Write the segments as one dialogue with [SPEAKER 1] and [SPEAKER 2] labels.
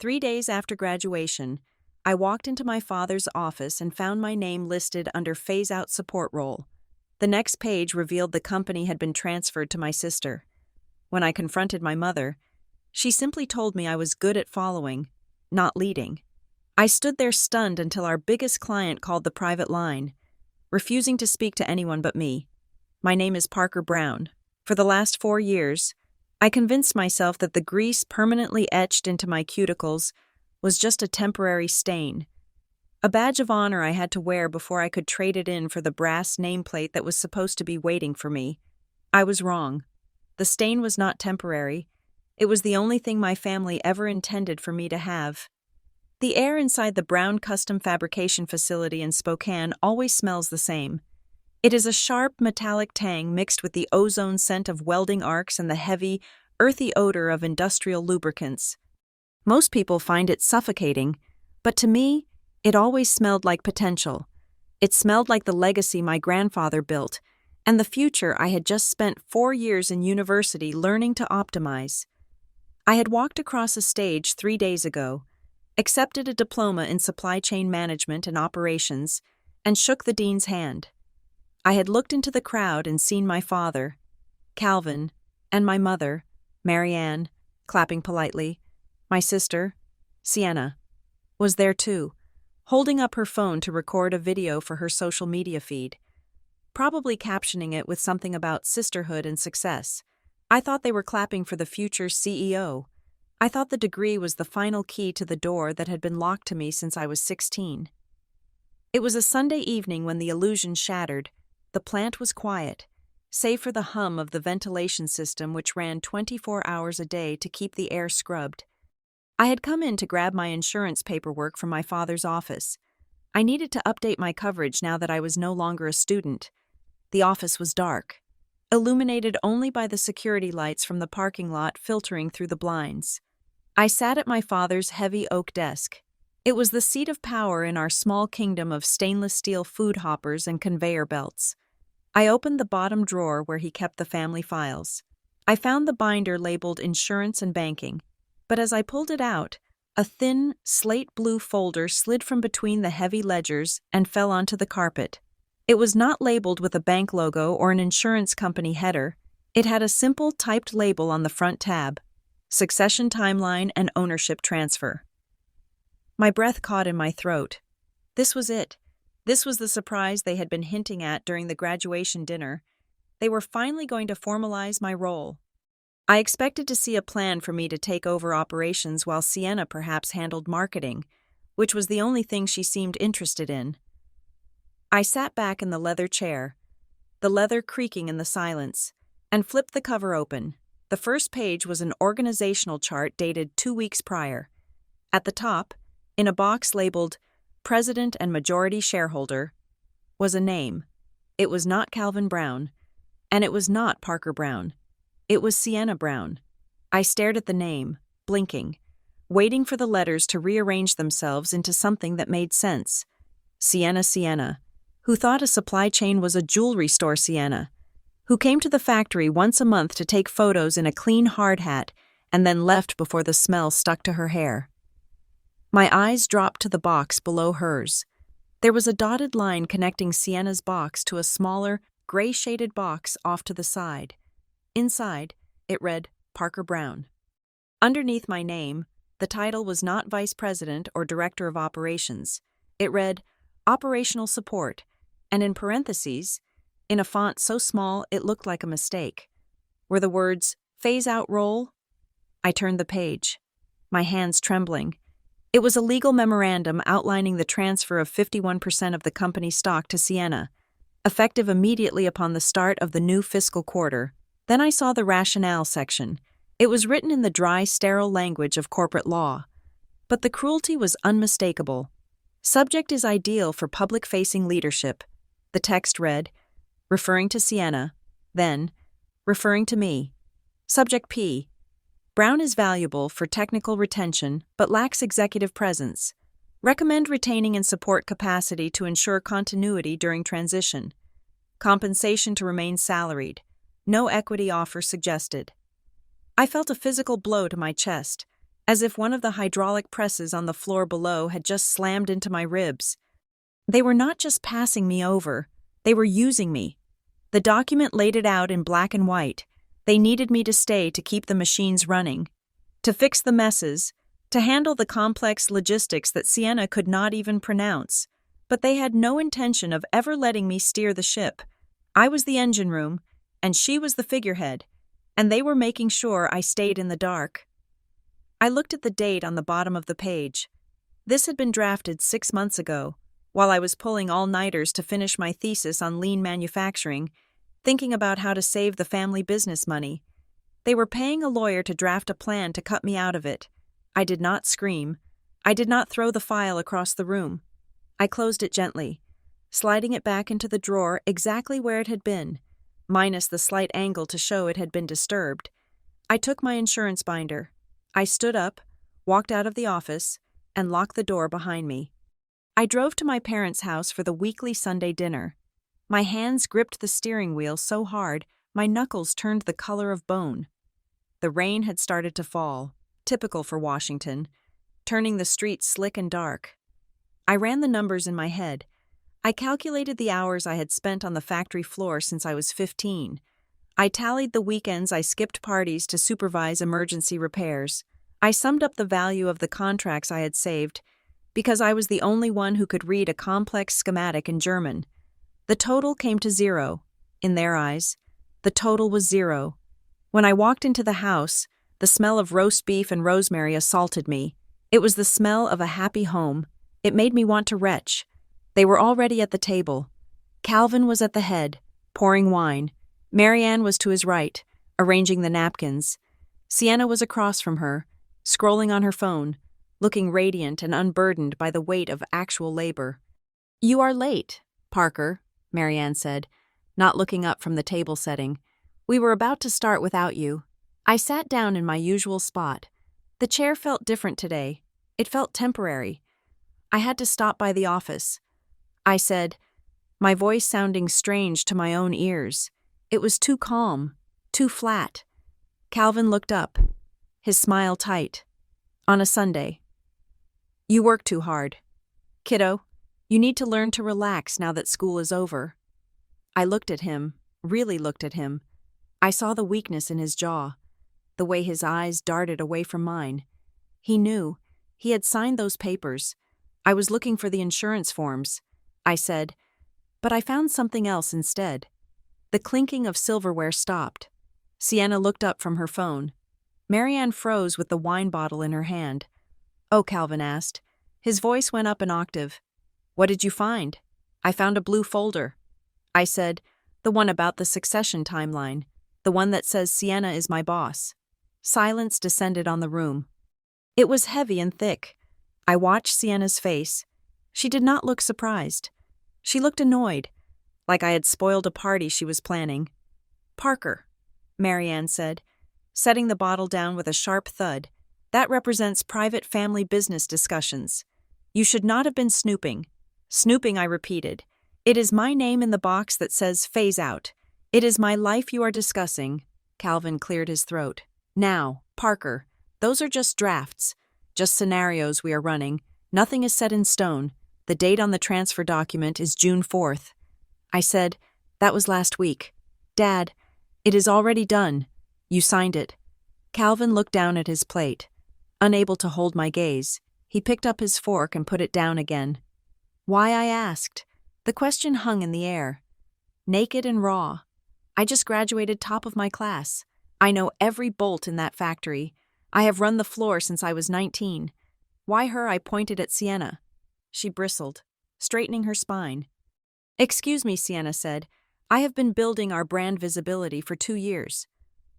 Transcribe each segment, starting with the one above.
[SPEAKER 1] 3 days after graduation, I walked into my father's office and found my name listed under phase-out support role. The next page revealed the company had been transferred to my sister. When I confronted my mother, she simply told me I was good at following, not leading. I stood there stunned until our biggest client called the private line, refusing to speak to anyone but me. My name is Parker Brown. For the last 4 years, I convinced myself that the grease permanently etched into my cuticles was just a temporary stain, a badge of honor I had to wear before I could trade it in for the brass nameplate that was supposed to be waiting for me. I was wrong. The stain was not temporary. It was the only thing my family ever intended for me to have. The air inside the Brown Custom Fabrication Facility in Spokane always smells the same. It is a sharp, metallic tang mixed with the ozone scent of welding arcs and the heavy, earthy odor of industrial lubricants. Most people find it suffocating, but to me, it always smelled like potential. It smelled like the legacy my grandfather built, and the future I had just spent 4 years in university learning to optimize. I had walked across a stage 3 days ago, accepted a diploma in supply chain management and operations, and shook the dean's hand. I had looked into the crowd and seen my father, Calvin, and my mother, Marianne, clapping politely. My sister, Sienna, was there too, holding up her phone to record a video for her social media feed, probably captioning it with something about sisterhood and success. I thought they were clapping for the future CEO. I thought the degree was the final key to the door that had been locked to me since I was 16. It was a Sunday evening when the illusion shattered. The plant was quiet, save for the hum of the ventilation system which ran 24 hours a day to keep the air scrubbed. I had come in to grab my insurance paperwork from my father's office. I needed to update my coverage now that I was no longer a student. The office was dark, illuminated only by the security lights from the parking lot filtering through the blinds. I sat at my father's heavy oak desk. It was the seat of power in our small kingdom of stainless steel food hoppers and conveyor belts. I opened the bottom drawer where he kept the family files. I found the binder labeled Insurance and Banking, but as I pulled it out, a thin, slate-blue folder slid from between the heavy ledgers and fell onto the carpet. It was not labeled with a bank logo or an insurance company header. It had a simple typed label on the front tab: Succession Timeline and Ownership Transfer. My breath caught in my throat. This was it. This was the surprise they had been hinting at during the graduation dinner. They were finally going to formalize my role. I expected to see a plan for me to take over operations while Sienna perhaps handled marketing, which was the only thing she seemed interested in. I sat back in the leather chair, the leather creaking in the silence, and flipped the cover open. The first page was an organizational chart dated 2 weeks prior. At the top, in a box labeled President and Majority Shareholder, was a name. It was not Calvin Brown, and it was not Parker Brown. It was Sienna Brown. I stared at the name, blinking, waiting for the letters to rearrange themselves into something that made sense. Sienna, who thought a supply chain was a jewelry store Sienna, who came to the factory once a month to take photos in a clean hard hat and then left before the smell stuck to her hair. My eyes dropped to the box below hers. There was a dotted line connecting Sienna's box to a smaller, gray-shaded box off to the side. Inside, it read Parker Brown. Underneath my name, the title was not Vice President or Director of Operations. It read Operational Support, and in parentheses, in a font so small it looked like a mistake, were the words Phase Out Role. I turned the page, my hands trembling. It was a legal memorandum outlining the transfer of 51% of the company's stock to Sienna, effective immediately upon the start of the new fiscal quarter. Then I saw the rationale section. It was written in the dry, sterile language of corporate law. But the cruelty was unmistakable. Subject is ideal for public-facing leadership. The text read, referring to Sienna, then, referring to me. Subject P. Brown is valuable for technical retention, but lacks executive presence. Recommend retaining and support capacity to ensure continuity during transition. Compensation to remain salaried. No equity offer suggested. I felt a physical blow to my chest. as if one of the hydraulic presses on the floor below had just slammed into my ribs. They were not just passing me over, they were using me. The document laid it out in black and white. They needed me to stay to keep the machines running, to fix the messes, to handle the complex logistics that Sienna could not even pronounce. But they had no intention of ever letting me steer the ship. I was the engine room, and she was the figurehead, and they were making sure I stayed in the dark. I looked at the date on the bottom of the page. This had been drafted 6 months ago, while I was pulling all-nighters to finish my thesis on lean manufacturing, thinking about how to save the family business money. They were paying a lawyer to draft a plan to cut me out of it. I did not scream. I did not throw the file across the room. I closed it gently, sliding it back into the drawer exactly where it had been, minus the slight angle to show it had been disturbed. I took my insurance binder. I stood up, walked out of the office, and locked the door behind me. I drove to my parents' house for the weekly Sunday dinner. My hands gripped the steering wheel so hard, my knuckles turned the color of bone. The rain had started to fall, typical for Washington, turning the streets slick and dark. I ran the numbers in my head. I calculated the hours I had spent on the factory floor since I was 15. I tallied the weekends I skipped parties to supervise emergency repairs. I summed up the value of the contracts I had saved, because I was the only one who could read a complex schematic in German. The total came to 0. In their eyes, the total was 0. When I walked into the house, the smell of roast beef and rosemary assaulted me. It was the smell of a happy home. It made me want to retch. They were already at the table. Calvin was at the head, pouring wine. Marianne was to his right, arranging the napkins. Sienna was across from her, scrolling on her phone, looking radiant and unburdened by the weight of actual labor. "You are late, Parker," Marianne said, not looking up from the table setting. "We were about to start without you." I sat down in my usual spot. The chair felt different today. It felt temporary. I had to stop by the office. I said, my voice sounding strange to my own ears. It was too calm, too flat. Calvin looked up, his smile tight. "On a Sunday. You work too hard. Kiddo, you need to learn to relax now that school is over." I looked at him, really looked at him. I saw the weakness in his jaw, the way his eyes darted away from mine. He knew. He had signed those papers. I was looking for the insurance forms. I said, but I found something else instead. The clinking of silverware stopped. Sienna looked up from her phone. Marianne froze with the wine bottle in her hand. "Oh," Calvin asked. His voice went up an octave. "What did you find?" "I found a blue folder." I said, "The one about the succession timeline, the one that says Sienna is my boss." Silence descended on the room. It was heavy and thick. I watched Sienna's face. She did not look surprised. She looked annoyed, like I had spoiled a party she was planning. "Parker," Marianne said, setting the bottle down with a sharp thud. "That represents private family business discussions. You should not have been snooping." "Snooping," I repeated. "It is my name in the box that says phase out. It is my life you are discussing." Calvin cleared his throat. "Now, Parker, those are just drafts, just scenarios we are running. Nothing is set in stone. The date on the transfer document is June 4th. I said, "That was last week." "Dad, it is already done. You signed it." Calvin looked down at his plate. Unable to hold my gaze, he picked up his fork and put it down again. Why, I asked. The question hung in the air. Naked and raw. I just graduated top of my class. I know every bolt in that factory. I have run the floor since I was 19. Why her? I pointed at Sienna. She bristled, straightening her spine. "Excuse me," Sienna said. "I have been building our brand visibility for 2 years.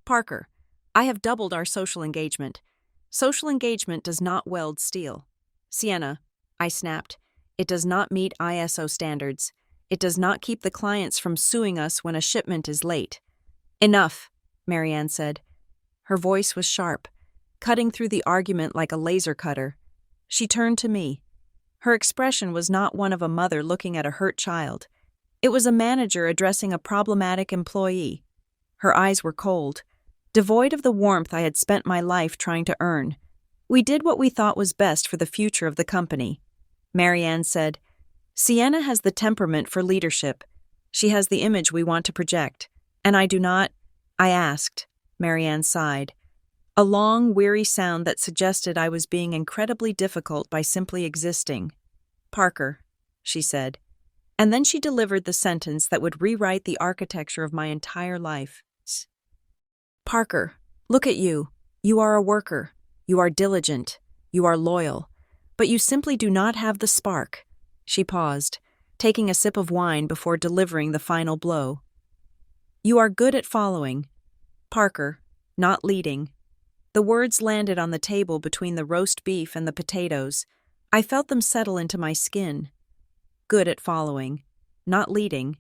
[SPEAKER 1] Parker, I have doubled our social engagement. Social engagement does not weld steel." "Sienna," I snapped, "it does not meet ISO standards. It does not keep the clients from suing us when a shipment is late." "Enough," Marianne said. Her voice was sharp, cutting through the argument like a laser cutter. She turned to me. Her expression was not one of a mother looking at a hurt child. It was a manager addressing a problematic employee. Her eyes were cold, devoid of the warmth I had spent my life trying to earn. We did what we thought was best for the future of the company. Marianne said, Sienna has the temperament for leadership. She has the image we want to project. And I do not. I asked. Marianne sighed. A long, weary sound that suggested I was being incredibly difficult by simply existing. Parker, she said. And then she delivered the sentence that would rewrite the architecture of my entire life. Parker, look at you. You are a worker. You are diligent. You are loyal. But you simply do not have the spark. She paused, taking a sip of wine before delivering the final blow. You are good at following. Parker, not leading. The words landed on the table between the roast beef and the potatoes. I felt them settle into my skin. Good at following, not leading.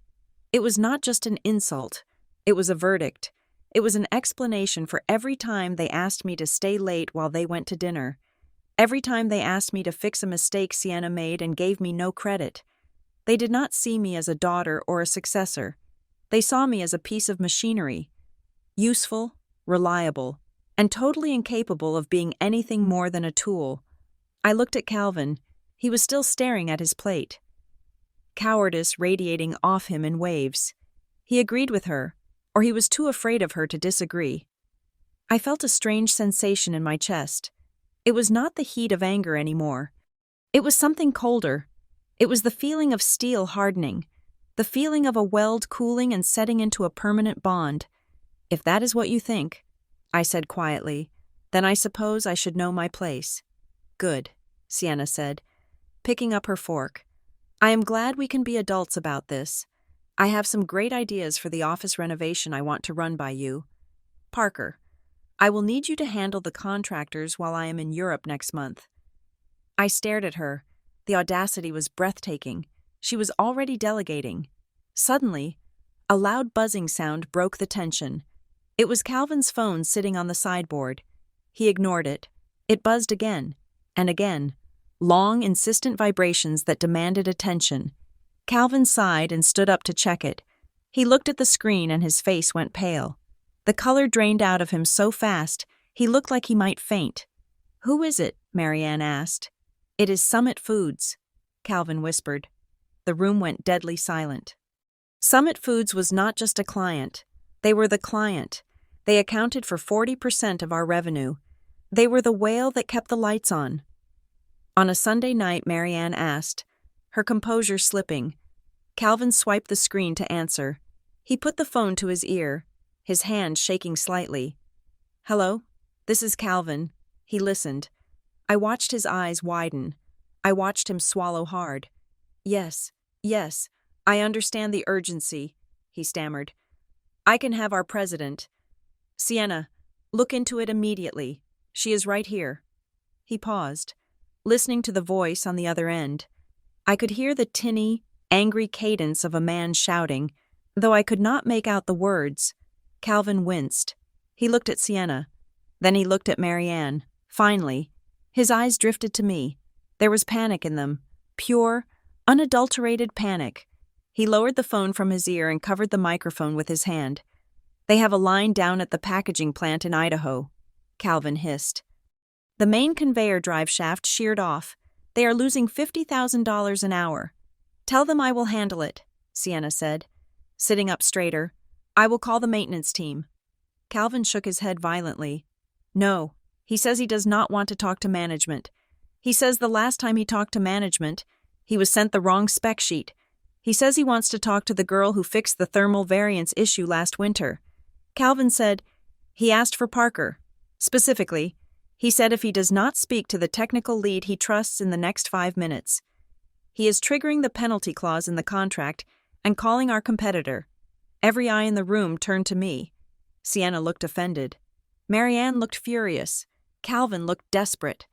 [SPEAKER 1] It was not just an insult. It was a verdict. It was an explanation for every time they asked me to stay late while they went to dinner. Every time they asked me to fix a mistake Sienna made and gave me no credit. They did not see me as a daughter or a successor. They saw me as a piece of machinery. Useful, reliable, and totally incapable of being anything more than a tool. I looked at Calvin. He was still staring at his plate. Cowardice radiating off him in waves. He agreed with her, or he was too afraid of her to disagree. I felt a strange sensation in my chest. It was not the heat of anger anymore. It was something colder. It was the feeling of steel hardening, the feeling of a weld cooling and setting into a permanent bond. If that is what you think, I said quietly, then I suppose I should know my place. Good, Sienna said, picking up her fork. I am glad we can be adults about this. I have some great ideas for the office renovation I want to run by you. Parker, I will need you to handle the contractors while I am in Europe next month. I stared at her. The audacity was breathtaking. She was already delegating. Suddenly, a loud buzzing sound broke the tension. It was Calvin's phone sitting on the sideboard. He ignored it. It buzzed again, and again. Long, insistent vibrations that demanded attention. Calvin sighed and stood up to check it. He looked at the screen and his face went pale. The color drained out of him so fast, he looked like he might faint. Who is it? Marianne asked. It is Summit Foods, Calvin whispered. The room went deadly silent. Summit Foods was not just a client. They were the client. They accounted for 40% of our revenue. They were the whale that kept the lights on. On a Sunday night, Marianne asked, her composure slipping. Calvin swiped the screen to answer. He put the phone to his ear, his hand shaking slightly. Hello? This is Calvin. He listened. I watched his eyes widen. I watched him swallow hard. Yes, I understand the urgency, he stammered. I can have our president. Sienna, look into it immediately. She is right here. He paused, listening to the voice on the other end. I could hear the tinny, angry cadence of a man shouting, though I could not make out the words. Calvin winced. He looked at Sienna. Then he looked at Marianne. Finally, his eyes drifted to me. There was panic in them. Pure, unadulterated panic. He lowered the phone from his ear and covered the microphone with his hand. They have a line down at the packaging plant in Idaho, Calvin hissed. The main conveyor drive shaft sheared off. They are losing $50,000 an hour. Tell them I will handle it, Sienna said. Sitting up straighter, I will call the maintenance team. Calvin shook his head violently. No, he says he does not want to talk to management. He says the last time he talked to management, he was sent the wrong spec sheet. He says he wants to talk to the girl who fixed the thermal variance issue last winter. Calvin said he asked for Parker. Specifically, he said if he does not speak to the technical lead he trusts in the next 5 minutes. He is triggering the penalty clause in the contract and calling our competitor. Every eye in the room turned to me. Sienna looked offended. Marianne looked furious. Calvin looked desperate.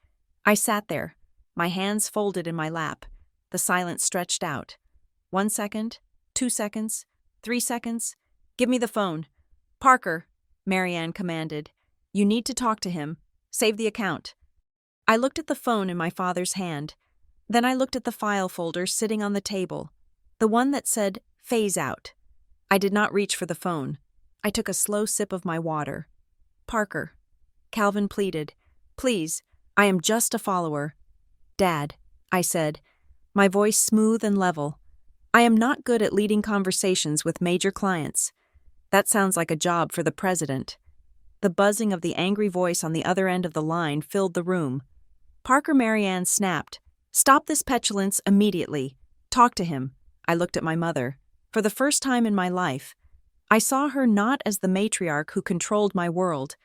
[SPEAKER 1] I sat there, my hands folded in my lap. The silence stretched out. 1 second, 2 seconds, 3 seconds. Give me the phone. Parker, Marianne commanded. You need to talk to him. Save the account. I looked at the phone in my father's hand. Then I looked at the file folder sitting on the table, the one that said, phase out. I did not reach for the phone. I took a slow sip of my water. Parker, Calvin pleaded, please, I am just a follower. Dad, I said, my voice smooth and level. I am not good at leading conversations with major clients. That sounds like a job for the president. The buzzing of the angry voice on the other end of the line filled the room. Parker Marianne snapped. Stop this petulance immediately. Talk to him. I looked at my mother. For the first time in my life, I saw her not as the matriarch who controlled my world,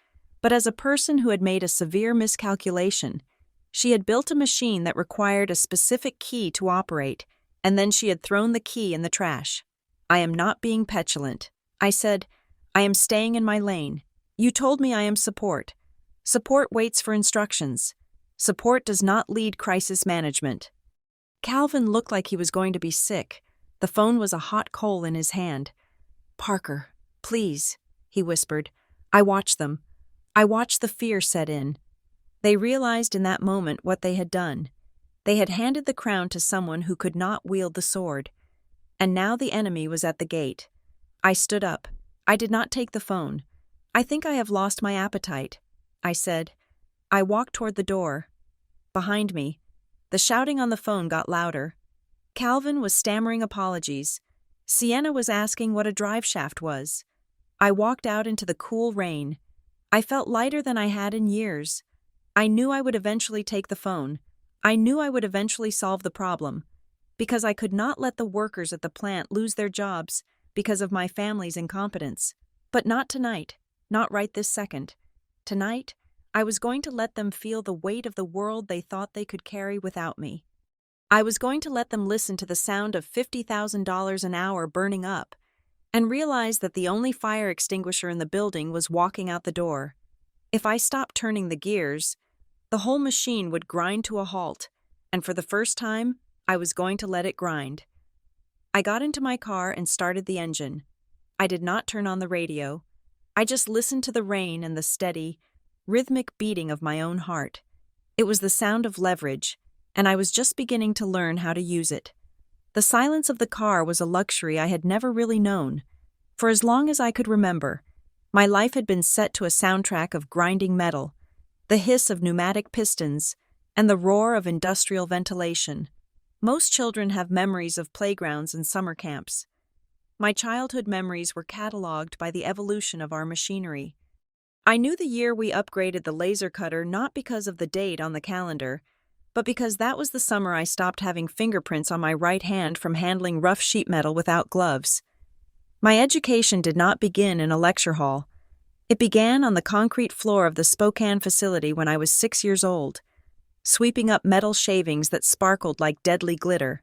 [SPEAKER 1] but as a person who had made a severe miscalculation. She had built a machine that required a specific key to operate, and then she had thrown the key in the trash. I am not being petulant. I said, I am staying in my lane. You told me I am support. Support waits for instructions. Support does not lead crisis management. Calvin looked like he was going to be sick. The phone was a hot coal in his hand. Parker, please, he whispered. I watched them. I watched the fear set in. They realized in that moment what they had done. They had handed the crown to someone who could not wield the sword. And now the enemy was at the gate. I stood up. I did not take the phone. I think I have lost my appetite, I said. I walked toward the door. Behind me, the shouting on the phone got louder. Calvin was stammering apologies. Sienna was asking what a drive shaft was. I walked out into the cool rain. I felt lighter than I had in years. I knew I would eventually take the phone. I knew I would eventually solve the problem. Because I could not let the workers at the plant lose their jobs because of my family's incompetence. But not tonight. Not right this second. Tonight, I was going to let them feel the weight of the world they thought they could carry without me. I was going to let them listen to the sound of $50,000 an hour burning up and realize that the only fire extinguisher in the building was walking out the door. If I stopped turning the gears, the whole machine would grind to a halt, and for the first time, I was going to let it grind. I got into my car and started the engine. I did not turn on the radio. I just listened to the rain and the steady, rhythmic beating of my own heart. It was the sound of leverage, and I was just beginning to learn how to use it. The silence of the car was a luxury I had never really known. For as long as I could remember, my life had been set to a soundtrack of grinding metal, the hiss of pneumatic pistons, and the roar of industrial ventilation. Most children have memories of playgrounds and summer camps. My childhood memories were cataloged by the evolution of our machinery. I knew the year we upgraded the laser cutter not because of the date on the calendar, but because that was the summer I stopped having fingerprints on my right hand from handling rough sheet metal without gloves. My education did not begin in a lecture hall. It began on the concrete floor of the Spokane facility when I was 6 years old, sweeping up metal shavings that sparkled like deadly glitter.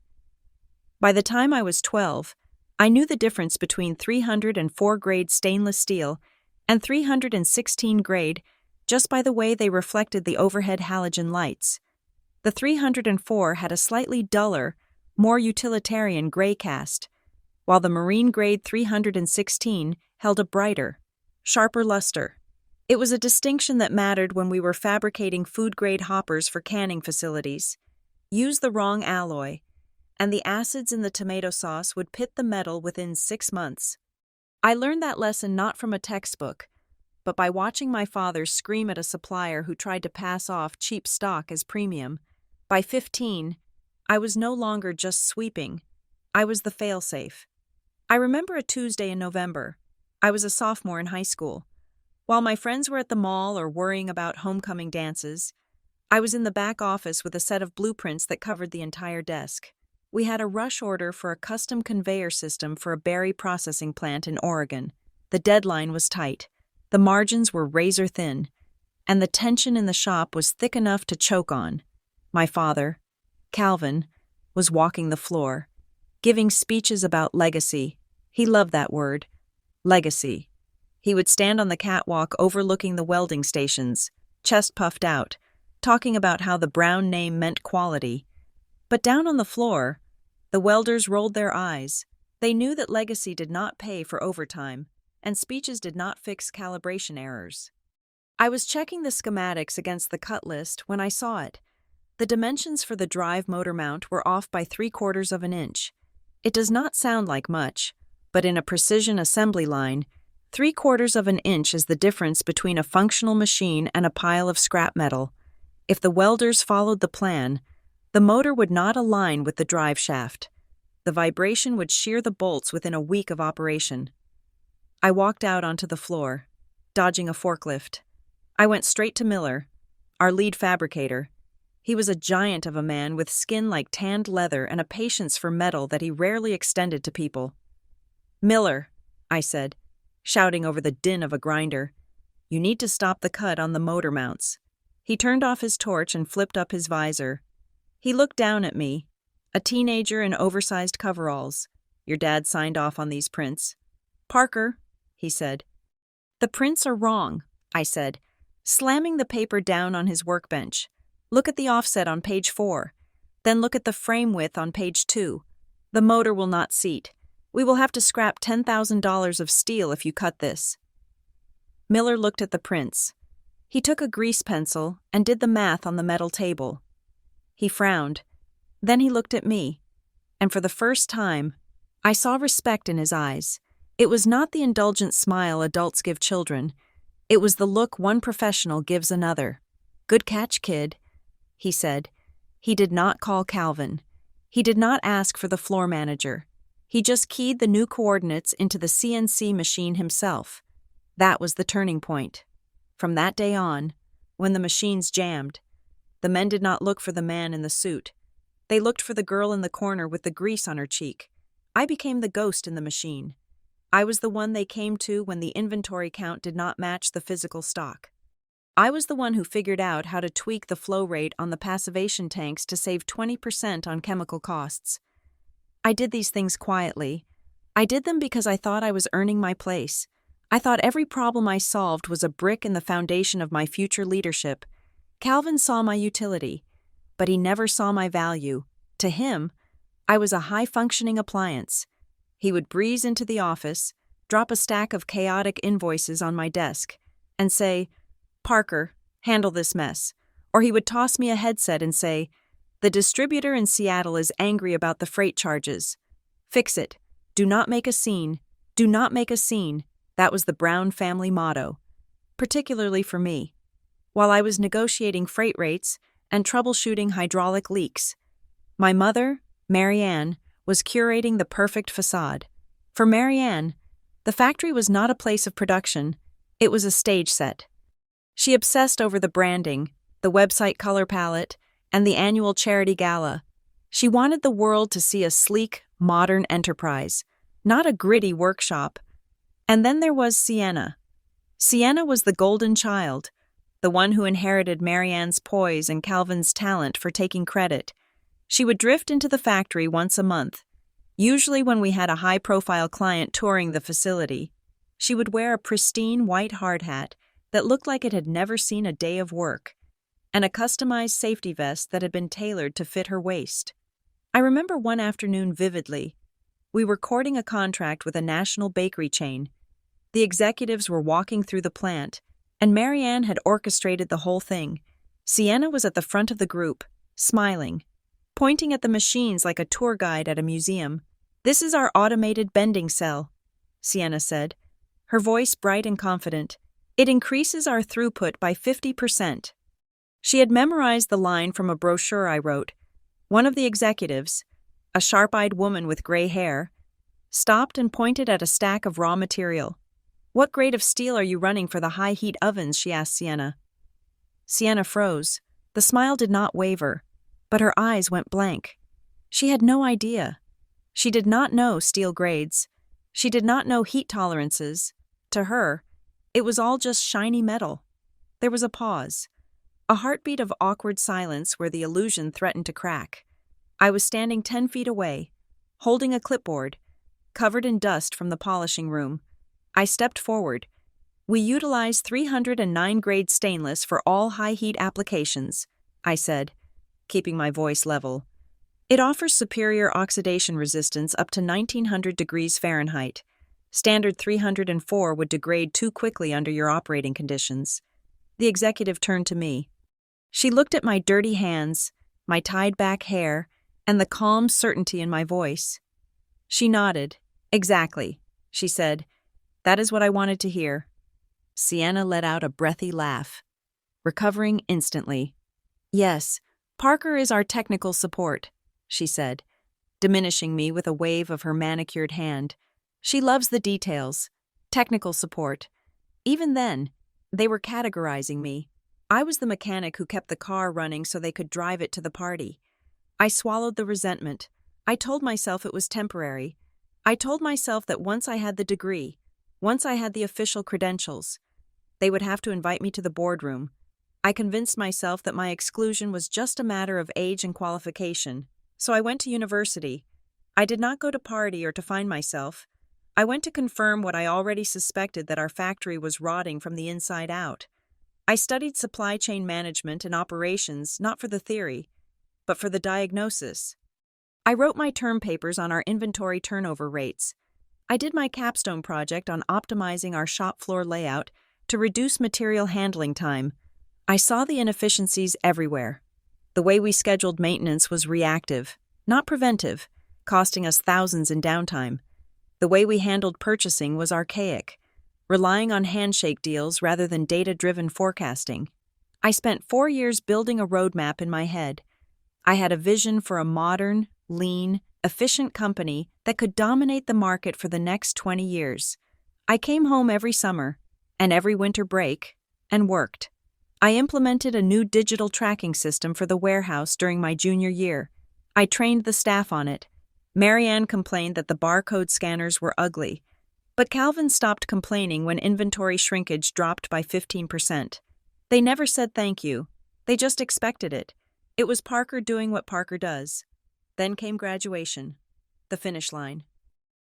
[SPEAKER 1] By the time I was 12, I knew the difference between 304 grade stainless steel and 316 grade just by the way they reflected the overhead halogen lights. The 304 had a slightly duller, more utilitarian gray cast, while the marine-grade 316 held a brighter, sharper luster. It was a distinction that mattered when we were fabricating food-grade hoppers for canning facilities. Use the wrong alloy, and the acids in the tomato sauce would pit the metal within 6 months. I learned that lesson not from a textbook, but by watching my father scream at a supplier who tried to pass off cheap stock as premium. By 15, I was no longer just sweeping. I was the fail-safe. I remember a Tuesday in November. I was a sophomore in high school. While my friends were at the mall or worrying about homecoming dances, I was in the back office with a set of blueprints that covered the entire desk. We had a rush order for a custom conveyor system for a berry processing plant in Oregon. The deadline was tight. The margins were razor thin, and the tension in the shop was thick enough to choke on. My father, Calvin, was walking the floor, giving speeches about legacy. He loved that word, legacy. He would stand on the catwalk overlooking the welding stations, chest puffed out, talking about how the Brown name meant quality. But down on the floor, the welders rolled their eyes. They knew that legacy did not pay for overtime, and speeches did not fix calibration errors. I was checking the schematics against the cut list when I saw it. The dimensions for the drive motor mount were off by 3/4 of an inch. It does not sound like much, but in a precision assembly line, 3/4 of an inch is the difference between a functional machine and a pile of scrap metal. If the welders followed the plan, the motor would not align with the drive shaft. The vibration would shear the bolts within a week of operation. I walked out onto the floor, dodging a forklift. I went straight to Miller, our lead fabricator. He was a giant of a man with skin like tanned leather and a patience for metal that he rarely extended to people. "Miller," I said, shouting over the din of a grinder, "you need to stop the cut on the motor mounts." He turned off his torch and flipped up his visor. He looked down at me, a teenager in oversized coveralls. "Your dad signed off on these prints." "Parker," he said. "The prints are wrong," I said, slamming the paper down on his workbench. "Look at the offset on page 4. Then look at the frame width on page 2. The motor will not seat. We will have to scrap $10,000 of steel if you cut this." Miller looked at the prints. He took a grease pencil and did the math on the metal table. He frowned. Then he looked at me, and for the first time, I saw respect in his eyes. It was not the indulgent smile adults give children. It was the look one professional gives another. "Good catch, kid," he said. He did not call Calvin. He did not ask for the floor manager. He just keyed the new coordinates into the CNC machine himself. That was the turning point. From that day on, when the machines jammed, the men did not look for the man in the suit. They looked for the girl in the corner with the grease on her cheek. I became the ghost in the machine. I was the one they came to when the inventory count did not match the physical stock. I was the one who figured out how to tweak the flow rate on the passivation tanks to save 20% on chemical costs. I did these things quietly. I did them because I thought I was earning my place. I thought every problem I solved was a brick in the foundation of my future leadership. Calvin saw my utility, but he never saw my value. To him, I was a high-functioning appliance. He would breeze into the office, drop a stack of chaotic invoices on my desk, and say, "Parker, handle this mess." Or he would toss me a headset and say, "The distributor in Seattle is angry about the freight charges. Fix it. Do not make a scene. Do not make a scene." That was the Brown family motto, particularly for me. While I was negotiating freight rates and troubleshooting hydraulic leaks, my mother, Mary Ann, was curating the perfect facade. For Mary Ann, the factory was not a place of production, it was a stage set. She obsessed over the branding, the website color palette, and the annual charity gala. She wanted the world to see a sleek, modern enterprise, not a gritty workshop. And then there was Sienna. Sienna was the golden child, the one who inherited Mary Ann's poise and Calvin's talent for taking credit. She would drift into the factory once a month, usually when we had a high-profile client touring the facility. She would wear a pristine white hard hat that looked like it had never seen a day of work, and a customized safety vest that had been tailored to fit her waist. I remember one afternoon vividly. We were courting a contract with a national bakery chain. The executives were walking through the plant, and Mary Ann had orchestrated the whole thing. Sienna was at the front of the group, smiling, pointing at the machines like a tour guide at a museum. "This is our automated bending cell," Sienna said, her voice bright and confident. "It increases our throughput by 50%. She had memorized the line from a brochure I wrote. One of the executives, a sharp-eyed woman with gray hair, stopped and pointed at a stack of raw material. "What grade of steel are you running for the high-heat ovens?" she asked Sienna. Sienna froze. The smile did not waver, but her eyes went blank. She had no idea. She did not know steel grades. She did not know heat tolerances. To her, it was all just shiny metal. There was a pause, a heartbeat of awkward silence where the illusion threatened to crack. I was standing 10 feet away, holding a clipboard, covered in dust from the polishing room. I stepped forward. "We utilize 309 grade stainless for all high-heat applications," I said, keeping my voice level. "It offers superior oxidation resistance up to 1900 degrees Fahrenheit. Standard 304 would degrade too quickly under your operating conditions." The executive turned to me. She looked at my dirty hands, my tied-back hair, and the calm certainty in my voice. She nodded. "Exactly," she said. "That is what I wanted to hear." Sienna let out a breathy laugh. Recovering instantly. Yes, Parker is our technical support, she said, diminishing me with a wave of her manicured hand. She loves the details. Technical support. Even then, they were categorizing me. I was the mechanic who kept the car running so they could drive it to the party. I swallowed the resentment. I told myself it was temporary. I told myself that once I had the degree, once I had the official credentials, they would have to invite me to the boardroom. I convinced myself that my exclusion was just a matter of age and qualification, so I went to university. I did not go to party or to find myself. I went to confirm what I already suspected, that our factory was rotting from the inside out. I studied supply chain management and operations not for the theory, but for the diagnosis. I wrote my term papers on our inventory turnover rates. I did my capstone project on optimizing our shop floor layout to reduce material handling time. I saw the inefficiencies everywhere. The way we scheduled maintenance was reactive, not preventive, costing us thousands in downtime. The way we handled purchasing was archaic, relying on handshake deals rather than data-driven forecasting. I spent 4 years building a roadmap in my head. I had a vision for a modern, lean, efficient company that could dominate the market for the next 20 years. I came home every summer and every winter break and worked. I implemented a new digital tracking system for the warehouse during my junior year. I trained the staff on it. Marianne complained that the barcode scanners were ugly, but Calvin stopped complaining when inventory shrinkage dropped by 15%. They never said thank you. They just expected it. It was Parker doing what Parker does. Then came graduation, the finish line.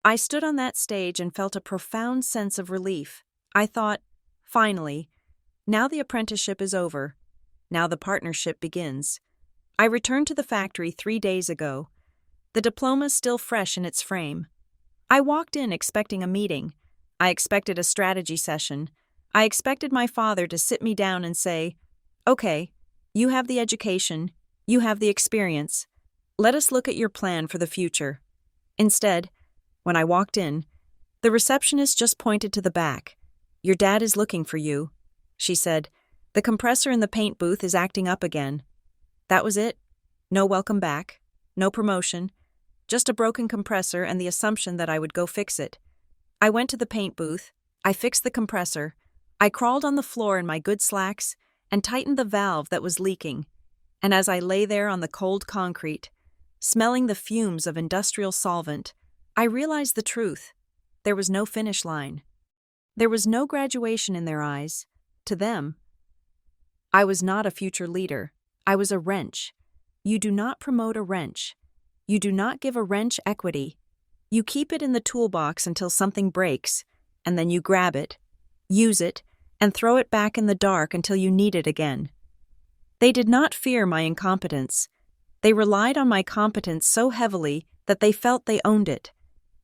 [SPEAKER 1] I stood on that stage and felt a profound sense of relief. I thought, finally, now the apprenticeship is over. Now the partnership begins. I returned to the factory 3 days ago, the diploma still fresh in its frame. I walked in expecting a meeting. I expected a strategy session. I expected my father to sit me down and say, "Okay, you have the education, you have the experience. Let us look at your plan for the future." Instead, when I walked in, the receptionist just pointed to the back. "Your dad is looking for you," she said. "The compressor in the paint booth is acting up again." That was it. No welcome back, no promotion, just a broken compressor and the assumption that I would go fix it. I went to the paint booth, I fixed the compressor, I crawled on the floor in my good slacks and tightened the valve that was leaking. And as I lay there on the cold concrete, smelling the fumes of industrial solvent, I realized the truth. There was no finish line. There was no graduation in their eyes. To them, I was not a future leader. I was a wrench. You do not promote a wrench. You do not give a wrench equity. You keep it in the toolbox until something breaks, and then you grab it, use it, and throw it back in the dark until you need it again. They did not fear my incompetence. They relied on my competence so heavily that they felt they owned it.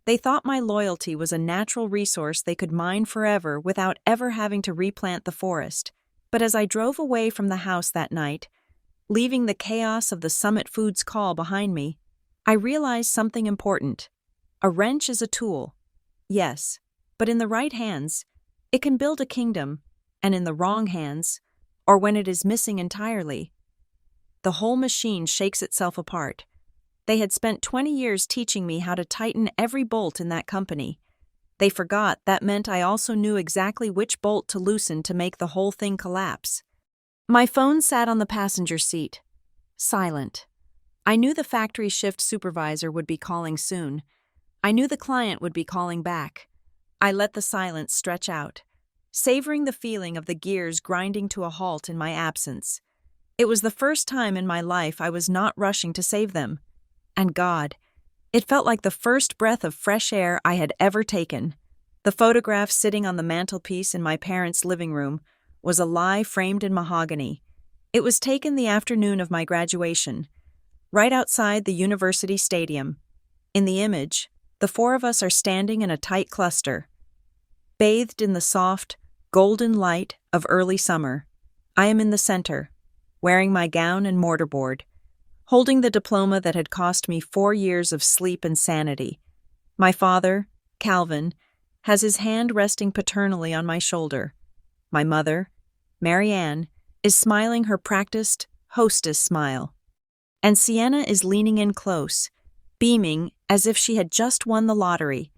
[SPEAKER 1] They thought my loyalty was a natural resource they could mine forever without ever having to replant the forest. But as I drove away from the house that night, leaving the chaos of the Summit Foods call behind me, I realized something important. A wrench is a tool, yes, but in the right hands, it can build a kingdom, and in the wrong hands, or when it is missing entirely, the whole machine shakes itself apart. They had spent 20 years teaching me how to tighten every bolt in that company. They forgot that meant I also knew exactly which bolt to loosen to make the whole thing collapse. My phone sat on the passenger seat, silent. I knew the factory shift supervisor would be calling soon. I knew the client would be calling back. I let the silence stretch out, savoring the feeling of the gears grinding to a halt in my absence. It was the first time in my life I was not rushing to save them. And God, it felt like the first breath of fresh air I had ever taken. The photograph sitting on the mantelpiece in my parents' living room was a lie framed in mahogany. It was taken the afternoon of my graduation, right outside the university stadium. In the image, the 4 of us are standing in a tight cluster, bathed in the soft, golden light of early summer. I am in the center, wearing my gown and mortarboard, holding the diploma that had cost me 4 years of sleep and sanity. My father, Calvin, has his hand resting paternally on my shoulder. My mother, Marianne, is smiling her practiced, hostess smile. And Sienna is leaning in close, beaming as if she had just won the lottery.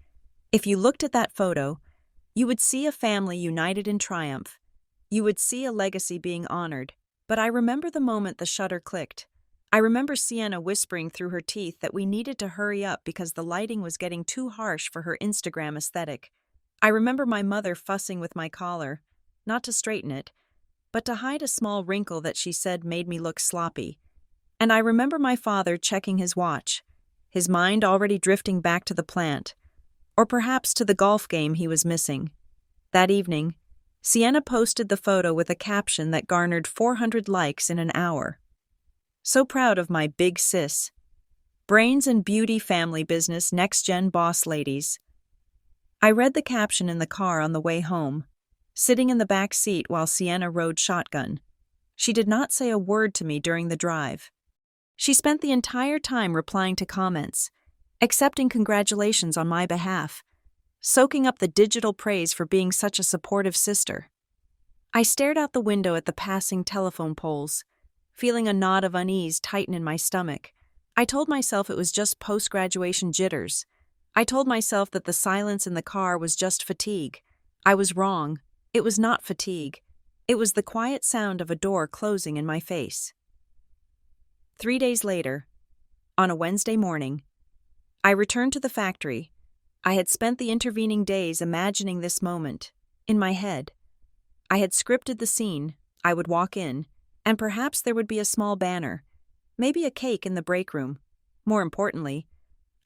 [SPEAKER 1] If you looked at that photo, you would see a family united in triumph. You would see a legacy being honored. But I remember the moment the shutter clicked. I remember Sienna whispering through her teeth that we needed to hurry up because the lighting was getting too harsh for her Instagram aesthetic. I remember my mother fussing with my collar, not to straighten it, but to hide a small wrinkle that she said made me look sloppy. And I remember my father checking his watch, his mind already drifting back to the plant, or perhaps to the golf game he was missing. That evening, Sienna posted the photo with a caption that garnered 400 likes in an hour. So proud of my big sis. Brains and beauty family business next-gen boss ladies. I read the caption in the car on the way home, sitting in the back seat while Sienna rode shotgun. She did not say a word to me during the drive. She spent the entire time replying to comments, accepting congratulations on my behalf, soaking up the digital praise for being such a supportive sister. I stared out the window at the passing telephone poles, feeling a knot of unease tighten in my stomach. I told myself it was just post-graduation jitters. I told myself that the silence in the car was just fatigue. I was wrong. It was not fatigue. It was the quiet sound of a door closing in my face. 3 days later, on a Wednesday morning, I returned to the factory. I had spent the intervening days imagining this moment, in my head. I had scripted the scene. I would walk in, and perhaps there would be a small banner, maybe a cake in the break room. More importantly,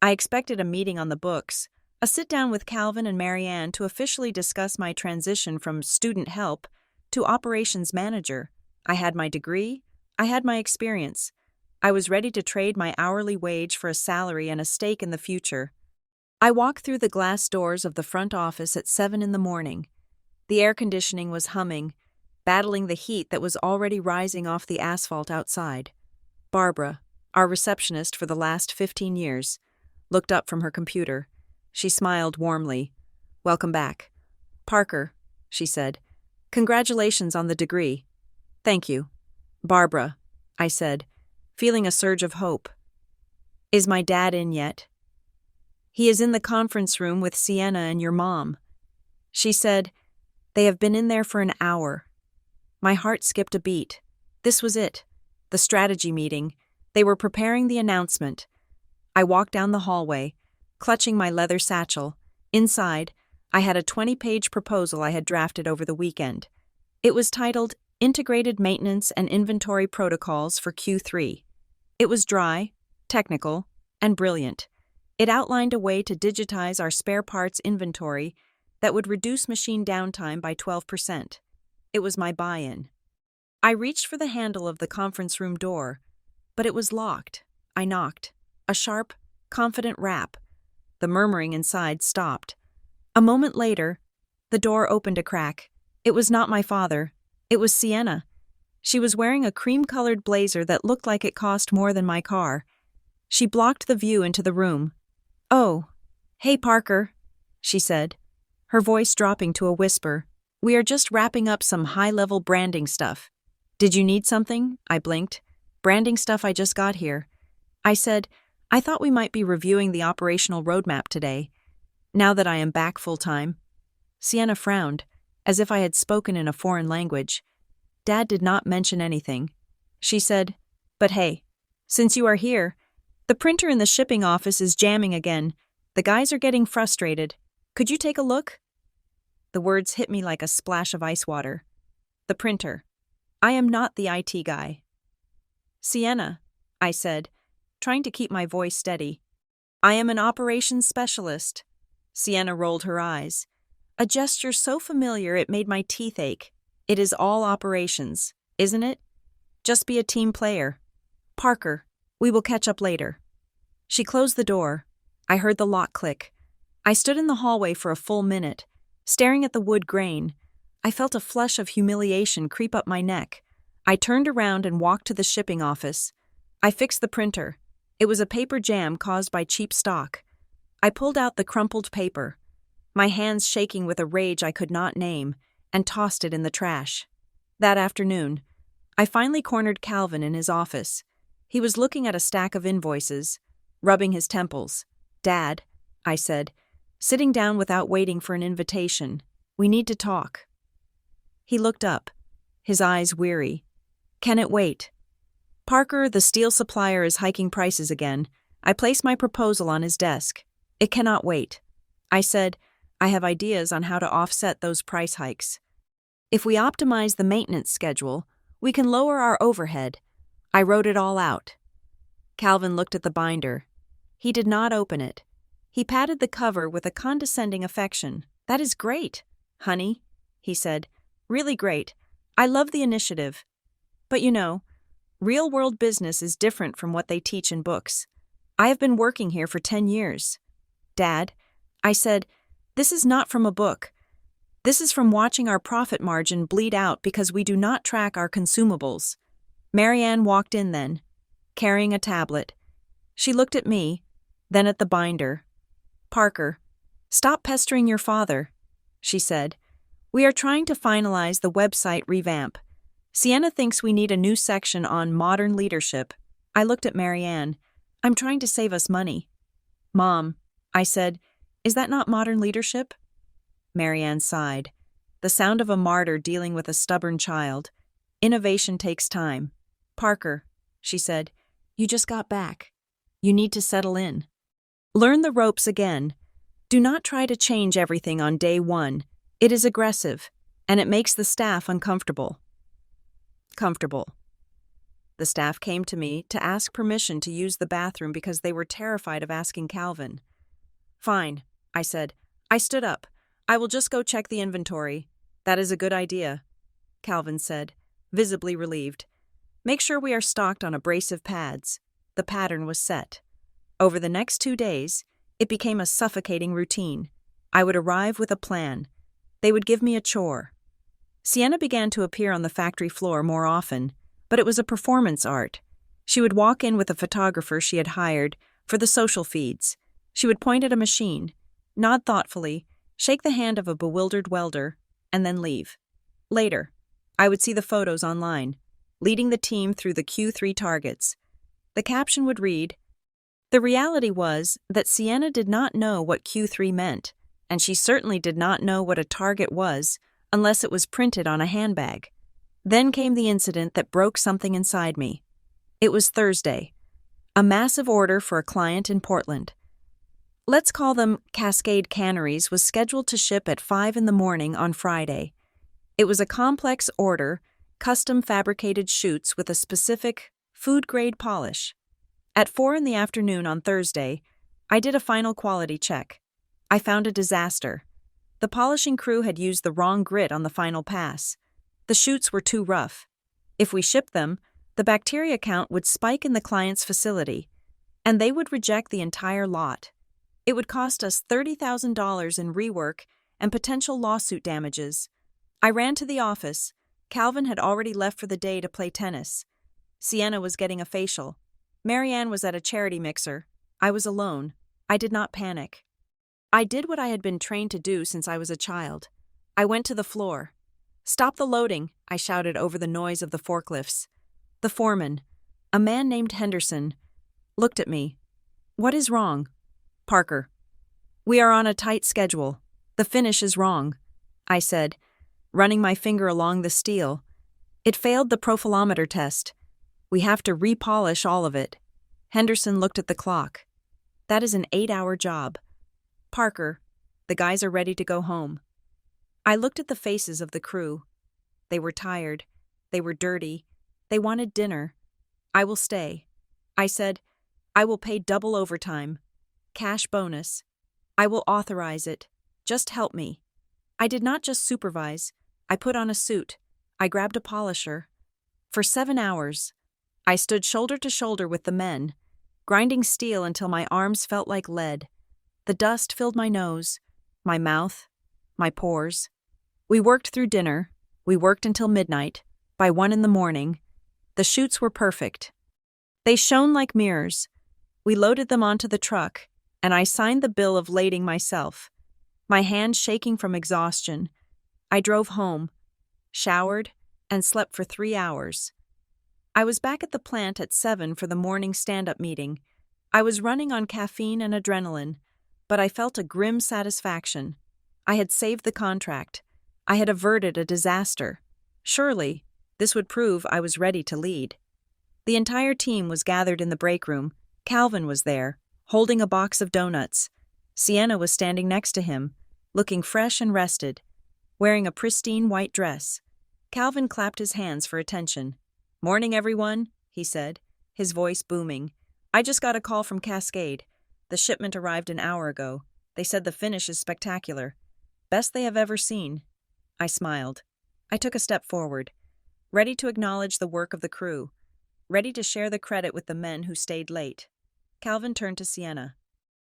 [SPEAKER 1] I expected a meeting on the books, a sit-down with Calvin and Marianne to officially discuss my transition from student help to operations manager. I had my degree, I had my experience. I was ready to trade my hourly wage for a salary and a stake in the future. I walked through the glass doors of the front office at 7 in the morning. The air conditioning was humming, battling the heat that was already rising off the asphalt outside. Barbara, our receptionist for the last 15 years, looked up from her computer. She smiled warmly. "Welcome back." "Parker," she said. "Congratulations on the degree." "Thank you." "Barbara," I said, feeling a surge of hope. "Is my dad in yet?" "He is in the conference room with Sienna and your mom." She said, "They have been in there for an hour." My heart skipped a beat. This was it. The strategy meeting. They were preparing the announcement. I walked down the hallway, clutching my leather satchel. Inside, I had a 20-page proposal I had drafted over the weekend. It was titled Integrated Maintenance and Inventory Protocols for Q3. It was dry, technical, and brilliant. It outlined a way to digitize our spare parts inventory that would reduce machine downtime by 12%. It was my buy-in. I reached for the handle of the conference room door, but it was locked. I knocked. A sharp, confident rap. The murmuring inside stopped. A moment later, the door opened a crack. It was not my father. It was Sienna. She was wearing a cream-colored blazer that looked like it cost more than my car. She blocked the view into the room. "Oh, hey Parker," she said, her voice dropping to a whisper. "We are just wrapping up some high-level branding stuff." "Did you need something?" I blinked. "Branding stuff I just got here." I said, "I thought we might be reviewing the operational roadmap today, now that I am back full-time." Sienna frowned, as if I had spoken in a foreign language. Dad did not mention anything. She said, "But hey, since you are here, the printer in the shipping office is jamming again. The guys are getting frustrated. Could you take a look?" The words hit me like a splash of ice water. The printer. I am not the IT guy. "Sienna," I said, trying to keep my voice steady. "I am an operations specialist." Sienna rolled her eyes. A gesture so familiar it made my teeth ache. "It is all operations, isn't it? Just be a team player. Parker, we will catch up later." She closed the door. I heard the lock click. I stood in the hallway for a full minute, staring at the wood grain. I felt a flush of humiliation creep up my neck. I turned around and walked to the shipping office. I fixed the printer. It was a paper jam caused by cheap stock. I pulled out the crumpled paper, my hands shaking with a rage I could not name, and tossed it in the trash. That afternoon, I finally cornered Calvin in his office. He was looking at a stack of invoices, rubbing his temples. "Dad," I said, sitting down without waiting for an invitation, "we need to talk." He looked up, his eyes weary. "Can it wait?" "Parker, the steel supplier, is hiking prices again." I placed my proposal on his desk. "It cannot wait." I said, "I have ideas on how to offset those price hikes. If we optimize the maintenance schedule, we can lower our overhead." I wrote it all out. Calvin looked at the binder. He did not open it. He patted the cover with a condescending affection. "That is great, honey," he said. "Really great. I love the initiative. But real-world business is different from what they teach in books. I have been working here for 10 years. Dad," I said, "this is not from a book. This is from watching our profit margin bleed out because we do not track our consumables." Marianne walked in then, carrying a tablet. She looked at me, then at the binder. "Parker, stop pestering your father," she said. "We are trying to finalize the website revamp. Sienna thinks we need a new section on modern leadership." I looked at Marianne. "I'm trying to save us money." "Mom," I said, "is that not modern leadership?" Marianne sighed. The sound of a martyr dealing with a stubborn child. "Innovation takes time." "Parker," she said, "you just got back. You need to settle in. Learn the ropes again. Do not try to change everything on day one. It is aggressive, and it makes the staff uncomfortable." Comfortable. The staff came to me to ask permission to use the bathroom because they were terrified of asking Calvin. "Fine," I said. I stood up. "I will just go check the inventory." "That is a good idea," Calvin said, visibly relieved. "Make sure we are stocked on abrasive pads." The pattern was set. Over the next 2 days, it became a suffocating routine. I would arrive with a plan. They would give me a chore. Sienna began to appear on the factory floor more often, but it was a performance art. She would walk in with a photographer she had hired for the social feeds. She would point at a machine, nod thoughtfully, shake the hand of a bewildered welder, and then leave. Later, I would see the photos online, leading the team through the Q3 targets. The caption would read, "The reality was that Sienna did not know what Q3 meant, and she certainly did not know what a target was unless it was printed on a handbag." Then came the incident that broke something inside me. It was Thursday. A massive order for a client in Portland. Let's call them Cascade Canneries was scheduled to ship at 5 in the morning on Friday. It was a complex order, custom fabricated chutes with a specific food-grade polish. At 4 in the afternoon on Thursday, I did a final quality check. I found a disaster. The polishing crew had used the wrong grit on the final pass. The chutes were too rough. If we shipped them, the bacteria count would spike in the client's facility, and they would reject the entire lot. It would cost us $30,000 in rework and potential lawsuit damages. I ran to the office. Calvin had already left for the day to play tennis. Sienna was getting a facial. Marianne was at a charity mixer. I was alone. I did not panic. I did what I had been trained to do since I was a child. I went to the floor. "Stop the loading," I shouted over the noise of the forklifts. The foreman, a man named Henderson, looked at me. "What is wrong?" "Parker, we are on a tight schedule. The finish is wrong," I said, running my finger along the steel. "It failed the profilometer test. We have to repolish all of it." Henderson looked at the clock. "That is an 8-hour job. Parker, the guys are ready to go home." I looked at the faces of the crew. They were tired. They were dirty. They wanted dinner. "I will stay." I said, "I will pay double overtime. Cash bonus. I will authorize it. Just help me." I did not just supervise. I put on a suit. I grabbed a polisher. For 7 hours, I stood shoulder to shoulder with the men, grinding steel until my arms felt like lead. The dust filled my nose, my mouth, my pores. We worked through dinner. We worked until midnight. By 1 in the morning, the chutes were perfect. They shone like mirrors. We loaded them onto the truck, and I signed the bill of lading myself, my hands shaking from exhaustion. I drove home, showered, and slept for 3 hours. I was back at the plant at 7 for the morning stand-up meeting. I was running on caffeine and adrenaline, but I felt a grim satisfaction. I had saved the contract. I had averted a disaster. Surely, this would prove I was ready to lead. The entire team was gathered in the break room. Calvin was there, holding a box of donuts. Sienna was standing next to him, looking fresh and rested, wearing a pristine white dress. Calvin clapped his hands for attention. "Morning, everyone," he said, his voice booming. "I just got a call from Cascade. The shipment arrived an hour ago. They said the finish is spectacular. Best they have ever seen." I smiled. I took a step forward, ready to acknowledge the work of the crew, ready to share the credit with the men who stayed late. Calvin turned to Sienna.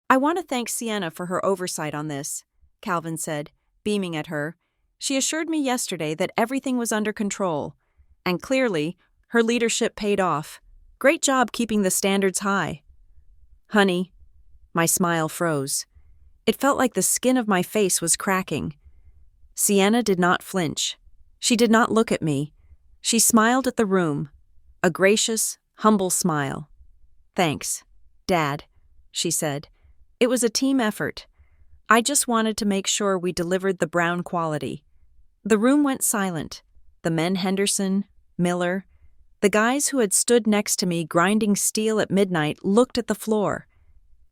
[SPEAKER 1] "I want to thank Sienna for her oversight on this," Calvin said, beaming at her. "She assured me yesterday that everything was under control, and clearly, her leadership paid off. Great job keeping the standards high." "Honey," my smile froze. It felt like the skin of my face was cracking. Sienna did not flinch. She did not look at me. She smiled at the room, a gracious, humble smile. "Thanks, Dad," she said. "It was a team effort. I just wanted to make sure we delivered the Brown quality." The room went silent. The men Henderson, Miller, the guys who had stood next to me grinding steel at midnight looked at the floor.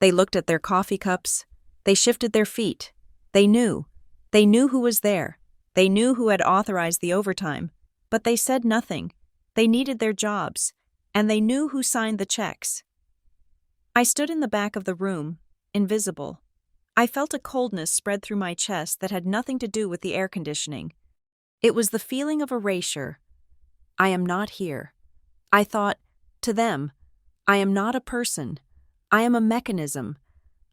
[SPEAKER 1] They looked at their coffee cups. They shifted their feet. They knew. They knew who was there. They knew who had authorized the overtime. But they said nothing. They needed their jobs. And they knew who signed the checks. I stood in the back of the room, invisible. I felt a coldness spread through my chest that had nothing to do with the air conditioning. It was the feeling of erasure. I am not here. I thought, to them, I am not a person. I am a mechanism.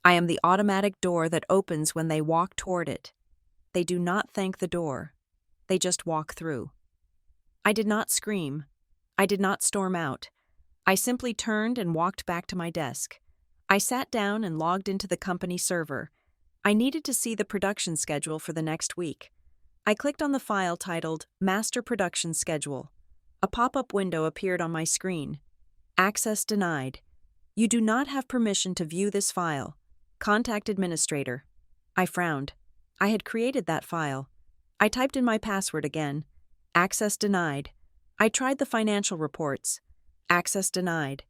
[SPEAKER 1] I am the automatic door that opens when they walk toward it. They do not thank the door. They just walk through. I did not scream. I did not storm out. I simply turned and walked back to my desk. I sat down and logged into the company server. I needed to see the production schedule for the next week. I clicked on the file titled Master Production Schedule. A pop-up window appeared on my screen. Access denied. You do not have permission to view this file. Contact administrator. I frowned. I had created that file. I typed in my password again. Access denied. I tried the financial reports. Access denied.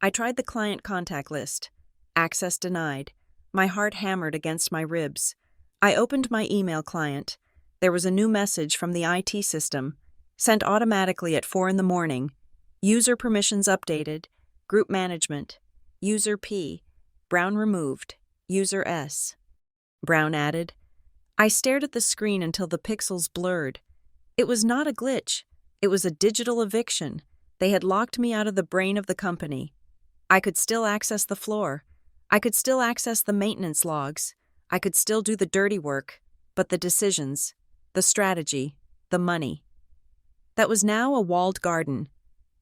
[SPEAKER 1] I tried the client contact list. Access denied. My heart hammered against my ribs. I opened my email client. There was a new message from the IT system, sent automatically at 4 a.m. User permissions updated. Group management. User P. Brown removed. User S. Brown added. I stared at the screen until the pixels blurred. It was not a glitch. It was a digital eviction. They had locked me out of the brain of the company. I could still access the floor. I could still access the maintenance logs. I could still do the dirty work. But the decisions, the strategy, the money. That was now a walled garden.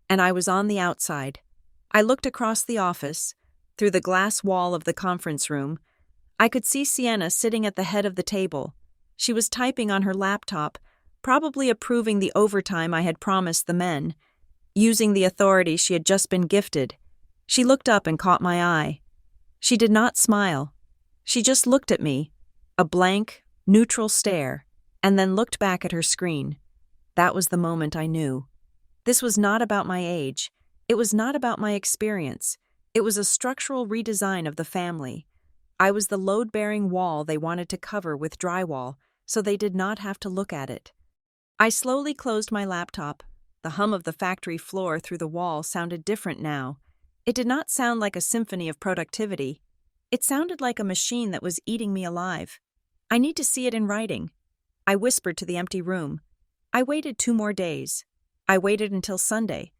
[SPEAKER 1] And I was on the outside. I looked across the office, through the glass wall of the conference room. I could see Sienna sitting at the head of the table. She was typing on her laptop, probably approving the overtime I had promised the men, using the authority she had just been gifted. She looked up and caught my eye. She did not smile. She just looked at me, a blank, neutral stare, and then looked back at her screen. That was the moment I knew. This was not about my age. It was not about my experience. It was a structural redesign of the family. I was the load-bearing wall they wanted to cover with drywall, so they did not have to look at it. I slowly closed my laptop. The hum of the factory floor through the wall sounded different now. It did not sound like a symphony of productivity. It sounded like a machine that was eating me alive. I need to see it in writing. I whispered to the empty room. I waited 2 more days. I waited until Sunday.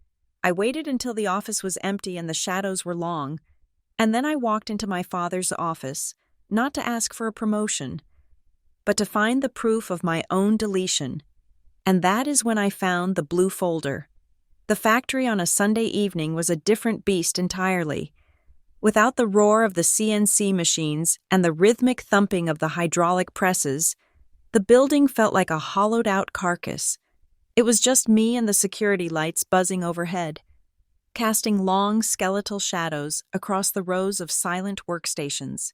[SPEAKER 1] I waited until the office was empty and the shadows were long. And then I walked into my father's office, not to ask for a promotion, but to find the proof of my own deletion. And that is when I found the blue folder. The factory on a Sunday evening was a different beast entirely. Without the roar of the CNC machines and the rhythmic thumping of the hydraulic presses, the building felt like a hollowed-out carcass. It was just me and the security lights buzzing overhead, casting long skeletal shadows across the rows of silent workstations.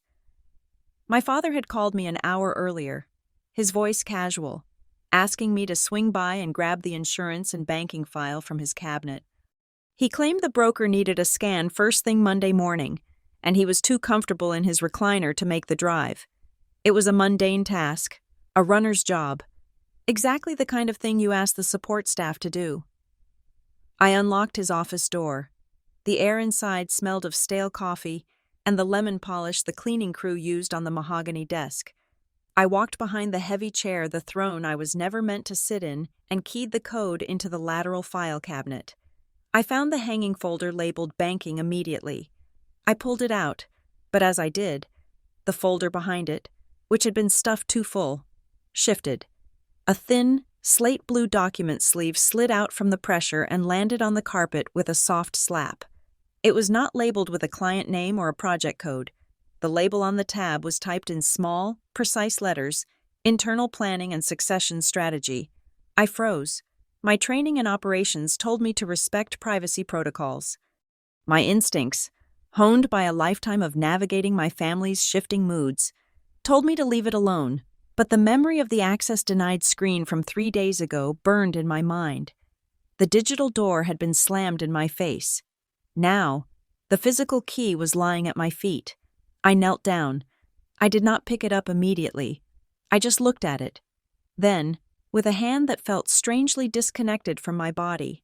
[SPEAKER 1] My father had called me an hour earlier, his voice casual, asking me to swing by and grab the insurance and banking file from his cabinet. He claimed the broker needed a scan first thing Monday morning, and he was too comfortable in his recliner to make the drive. It was a mundane task, a runner's job, exactly the kind of thing you ask the support staff to do. I unlocked his office door. The air inside smelled of stale coffee and the lemon polish the cleaning crew used on the mahogany desk. I walked behind the heavy chair, the throne I was never meant to sit in, and keyed the code into the lateral file cabinet. I found the hanging folder labeled banking immediately. I pulled it out, but as I did, the folder behind it, which had been stuffed too full, shifted. A thin, slate blue document sleeve slid out from the pressure and landed on the carpet with a soft slap. It was not labeled with a client name or a project code. The label on the tab was typed in small, precise letters, Internal Planning and Succession Strategy. I froze. My training in operations told me to respect privacy protocols. My instincts, honed by a lifetime of navigating my family's shifting moods, told me to leave it alone, but the memory of the access-denied screen from 3 days ago burned in my mind. The digital door had been slammed in my face. Now, the physical key was lying at my feet. I knelt down. I did not pick it up immediately. I just looked at it. Then, with a hand that felt strangely disconnected from my body,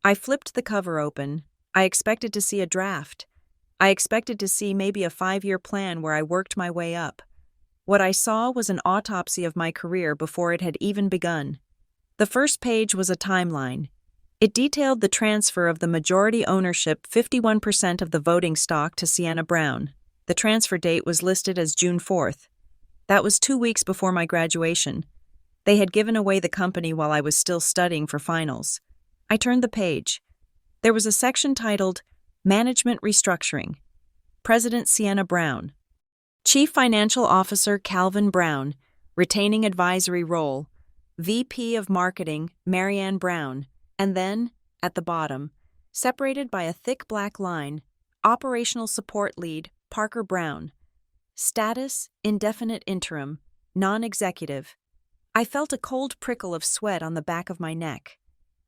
[SPEAKER 1] I flipped the cover open. I expected to see a draft. I expected to see maybe a 5-year plan where I worked my way up. What I saw was an autopsy of my career before it had even begun. The first page was a timeline. It detailed the transfer of the majority ownership 51% of the voting stock to Sienna Brown. The transfer date was listed as June 4th. That was 2 weeks before my graduation. They had given away the company while I was still studying for finals. I turned the page. There was a section titled Management Restructuring. President Sienna Brown. Chief Financial Officer Calvin Brown, retaining advisory role. VP of Marketing Marianne Brown. And then, at the bottom, separated by a thick black line, Operational Support Lead Parker Brown. Status, indefinite interim, non-executive. I felt a cold prickle of sweat on the back of my neck.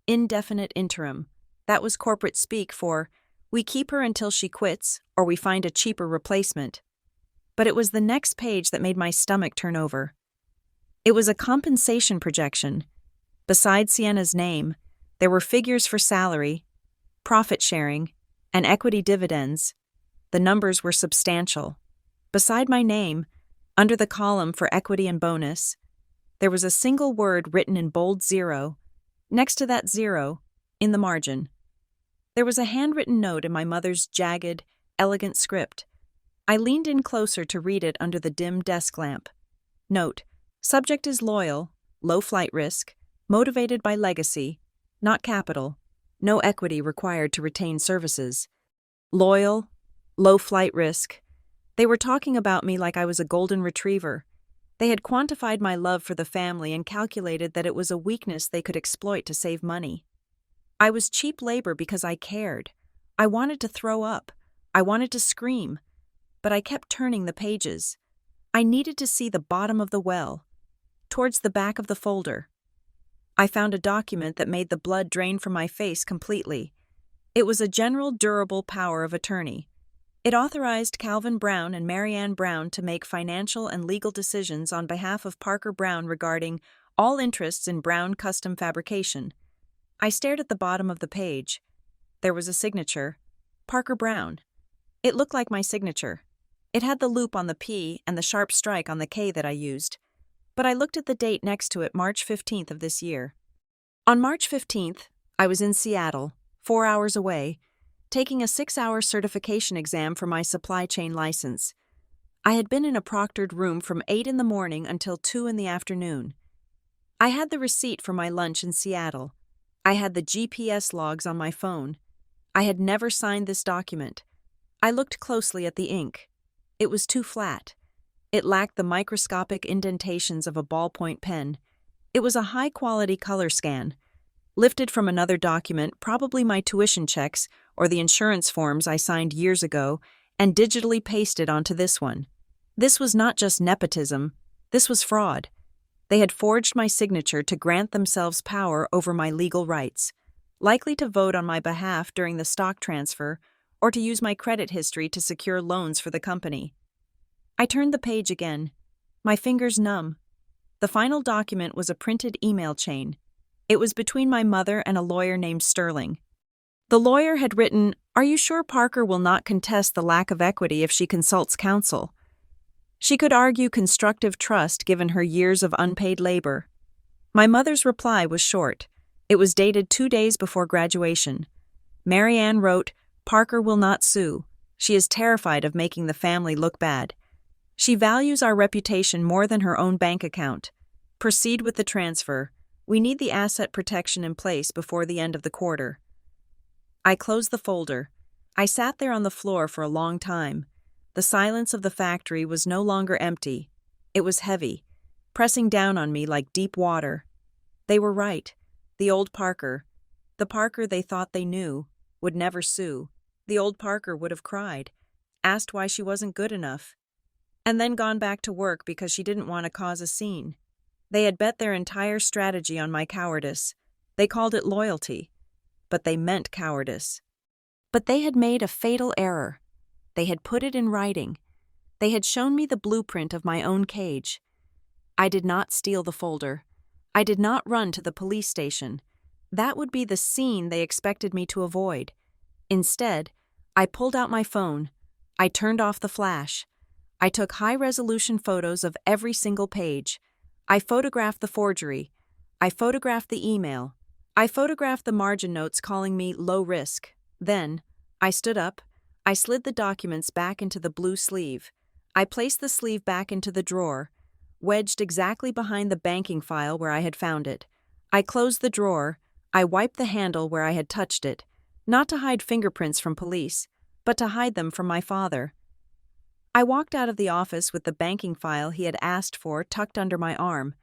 [SPEAKER 1] Indefinite interim. That was corporate speak for, we keep her until she quits, or we find a cheaper replacement. But it was the next page that made my stomach turn over. It was a compensation projection. Besides Sienna's name, there were figures for salary, profit sharing, and equity dividends. The numbers were substantial. Beside my name, under the column for equity and bonus, there was a single word written in bold 0. Next to that 0, in the margin, there was a handwritten note in my mother's jagged, elegant script. I leaned in closer to read it under the dim desk lamp. Note, subject is loyal, low flight risk, motivated by legacy, not capital, no equity required to retain services. Loyal, low flight risk. They were talking about me like I was a golden retriever. They had quantified my love for the family and calculated that it was a weakness they could exploit to save money. I was cheap labor because I cared. I wanted to throw up. I wanted to scream. But I kept turning the pages. I needed to see the bottom of the well, towards the back of the folder. I found a document that made the blood drain from my face completely. It was a general durable power of attorney. It authorized Calvin Brown and Marianne Brown to make financial and legal decisions on behalf of Parker Brown regarding all interests in Brown Custom Fabrication. I stared at the bottom of the page. There was a signature, Parker Brown. It looked like my signature. It had the loop on the P and the sharp strike on the K that I used. But I looked at the date next to it, March 15th of this year. On March 15th, I was in Seattle, 4 hours away, taking a 6-hour certification exam for my supply chain license. I had been in a proctored room from 8 in the morning until 2 in the afternoon. I had the receipt for my lunch in Seattle. I had the GPS logs on my phone. I had never signed this document. I looked closely at the ink. It was too flat. It lacked the microscopic indentations of a ballpoint pen. It was a high-quality color scan, lifted from another document, probably my tuition checks or the insurance forms I signed years ago, and digitally pasted onto this one. This was not just nepotism, this was fraud. They had forged my signature to grant themselves power over my legal rights, likely to vote on my behalf during the stock transfer or to use my credit history to secure loans for the company. I turned the page again, my fingers numb. The final document was a printed email chain. It was between my mother and a lawyer named Sterling. The lawyer had written, "Are you sure Parker will not contest the lack of equity if she consults counsel? She could argue constructive trust given her years of unpaid labor." My mother's reply was short. It was dated 2 days before graduation. Mary Ann wrote, "Parker will not sue. She is terrified of making the family look bad. She values our reputation more than her own bank account. Proceed with the transfer. We need the asset protection in place before the end of the quarter." I closed the folder. I sat there on the floor for a long time. The silence of the factory was no longer empty. It was heavy, pressing down on me like deep water. They were right. The old Parker, the Parker they thought they knew, would never sue. The old Parker would have cried, asked why she wasn't good enough, and then gone back to work because she didn't want to cause a scene. They had bet their entire strategy on my cowardice. They called it loyalty, but they meant cowardice. But they had made a fatal error. They had put it in writing. They had shown me the blueprint of my own cage. I did not steal the folder. I did not run to the police station. That would be the scene they expected me to avoid. Instead, I pulled out my phone. I turned off the flash. I took high-resolution photos of every single page. I photographed the forgery. I photographed the email. I photographed the margin notes calling me low risk. Then, I stood up. I slid the documents back into the blue sleeve. I placed the sleeve back into the drawer, wedged exactly behind the banking file where I had found it. I closed the drawer. I wiped the handle where I had touched it, not to hide fingerprints from police, but to hide them from my father. I walked out of the office with the banking file he had asked for tucked under my arm.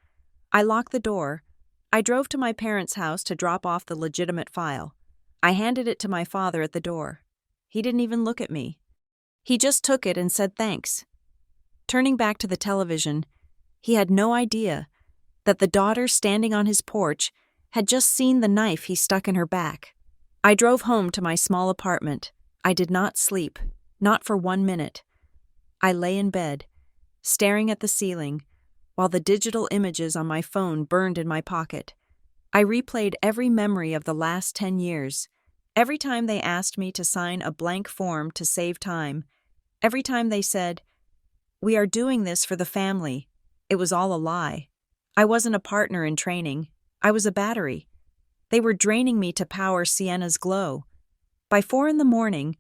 [SPEAKER 1] I locked the door. I drove to my parents' house to drop off the legitimate file. I handed it to my father at the door. He didn't even look at me. He just took it and said thanks. Turning back to the television, he had no idea that the daughter standing on his porch had just seen the knife he stuck in her back. I drove home to my small apartment. I did not sleep, not for 1 minute. I lay in bed, staring at the ceiling, while the digital images on my phone burned in my pocket. I replayed every memory of the last 10 years. Every time they asked me to sign a blank form to save time, every time they said, "We are doing this for the family," it was all a lie. I wasn't a partner in training. I was a battery. They were draining me to power Sienna's glow. By 4 a.m,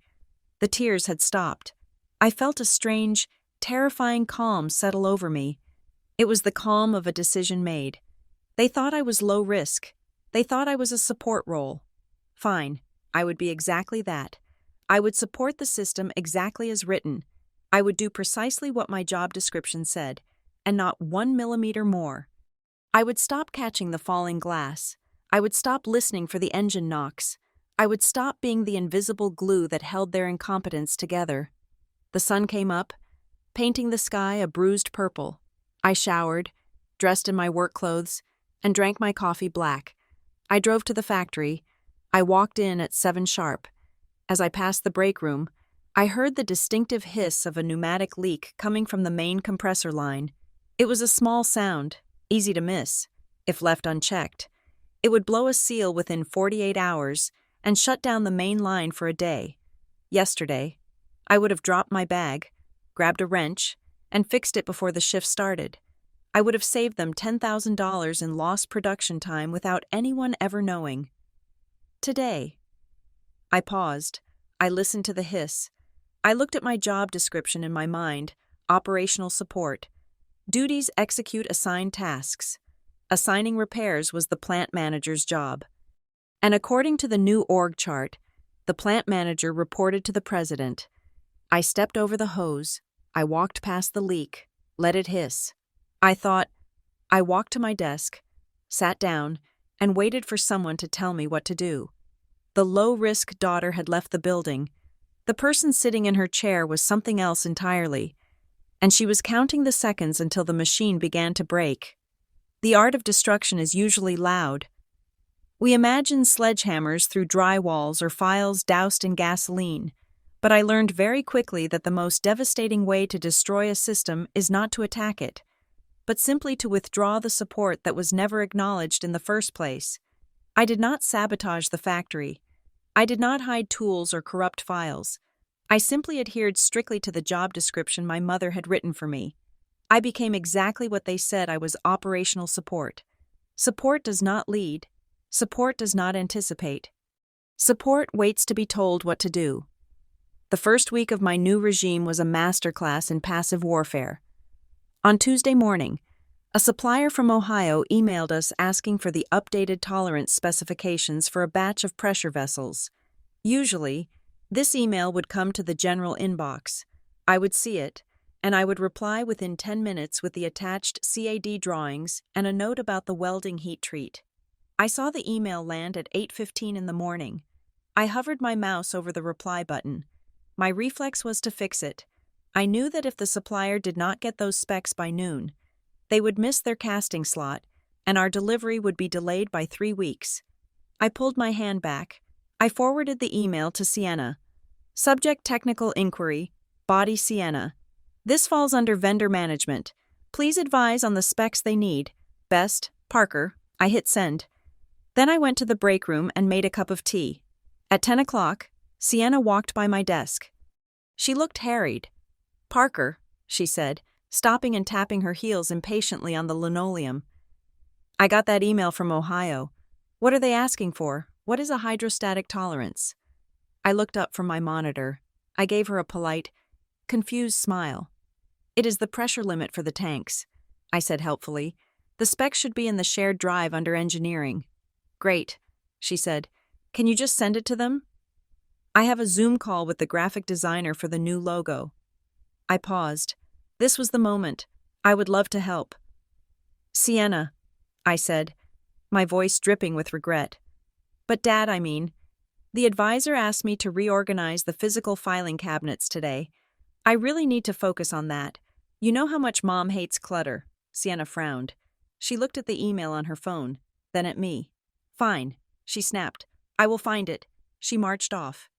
[SPEAKER 1] the tears had stopped. I felt a strange, terrifying calm settle over me. It was the calm of a decision made. They thought I was low risk. They thought I was a support role. Fine, I would be exactly that. I would support the system exactly as written. I would do precisely what my job description said, and not 1 millimeter more. I would stop catching the falling glass. I would stop listening for the engine knocks. I would stop being the invisible glue that held their incompetence together. The sun came up, painting the sky a bruised purple. I showered, dressed in my work clothes, and drank my coffee black. I drove to the factory. I walked in at 7 sharp. As I passed the break room, I heard the distinctive hiss of a pneumatic leak coming from the main compressor line. It was a small sound, easy to miss, if left unchecked. It would blow a seal within 48 hours and shut down the main line for a day. Yesterday, I would have dropped my bag, grabbed a wrench, and fixed it before the shift started. I would have saved them $10,000 in lost production time without anyone ever knowing. Today, I paused. I listened to the hiss. I looked at my job description in my mind: operational support. Duties execute assigned tasks. Assigning repairs was the plant manager's job. And according to the new org chart, the plant manager reported to the president. I stepped over the hose. I walked past the leak, let it hiss. I walked to my desk, sat down, and waited for someone to tell me what to do. The low-risk daughter had left the building. The person sitting in her chair was something else entirely, and she was counting the seconds until the machine began to break. The art of destruction is usually loud. We imagine sledgehammers through drywalls or files doused in gasoline, but I learned very quickly that the most devastating way to destroy a system is not to attack it, but simply to withdraw the support that was never acknowledged in the first place. I did not sabotage the factory. I did not hide tools or corrupt files. I simply adhered strictly to the job description my mother had written for me. I became exactly what they said. I was operational support. Support does not lead. Support does not anticipate. Support waits to be told what to do. The first week of my new regime was a masterclass in passive warfare. On Tuesday morning, a supplier from Ohio emailed us asking for the updated tolerance specifications for a batch of pressure vessels. Usually, this email would come to the general inbox. I would see it, and I would reply within 10 minutes with the attached CAD drawings and a note about the welding heat treat. I saw the email land at 8:15 in the morning. I hovered my mouse over the reply button. My reflex was to fix it. I knew that if the supplier did not get those specs by noon, they would miss their casting slot, and our delivery would be delayed by 3 weeks. I pulled my hand back. I forwarded the email to Sienna. Subject: technical inquiry, body Sienna. This falls under vendor management. Please advise on the specs they need. Best, Parker. I hit send. Then I went to the break room and made a cup of tea. At 10 o'clock, Sienna walked by my desk. She looked harried. Parker, she said, stopping and tapping her heels impatiently on the linoleum. I got that email from Ohio. What are they asking for? What is a hydrostatic tolerance? I looked up from my monitor. I gave her a polite, confused smile. It is the pressure limit for the tanks, I said helpfully. The specs should be in the shared drive under engineering. Great, she said. Can you just send it to them? I have a Zoom call with the graphic designer for the new logo. I paused. This was the moment. I would love to help. Sienna, I said, my voice dripping with regret. But Dad, I mean. The advisor asked me to reorganize the physical filing cabinets today. I really need to focus on that. You know how much Mom hates clutter. Sienna frowned. She looked at the email on her phone, then at me. Fine, she snapped. I will find it. She marched off.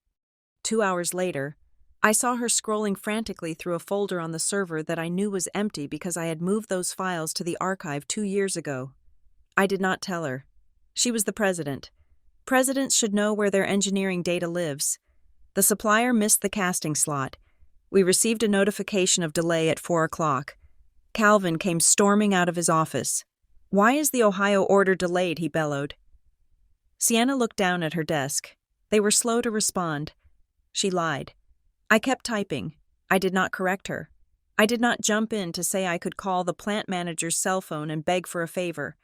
[SPEAKER 1] 2 hours later, I saw her scrolling frantically through a folder on the server that I knew was empty because I had moved those files to the archive 2 years ago. I did not tell her. She was the president. Presidents should know where their engineering data lives. The supplier missed the casting slot. We received a notification of delay at 4 o'clock. Calvin came storming out of his office. Why is the Ohio order delayed? He bellowed. Sienna looked down at her desk. They were slow to respond. She lied. I kept typing. I did not correct her. I did not jump in to say I could call the plant manager's cell phone and beg for a favor.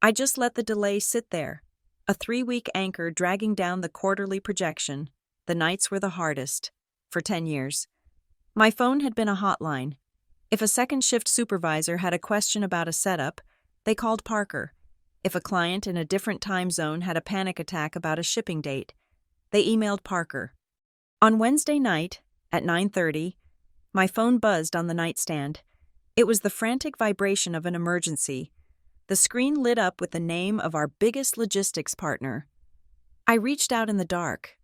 [SPEAKER 1] I just let the delay sit there, a 3-week anchor dragging down the quarterly projection. The nights were the hardest, for 10 years. My phone had been a hotline. If a second shift supervisor had a question about a setup, they called Parker. If a client in a different time zone had a panic attack about a shipping date, they emailed Parker. On Wednesday night, at 9:30, my phone buzzed on the nightstand. It was the frantic vibration of an emergency. The screen lit up with the name of our biggest logistics partner. I reached out in the dark.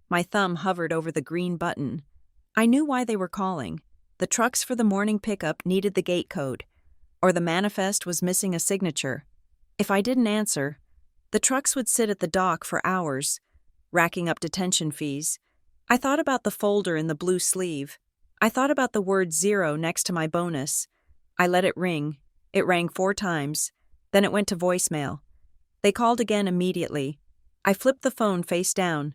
[SPEAKER 1] My thumb hovered over the green button. I knew why they were calling. The trucks for the morning pickup needed the gate code, or the manifest was missing a signature. If I didn't answer, the trucks would sit at the dock for hours, racking up detention fees. I thought about the folder in the blue sleeve. I thought about the word 0 next to my bonus. I let it ring. It rang 4 times. Then it went to voicemail. They called again immediately. I flipped the phone face down.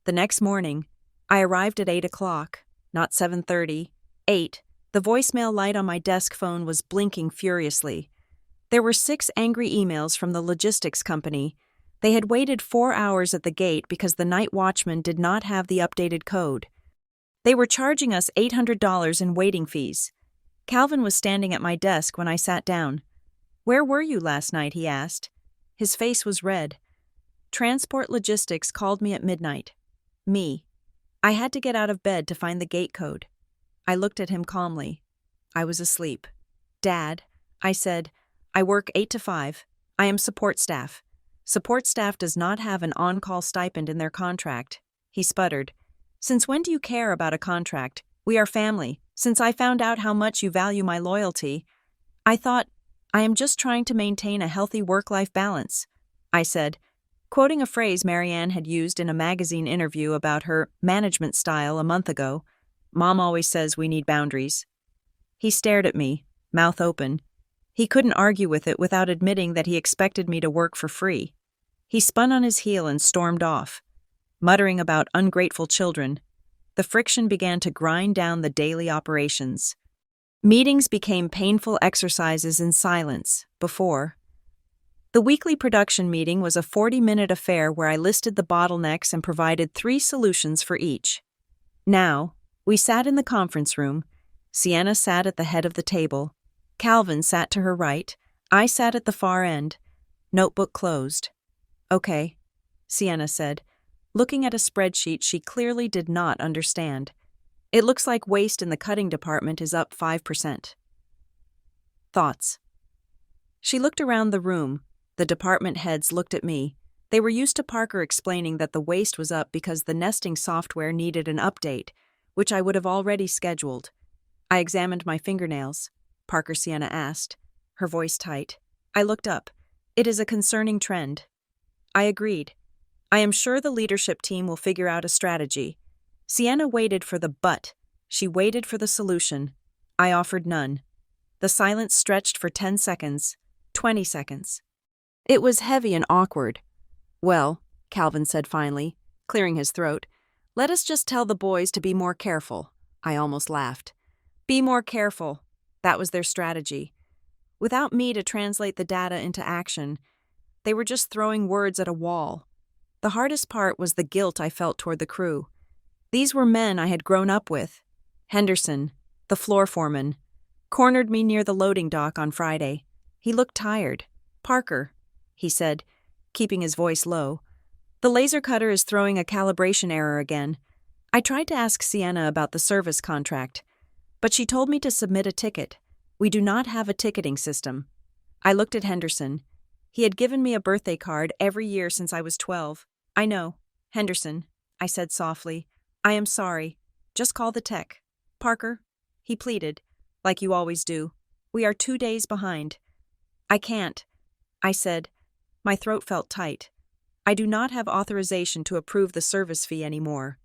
[SPEAKER 1] The next morning, I arrived at 8 o'clock, not 7:30, 8. The voicemail light on my desk phone was blinking furiously. There were 6 angry emails from the logistics company. They had waited 4 hours at the gate because the night watchman did not have the updated code. They were charging us $800 in waiting fees. Calvin was standing at my desk when I sat down. "Where were you last night?" he asked. His face was red. Transport Logistics called me at midnight. Me. I had to get out of bed to find the gate code. I looked at him calmly. I was asleep. Dad, I said, I work 8 to 5. I am support staff. Support staff does not have an on-call stipend in their contract. He sputtered. Since when do you care about a contract? We are family. Since I found out how much you value my loyalty, I thought, I am just trying to maintain a healthy work-life balance, I said, quoting a phrase Marianne had used in a magazine interview about her management style a month ago. Mom always says we need boundaries. He stared at me, mouth open. He couldn't argue with it without admitting that he expected me to work for free. He spun on his heel and stormed off, muttering about ungrateful children. The friction began to grind down the daily operations. Meetings became painful exercises in silence before. The weekly production meeting was a 40-minute affair where I listed the bottlenecks and provided 3 solutions for each. Now, we sat in the conference room. Sienna sat at the head of the table. Calvin sat to her right. I sat at the far end. Notebook closed. Okay, Sienna said, looking at a spreadsheet she clearly did not understand. It looks like waste in the cutting department is up 5%. Thoughts? She looked around the room. The department heads looked at me. They were used to Parker explaining that the waste was up because the nesting software needed an update, which I would have already scheduled. I examined my fingernails. Parker, Sienna asked, her voice tight. I looked up. It is a concerning trend. I agreed. I am sure the leadership team will figure out a strategy. Sienna waited for the but. She waited for the solution. I offered none. The silence stretched for 10 seconds, 20 seconds. It was heavy and awkward. Well, Calvin said finally, clearing his throat, let us just tell the boys to be more careful. I almost laughed. Be more careful. That was their strategy. Without me to translate the data into action, they were just throwing words at a wall. The hardest part was the guilt I felt toward the crew. These were men I had grown up with. Henderson, the floor foreman, cornered me near the loading dock on Friday. He looked tired. Parker, he said, keeping his voice low. The laser cutter is throwing a calibration error again. I tried to ask Sienna about the service contract, but she told me to submit a ticket. We do not have a ticketing system. I looked at Henderson. He had given me a birthday card every year since I was 12. I know, Henderson, I said softly. I am sorry. Just call the tech. Parker, he pleaded, like you always do. We are 2 days behind. I can't, I said. My throat felt tight. I do not have authorization to approve the service fee anymore.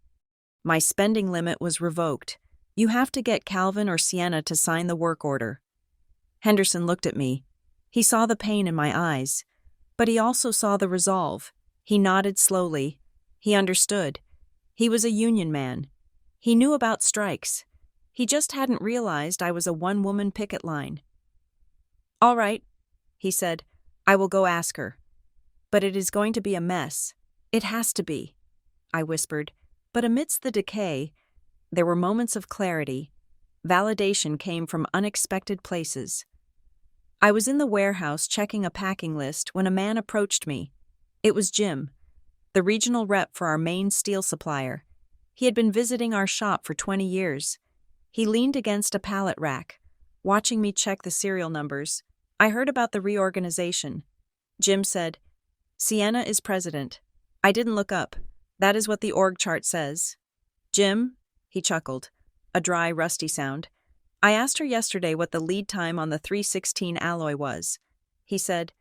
[SPEAKER 1] My spending limit was revoked. You have to get Calvin or Sienna to sign the work order. Henderson looked at me. He saw the pain in my eyes, but he also saw the resolve. He nodded slowly. He understood. He was a union man. He knew about strikes. He just hadn't realized I was a one-woman picket line. All right, he said. I will go ask her. But it is going to be a mess. It has to be, I whispered. But amidst the decay, there were moments of clarity. Validation came from unexpected places. I was in the warehouse checking a packing list when a man approached me. It was Jim, the regional rep for our main steel supplier. He had been visiting our shop for 20 years. He leaned against a pallet rack, watching me check the serial numbers. I heard about the reorganization. Jim said, Sienna is president. I didn't look up. That is what the org chart says. Jim, he chuckled, a dry, rusty sound. I asked her yesterday what the lead time on the 316 alloy was. He said,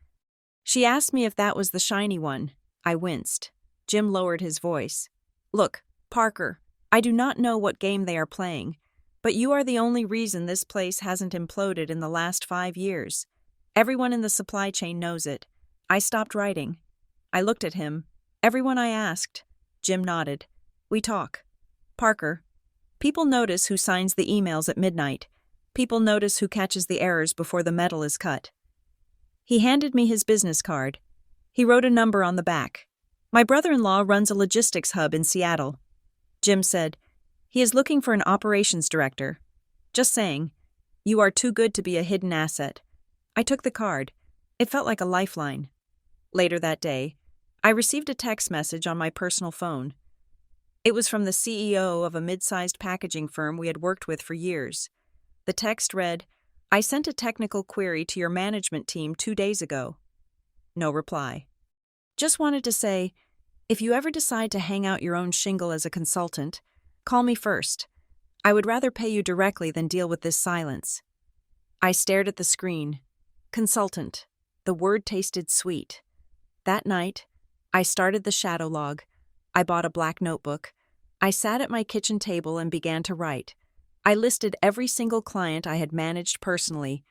[SPEAKER 1] she asked me if that was the shiny one. I winced. Jim lowered his voice. Look, Parker, I do not know what game they are playing, but you are the only reason this place hasn't imploded in the last 5 years. Everyone in the supply chain knows it. I stopped writing. I looked at him. Everyone I asked. Jim nodded. We talk. Parker, people notice who signs the emails at midnight. People notice who catches the errors before the metal is cut. He handed me his business card. He wrote a number on the back. My brother-in-law runs a logistics hub in Seattle. Jim said, he is looking for an operations director. Just saying, you are too good to be a hidden asset. I took the card. It felt like a lifeline. Later that day, I received a text message on my personal phone. It was from the CEO of a mid-sized packaging firm we had worked with for years. The text read, "I sent a technical query to your management team 2 days ago." No reply. Just wanted to say, if you ever decide to hang out your own shingle as a consultant, call me first. I would rather pay you directly than deal with this silence. I stared at the screen. Consultant. The word tasted sweet. That night, I started the shadow log. I bought a black notebook. I sat at my kitchen table and began to write. I listed every single client I had managed personally.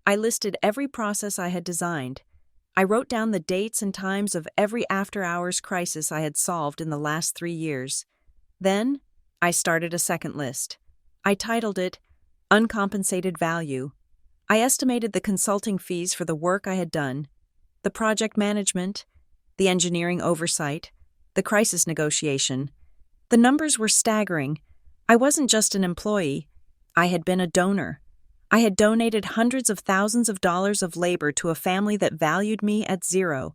[SPEAKER 1] I listed every process I had designed. I wrote down the dates and times of every after-hours crisis I had solved in the last 3 years. Then, I started a second list. I titled it, Uncompensated Value. I estimated the consulting fees for the work I had done, the project management, the engineering oversight, the crisis negotiation. The numbers were staggering. I wasn't just an employee. I had been a donor. I had donated hundreds of thousands of dollars of labor to a family that valued me at zero.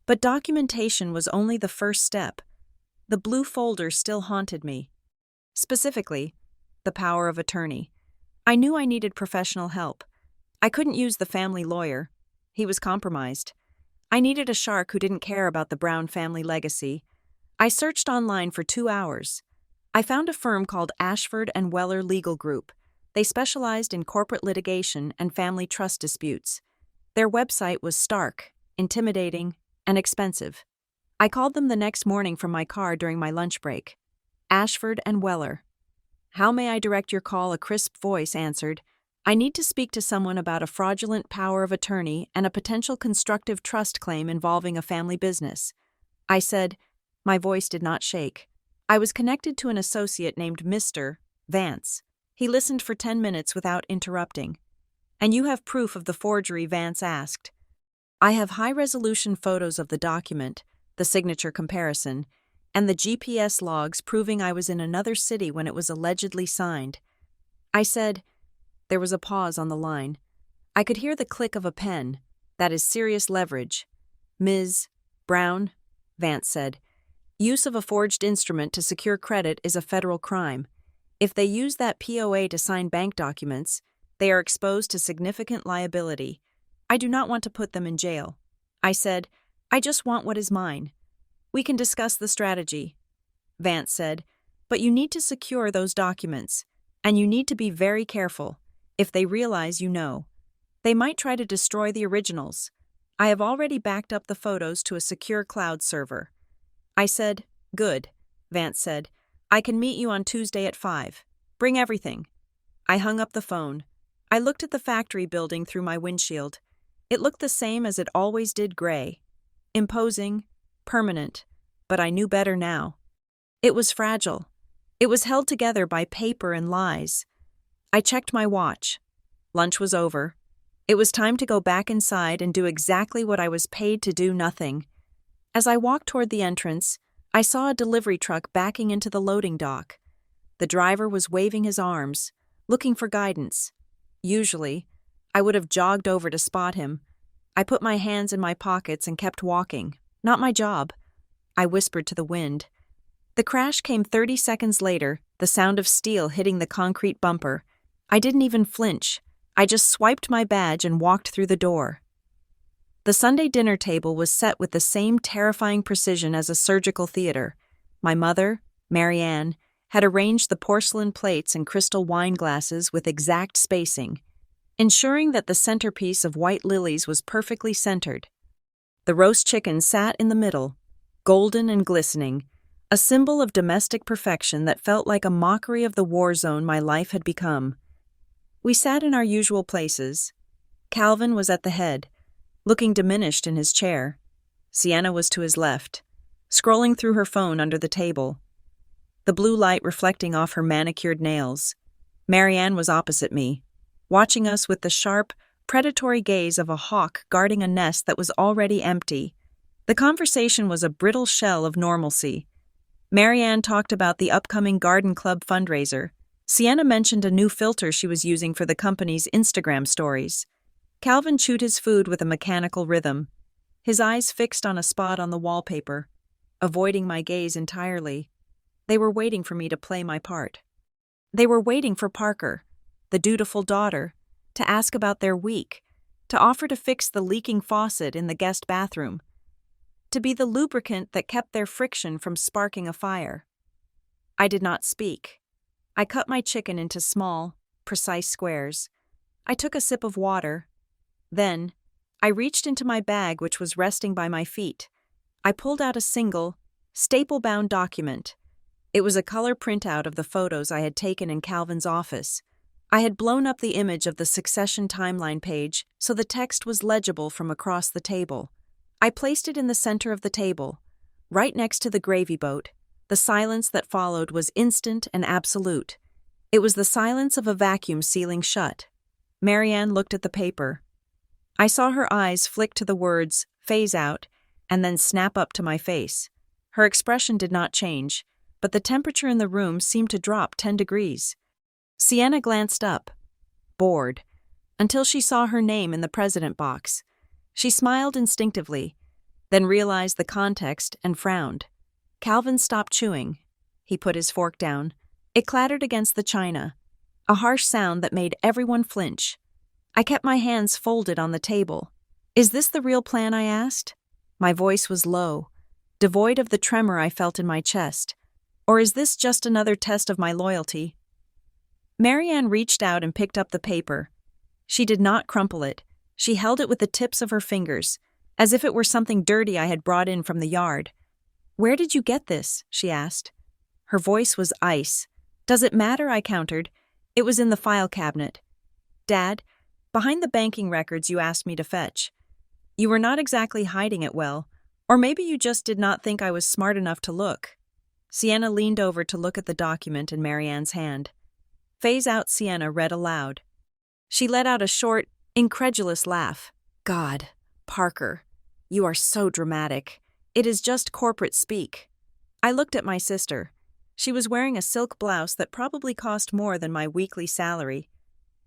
[SPEAKER 1] But documentation was only the first step. The blue folder still haunted me. Specifically, the power of attorney. I knew I needed professional help. I couldn't use the family lawyer. He was compromised. I needed a shark who didn't care about the Brown family legacy. I searched online for 2 hours. I found a firm called Ashford and Weller Legal Group. They specialized in corporate litigation and family trust disputes. Their website was stark, intimidating, and expensive. I called them the next morning from my car during my lunch break. Ashford and Weller. "How may I direct your call?" A crisp voice answered. "I need to speak to someone about a fraudulent power of attorney and a potential constructive trust claim involving a family business." I said, my voice did not shake. I was connected to an associate named Mr. Vance. He listened for 10 minutes without interrupting. "And you have proof of the forgery?" Vance asked. "I have high-resolution photos of the document, the signature comparison, and the GPS logs proving I was in another city when it was allegedly signed." I said. There was a pause on the line. I could hear the click of a pen. "That is serious leverage." "Ms. Brown," Vance said, "use of a forged instrument to secure credit is a federal crime. If they use that POA to sign bank documents, they are exposed to significant liability. I do not want to put them in jail." I said, "I just want what is mine." "We can discuss the strategy," Vance said, "but you need to secure those documents, and you need to be very careful. If they realize you know, they might try to destroy the originals. I have already backed up the photos to a secure cloud server." I said, "Good," Vance said. "I can meet you on Tuesday at 5. Bring everything." I hung up the phone. I looked at the factory building through my windshield. It looked the same as it always did, gray. Imposing, permanent, but I knew better now. It was fragile. It was held together by paper and lies. I checked my watch. Lunch was over. It was time to go back inside and do exactly what I was paid to do: nothing. As I walked toward the entrance, I saw a delivery truck backing into the loading dock. The driver was waving his arms, looking for guidance. Usually, I would have jogged over to spot him. I put my hands in my pockets and kept walking. Not my job. I whispered to the wind. The crash came 30 seconds later, the sound of steel hitting the concrete bumper. I didn't even flinch. I just swiped my badge and walked through the door. The Sunday dinner table was set with the same terrifying precision as a surgical theater. My mother, Mary Ann, had arranged the porcelain plates and crystal wine glasses with exact spacing, ensuring that the centerpiece of white lilies was perfectly centered. The roast chicken sat in the middle, golden and glistening, a symbol of domestic perfection that felt like a mockery of the war zone my life had become. We sat in our usual places. Calvin was at the head, looking diminished in his chair. Sienna was to his left, scrolling through her phone under the table, the blue light reflecting off her manicured nails. Mary Ann was opposite me, watching us with the sharp, predatory gaze of a hawk guarding a nest that was already empty. The conversation was a brittle shell of normalcy. Mary Ann talked about the upcoming garden club fundraiser. Sienna mentioned a new filter she was using for the company's Instagram stories. Calvin chewed his food with a mechanical rhythm. his eyes fixed on a spot on the wallpaper, avoiding my gaze entirely. They were waiting for me to play my part. They were waiting for Parker, the dutiful daughter, to ask about their week, to offer to fix the leaking faucet in the guest bathroom, to be the lubricant that kept their friction from sparking a fire. I did not speak. I cut my chicken into small, precise squares. I took a sip of water. Then, I reached into my bag which was resting by my feet. I pulled out a single, staple-bound document. It was a color printout of the photos I had taken in Calvin's office. I had blown up the image of the succession timeline page so the text was legible from across the table. I placed it in the center of the table, right next to the gravy boat. The silence that followed was instant and absolute. It was the silence of a vacuum sealing shut. Marianne looked at the paper. I saw her eyes flick to the words, phase out, and then snap up to my face. Her expression did not change, but the temperature in the room seemed to drop 10 degrees. Sienna glanced up, bored, until she saw her name in the president box. She smiled instinctively, then realized the context and frowned. Calvin stopped chewing. He put his fork down. It clattered against the china, a harsh sound that made everyone flinch. I kept my hands folded on the table. "Is this the real plan?" I asked. My voice was low, devoid of the tremor I felt in my chest. "Or is this just another test of my loyalty?" Marianne reached out and picked up the paper. She did not crumple it. She held it with the tips of her fingers, as if it were something dirty I had brought in from the yard. "Where did you get this?" she asked. Her voice was ice. "Does it matter?" I countered. "It was in the file cabinet." "Dad, behind the banking records you asked me to fetch. You were not exactly hiding it well, or maybe you just did not think I was smart enough to look." Sienna leaned over to look at the document in Marianne's hand. "Phase out," Sienna read aloud. She let out a short, incredulous laugh. "God, Parker, you are so dramatic. It is just corporate speak." I looked at my sister. She was wearing a silk blouse that probably cost more than my weekly salary.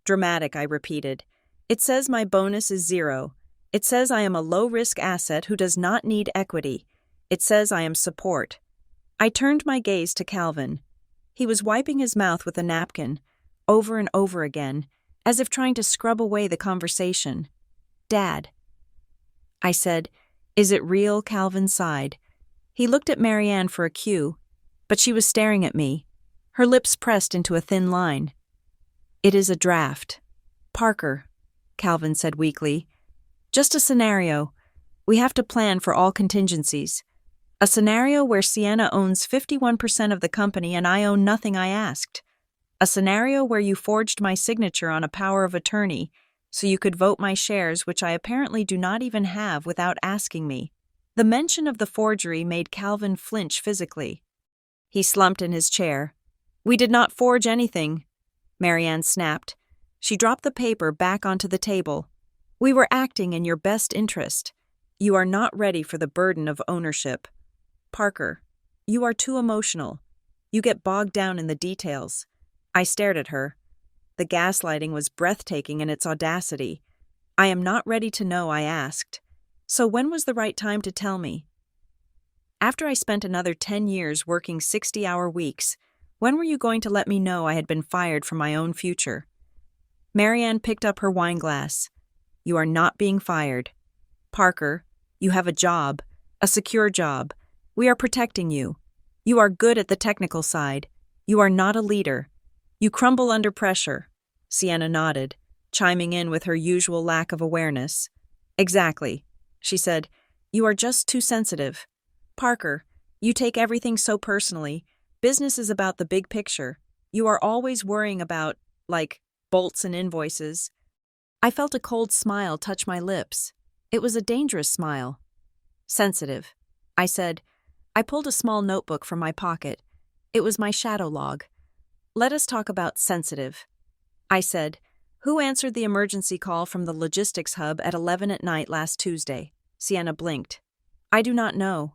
[SPEAKER 1] "Dramatic," I repeated. "It says my bonus is 0. It says I am a low-risk asset who does not need equity. It says I am support." I turned my gaze to Calvin. He was wiping his mouth with a napkin, over and over again, as if trying to scrub away the conversation. "Dad," I said. "Is it real?" Calvin sighed. He looked at Marianne for a cue, but she was staring at me, her lips pressed into a thin line. "It is a draft." "Parker," Calvin said weakly. "Just a scenario. We have to plan for all contingencies. A scenario where Sienna owns 51% of the company and I own nothing." I asked. "A scenario where you forged my signature on a power of attorney so you could vote my shares, which I apparently do not even have, without asking me." The mention of the forgery made Calvin flinch physically. He slumped in his chair. "We did not forge anything," Marianne snapped. She dropped the paper back onto the table. "We were acting in your best interest. You are not ready for the burden of ownership. Parker, you are too emotional. You get bogged down in the details." I stared at her. The gaslighting was breathtaking in its audacity. "I am not ready to know," I asked. "So when was the right time to tell me?" "After I spent another 10 years working 60-hour weeks, when were you going to let me know I had been fired from my own future?" Marianne picked up her wineglass. "You are not being fired. Parker, you have a job, a secure job. We are protecting you. You are good at the technical side. You are not a leader. You crumble under pressure." Sienna nodded, chiming in with her usual lack of awareness. "Exactly," she said. "You are just too sensitive. Parker, you take everything so personally. Business is about the big picture. You are always worrying about, bolts and invoices." I felt a cold smile touch my lips. It was a dangerous smile. "Sensitive," I said. I pulled a small notebook from my pocket. It was my shadow log. "Let us talk about sensitive," I said. "Who answered the emergency call from the logistics hub at 11 at night last Tuesday?" Sienna blinked. "I do not know,"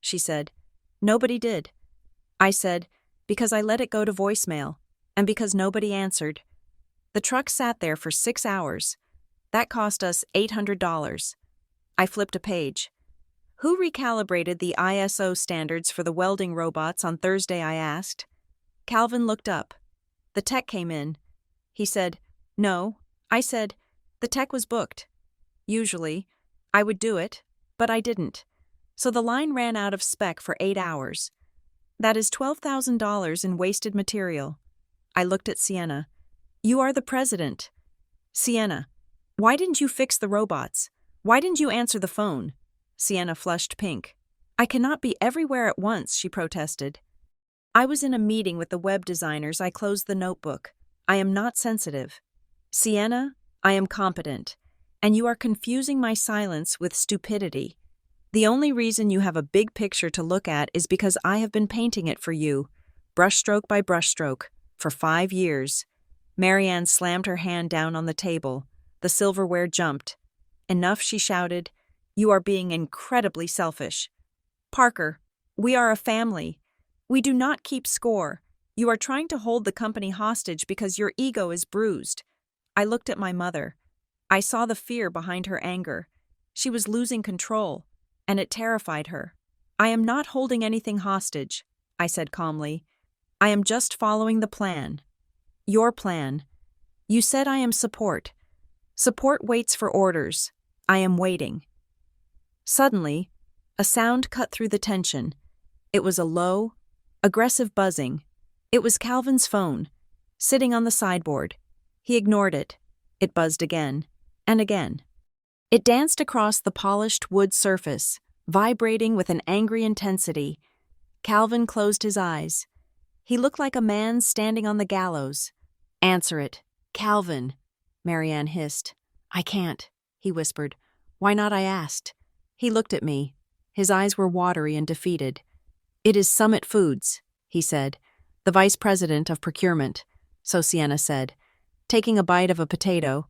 [SPEAKER 1] she said. "Nobody did." I said, "Because I let it go to voicemail, and because nobody answered. The truck sat there for 6 hours. That cost us $800. I flipped a page. Who recalibrated the ISO standards for the welding robots on Thursday? I asked. Calvin looked up. The tech came in. He said, "No." I said, "The tech was booked." Usually, I would do it, but I didn't. So the line ran out of spec for 8 hours. That is $12,000 in wasted material. I looked at Sienna. "You are the president." "Sienna, why didn't you fix the robots? Why didn't you answer the phone?" Sienna flushed pink. "I cannot be everywhere at once," she protested. "I was in a meeting with the web designers. I closed the notebook. I am not sensitive." "Sienna, I am competent, and you are confusing my silence with stupidity. The only reason you have a big picture to look at is because I have been painting it for you, brushstroke by brushstroke, for 5 years." Marianne slammed her hand down on the table. The silverware jumped. "Enough," she shouted. "You are being incredibly selfish. Parker, we are a family. We do not keep score. You are trying to hold the company hostage because your ego is bruised." I looked at my mother. I saw the fear behind her anger. She was losing control, and it terrified her. "I am not holding anything hostage," I said calmly. "I am just following the plan. Your plan. You said I am support. Support waits for orders. I am waiting." Suddenly, a sound cut through the tension. It was a low, aggressive buzzing. It was Calvin's phone, sitting on the sideboard. He ignored it. It buzzed again, and again. It danced across the polished wood surface, vibrating with an angry intensity. Calvin closed his eyes. He looked like a man standing on the gallows. "Answer it, Calvin," Marianne hissed. "I can't," he whispered. "Why not?" I asked. He looked at me. His eyes were watery and defeated. "It is Summit Foods," he said, "the vice president of procurement." So Sienna said, taking a bite of a potato,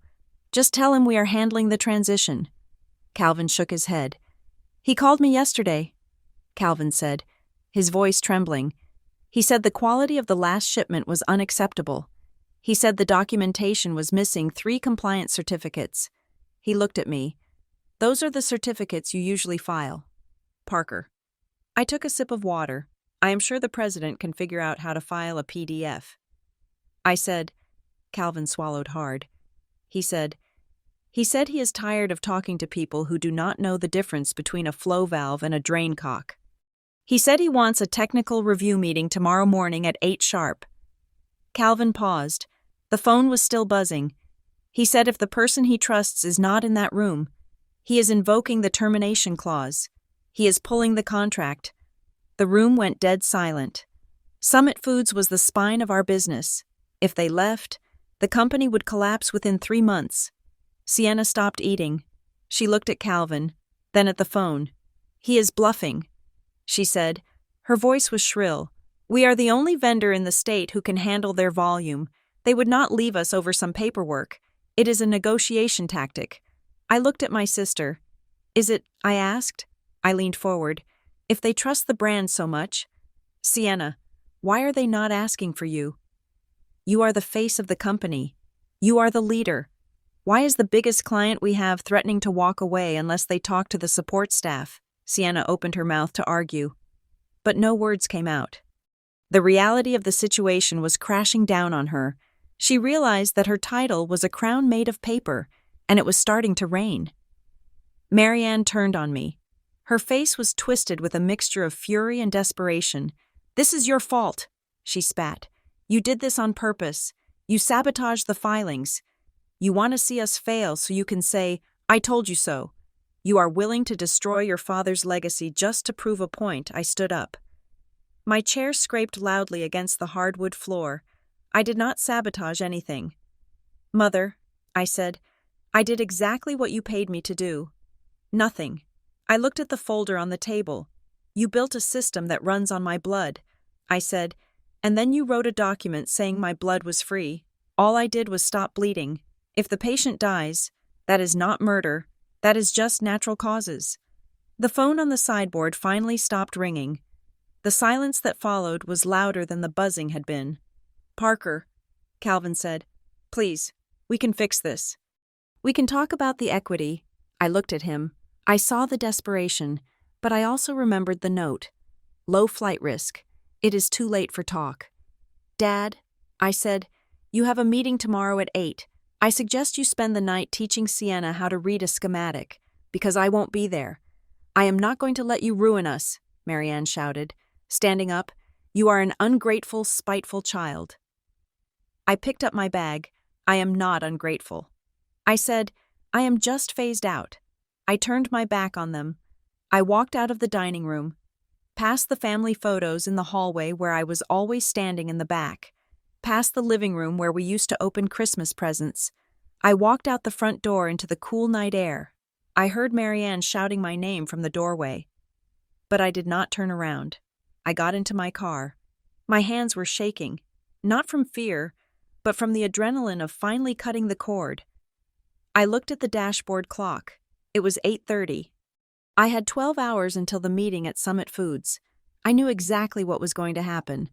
[SPEAKER 1] "Just tell him we are handling the transition." Calvin shook his head. "He called me yesterday," Calvin said, his voice trembling. "He said the quality of the last shipment was unacceptable. He said the documentation was missing 3 compliance certificates." He looked at me. "Those are the certificates you usually file, Parker." I took a sip of water. "I am sure the president can figure out how to file a PDF." I said. Calvin swallowed hard. He said he is tired of talking to people who do not know the difference between a flow valve and a drain cock. He said he wants a technical review meeting tomorrow morning at 8 sharp. Calvin paused. The phone was still buzzing. He said if the person he trusts is not in that room, he is invoking the termination clause. He is pulling the contract. The room went dead silent. Summit Foods was the spine of our business. If they left, the company would collapse within 3 months. Sienna stopped eating. She looked at Calvin, then at the phone. "He is bluffing," she said. Her voice was shrill. "We are the only vendor in the state who can handle their volume. They would not leave us over some paperwork. It is a negotiation tactic." I looked at my sister. "Is it?" I asked. I leaned forward. "If they trust the brand so much." "Sienna, why are they not asking for you? You are the face of the company. You are the leader. Why is the biggest client we have threatening to walk away unless they talk to the support staff?" Sienna opened her mouth to argue, but no words came out. The reality of the situation was crashing down on her. She realized that her title was a crown made of paper, and it was starting to rain. Marianne turned on me. Her face was twisted with a mixture of fury and desperation. "This is your fault," she spat. "You did this on purpose. You sabotaged the filings. You want to see us fail so you can say, 'I told you so.' You are willing to destroy your father's legacy just to prove a point." I stood up. My chair scraped loudly against the hardwood floor. I did not sabotage anything. "Mother," I said, "I did exactly what you paid me to do. Nothing." I looked at the folder on the table. "You built a system that runs on my blood," I said, "and then you wrote a document saying my blood was free. All I did was stop bleeding. If the patient dies, that is not murder. That is just natural causes." The phone on the sideboard finally stopped ringing. The silence that followed was louder than the buzzing had been. "Parker," Calvin said, "please, we can fix this. We can talk about the equity." I looked at him. I saw the desperation, but I also remembered the note. Low flight risk. It is too late for talk. Dad, I said, you have a meeting tomorrow at 8. I suggest you spend the night teaching Sienna how to read a schematic, because I won't be there. I am not going to let you ruin us, Marianne shouted, standing up. You are an ungrateful, spiteful child. I picked up my bag. I am not ungrateful. I said, I am just phased out. I turned my back on them. I walked out of the dining room, past the family photos in the hallway where I was always standing in the back, past the living room where we used to open Christmas presents. I walked out the front door into the cool night air. I heard Marianne shouting my name from the doorway. But I did not turn around. I got into my car. My hands were shaking, not from fear, but from the adrenaline of finally cutting the cord. I looked at the dashboard clock. It was 8:30. I had 12 hours until the meeting at Summit Foods. I knew exactly what was going to happen.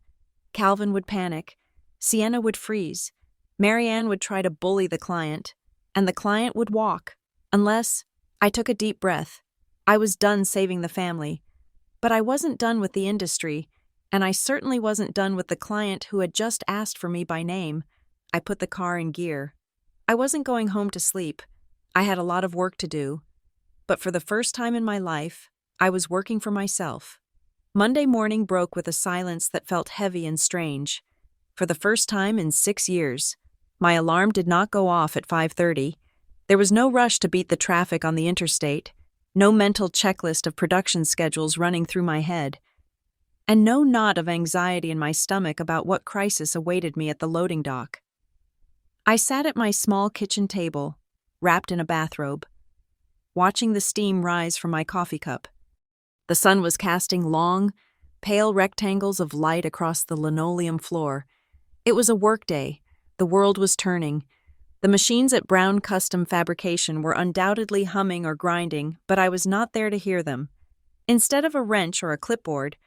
[SPEAKER 1] Calvin would panic. Sienna would freeze. Marianne would try to bully the client. And the client would walk. Unless... I took a deep breath. I was done saving the family. But I wasn't done with the industry, and I certainly wasn't done with the client who had just asked for me by name. I put the car in gear. I wasn't going home to sleep. I had a lot of work to do. But for the first time in my life, I was working for myself. Monday morning broke with a silence that felt heavy and strange. For the first time in 6 years, my alarm did not go off at 5:30. There was no rush to beat the traffic on the interstate, no mental checklist of production schedules running through my head, and no knot of anxiety in my stomach about what crisis awaited me at the loading dock. I sat at my small kitchen table, wrapped in a bathrobe, watching the steam rise from my coffee cup. The sun was casting long, pale rectangles of light across the linoleum floor. It was a workday. The world was turning. The machines at Brown Custom Fabrication were undoubtedly humming or grinding, but I was not there to hear them. Instead of a wrench or a clipboard,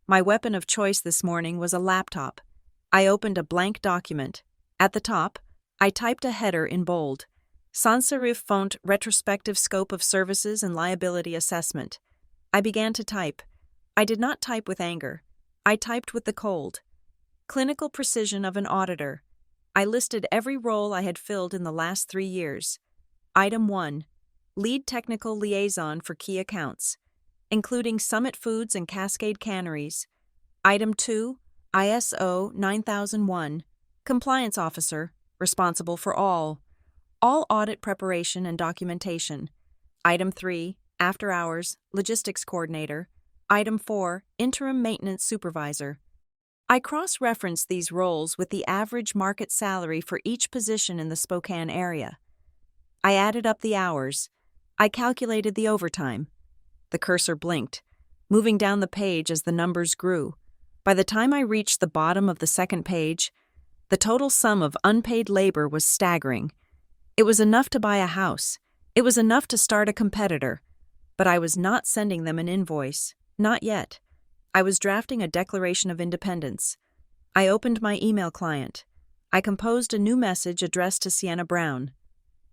[SPEAKER 1] my weapon of choice this morning was a laptop. I opened a blank document. At the top, I typed a header in bold. Sans serif font retrospective scope of services and liability assessment. I began to type. I did not type with anger. I typed with the cold. Clinical precision of an auditor. I listed every role I had filled in the last 3 years. Item 1. Lead Technical Liaison for Key Accounts, including Summit Foods and Cascade Canneries. Item 2. ISO 9001. Compliance Officer, responsible for all audit preparation and documentation. Item 3. After Hours, Logistics Coordinator. Item 4. Interim Maintenance Supervisor. I cross-referenced these roles with the average market salary for each position in the Spokane area. I added up the hours. I calculated the overtime. The cursor blinked, moving down the page as the numbers grew. By the time I reached the bottom of the second page, the total sum of unpaid labor was staggering. It was enough to buy a house. It was enough to start a competitor. But I was not sending them an invoice. Not yet. I was drafting a Declaration of Independence. I opened my email client. I composed a new message addressed to Sienna Brown.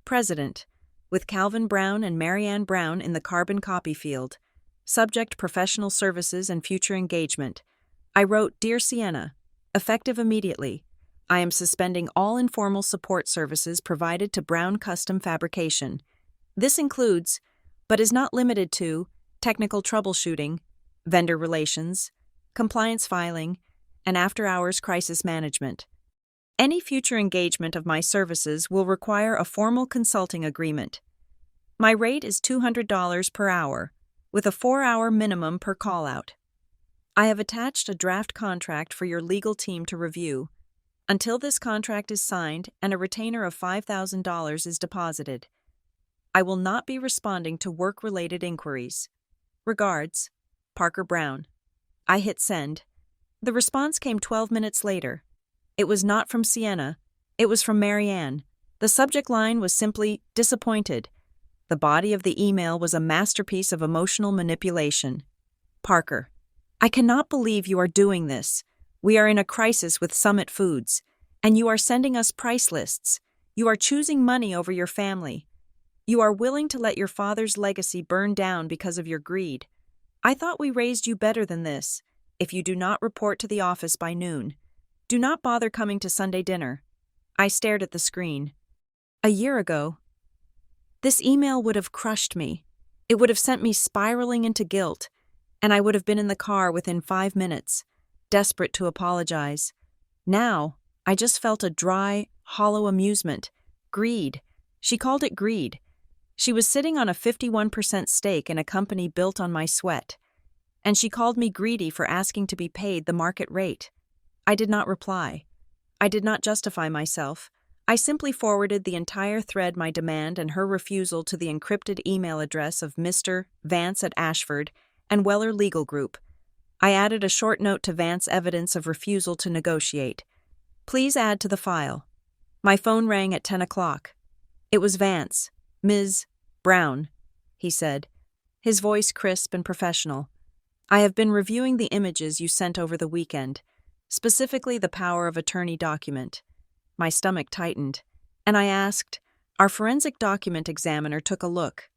[SPEAKER 1] President, with Calvin Brown and Marianne Brown in the carbon copy field. Subject professional services and future engagement. I wrote, Dear Sienna, effective immediately. I am suspending all informal support services provided to Brown Custom Fabrication. This includes, but is not limited to, technical troubleshooting, vendor relations, compliance filing, and after-hours crisis management. Any future engagement of my services will require a formal consulting agreement. My rate is $200 per hour, with a 4-hour minimum per call-out. I have attached a draft contract for your legal team to review. Until this contract is signed and a retainer of $5,000 is deposited, I will not be responding to work-related inquiries. Regards, Parker Brown. I hit send. The response came 12 minutes later. It was not from Sienna. It was from Marianne. The subject line was simply, disappointed. The body of the email was a masterpiece of emotional manipulation. Parker, I cannot believe you are doing this. We are in a crisis with Summit Foods, and you are sending us price lists. You are choosing money over your family. You are willing to let your father's legacy burn down because of your greed. I thought we raised you better than this. If you do not report to the office by noon, do not bother coming to Sunday dinner." I stared at the screen. A year ago, this email would have crushed me. It would have sent me spiraling into guilt, and I would have been in the car within 5 minutes, desperate to apologize. Now, I just felt a dry, hollow amusement. Greed. She called it greed. She was sitting on a 51% stake in a company built on my sweat, and she called me greedy for asking to be paid the market rate. I did not reply. I did not justify myself. I simply forwarded the entire thread, my demand and her refusal, to the encrypted email address of Mr. Vance at Ashford and Weller Legal Group. I added a short note to Vance, evidence of refusal to negotiate. "Please add to the file." My phone rang at 10 o'clock. It was Vance. "Ms. Brown," he said, his voice crisp and professional. "I have been reviewing the images you sent over the weekend, specifically the power of attorney document." My stomach tightened, and I asked, "Our forensic document examiner took a look."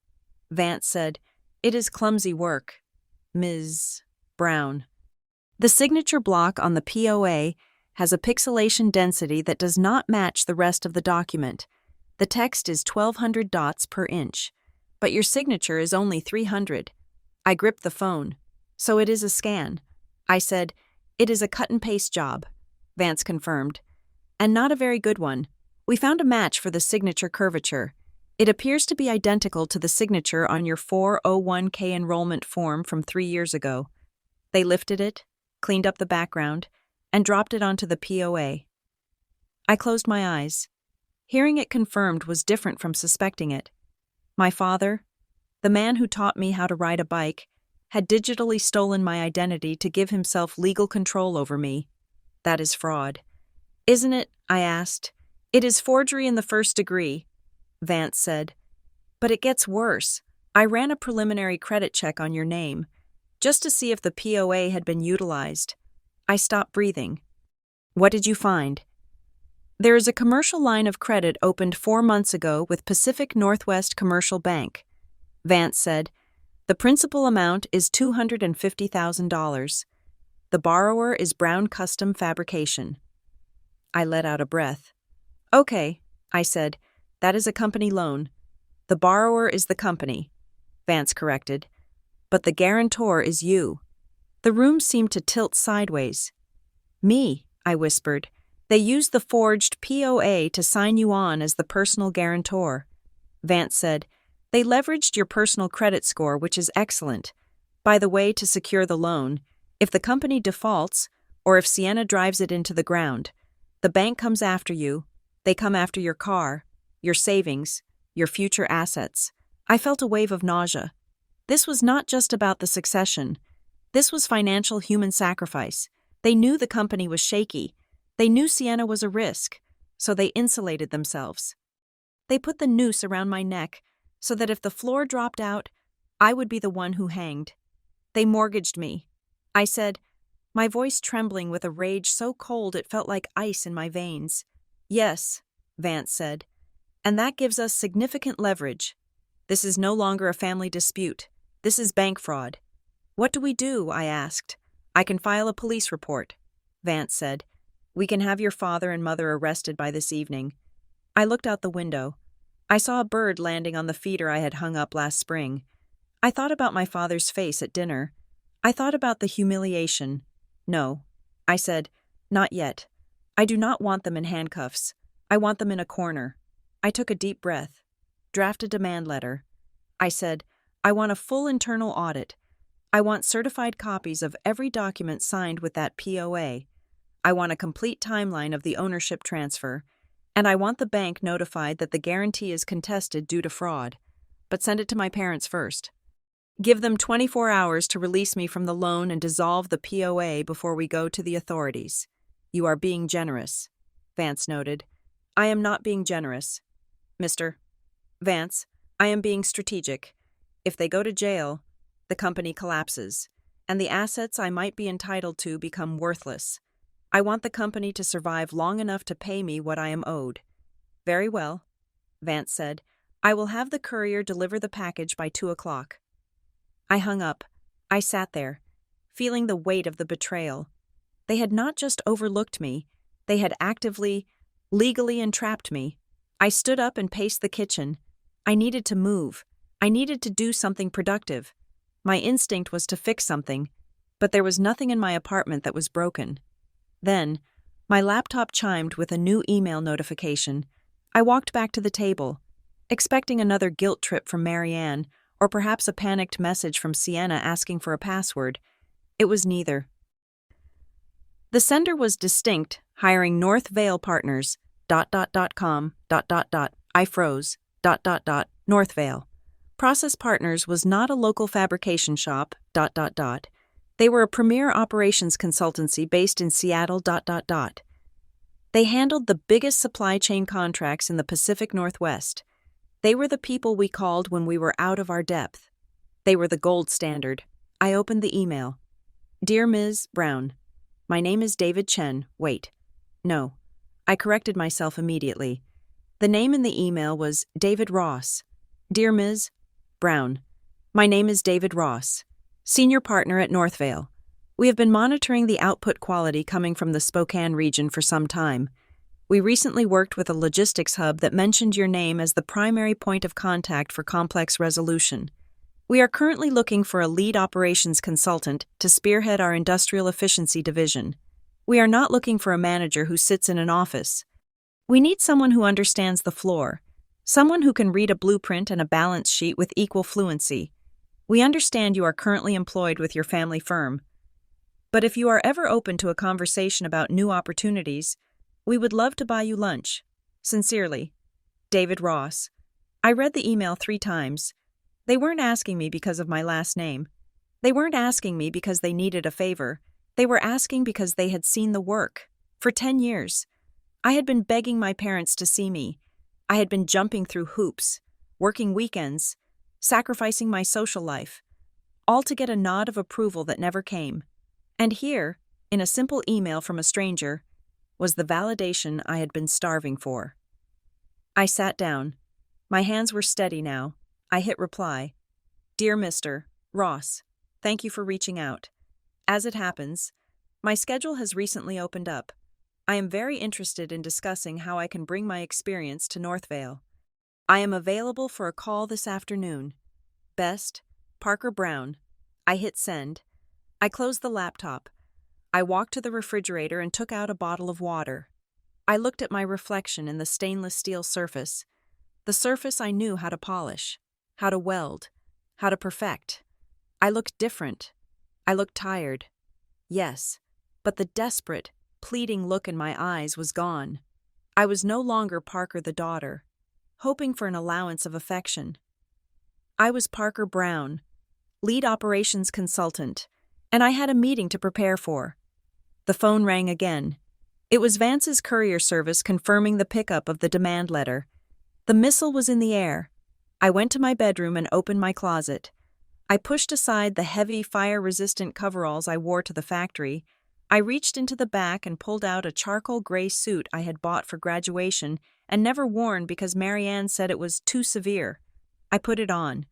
[SPEAKER 1] Vance said, "It is clumsy work, Ms. Brown. The signature block on the POA has a pixelation density that does not match the rest of the document. The text is 1,200 dots per inch, but your signature is only 300. I gripped the phone. "So it is a scan." I said, "It is a cut-and-paste job," Vance confirmed. "And not a very good one. We found a match for the signature curvature. It appears to be identical to the signature on your 401k enrollment form from 3 years ago." They lifted it, cleaned up the background, and dropped it onto the POA. I closed my eyes. Hearing it confirmed was different from suspecting it. My father, the man who taught me how to ride a bike, had digitally stolen my identity to give himself legal control over me. That is fraud. "Isn't it?" I asked. "It is forgery in the first degree," Vance said. "But it gets worse. I ran a preliminary credit check on your name, just to see if the POA had been utilized." I stopped breathing. "What did you find?" "There is a commercial line of credit opened 4 months ago with Pacific Northwest Commercial Bank," Vance said. "The principal amount is $250,000. The borrower is Brown Custom Fabrication." I let out a breath. "Okay," I said. "That is a company loan." "The borrower is the company," Vance corrected. "But the guarantor is you." The room seemed to tilt sideways. "Me," I whispered. "They used the forged POA to sign you on as the personal guarantor." Vance said, "They leveraged your personal credit score, which is excellent. By the way, to secure the loan, if the company defaults, or if Sienna drives it into the ground, the bank comes after you. They come after your car, your savings, your future assets." I felt a wave of nausea. This was not just about the succession. This was financial human sacrifice. They knew the company was shaky. They knew Sienna was a risk, so they insulated themselves. They put the noose around my neck so that if the floor dropped out, I would be the one who hanged. They mortgaged me. I said, my voice trembling with a rage so cold it felt like ice in my veins. "Yes," Vance said, "and that gives us significant leverage. This is no longer a family dispute. This is bank fraud." "What do we do?" I asked. "I can file a police report," Vance said. "We can have your father and mother arrested by this evening." I looked out the window. I saw a bird landing on the feeder I had hung up last spring. I thought about my father's face at dinner. I thought about the humiliation. "No," I said, "not yet. I do not want them in handcuffs. I want them in a corner." I took a deep breath. "Draft a demand letter." I said, "I want a full internal audit. I want certified copies of every document signed with that POA. I want a complete timeline of the ownership transfer, and I want the bank notified that the guarantee is contested due to fraud. But send it to my parents first. Give them 24 hours to release me from the loan and dissolve the POA before we go to the authorities." "You are being generous," Vance noted. "I am not being generous, Mr. Vance. I am being strategic. If they go to jail, the company collapses, and the assets I might be entitled to become worthless. I want the company to survive long enough to pay me what I am owed." "Very well," Vance said. I will have the courier deliver the package by 2 o'clock. I hung up. I sat there, feeling the weight of the betrayal. They had not just overlooked me, they had actively, legally entrapped me. I stood up and paced the kitchen. I needed to move. I needed to do something productive. My instinct was to fix something, but there was nothing in my apartment that was broken. Then, my laptop chimed with a new email notification. I walked back to the table, expecting another guilt trip from Marianne, or perhaps a panicked message from Sienna asking for a password. It was neither. The sender was distinct, hiring North Vale Partners, .com, I froze, North Vale. Process Partners was not a local fabrication shop, They were a premier operations consultancy based in Seattle, They handled the biggest supply chain contracts in the Pacific Northwest. They were the people we called when we were out of our depth. They were the gold standard. I opened the email. Dear Ms. Brown, my name is David Chen. Wait. No. I corrected myself immediately. The name in the email was David Ross. Dear Ms. Brown, my name is David Ross, senior partner at Northvale. We have been monitoring the output quality coming from the Spokane region for some time. We recently worked with a logistics hub that mentioned your name as the primary point of contact for complex resolution. We are currently looking for a lead operations consultant to spearhead our industrial efficiency division. We are not looking for a manager who sits in an office. We need someone who understands the floor, someone who can read a blueprint and a balance sheet with equal fluency. We understand you are currently employed with your family firm, but if you are ever open to a conversation about new opportunities, we would love to buy you lunch. Sincerely, David Ross. I read the email 3 times. They weren't asking me because of my last name. They weren't asking me because they needed a favor. They were asking because they had seen the work. For 10 years. I had been begging my parents to see me. I had been jumping through hoops, working weekends, sacrificing my social life, all to get a nod of approval that never came. And here, in a simple email from a stranger, was the validation I had been starving for. I sat down. My hands were steady now. I hit reply. Dear Mr. Ross, thank you for reaching out. As it happens, my schedule has recently opened up. I am very interested in discussing how I can bring my experience to Northvale. I am available for a call this afternoon. Best, Parker Brown. I hit send. I closed the laptop. I walked to the refrigerator and took out a bottle of water. I looked at my reflection in the stainless steel surface, the surface I knew how to polish, how to weld, how to perfect. I looked different. I looked tired. Yes, but the desperate, pleading look in my eyes was gone. I was no longer Parker the daughter, hoping for an allowance of affection. I was Parker Brown, lead operations consultant, and I had a meeting to prepare for. The phone rang again. It was Vance's courier service confirming the pickup of the demand letter. The missile was in the air. I went to my bedroom and opened my closet. I pushed aside the heavy, fire-resistant coveralls I wore to the factory. I reached into the back and pulled out a charcoal gray suit I had bought for graduation and never worn because Marianne said it was too severe. I put it on.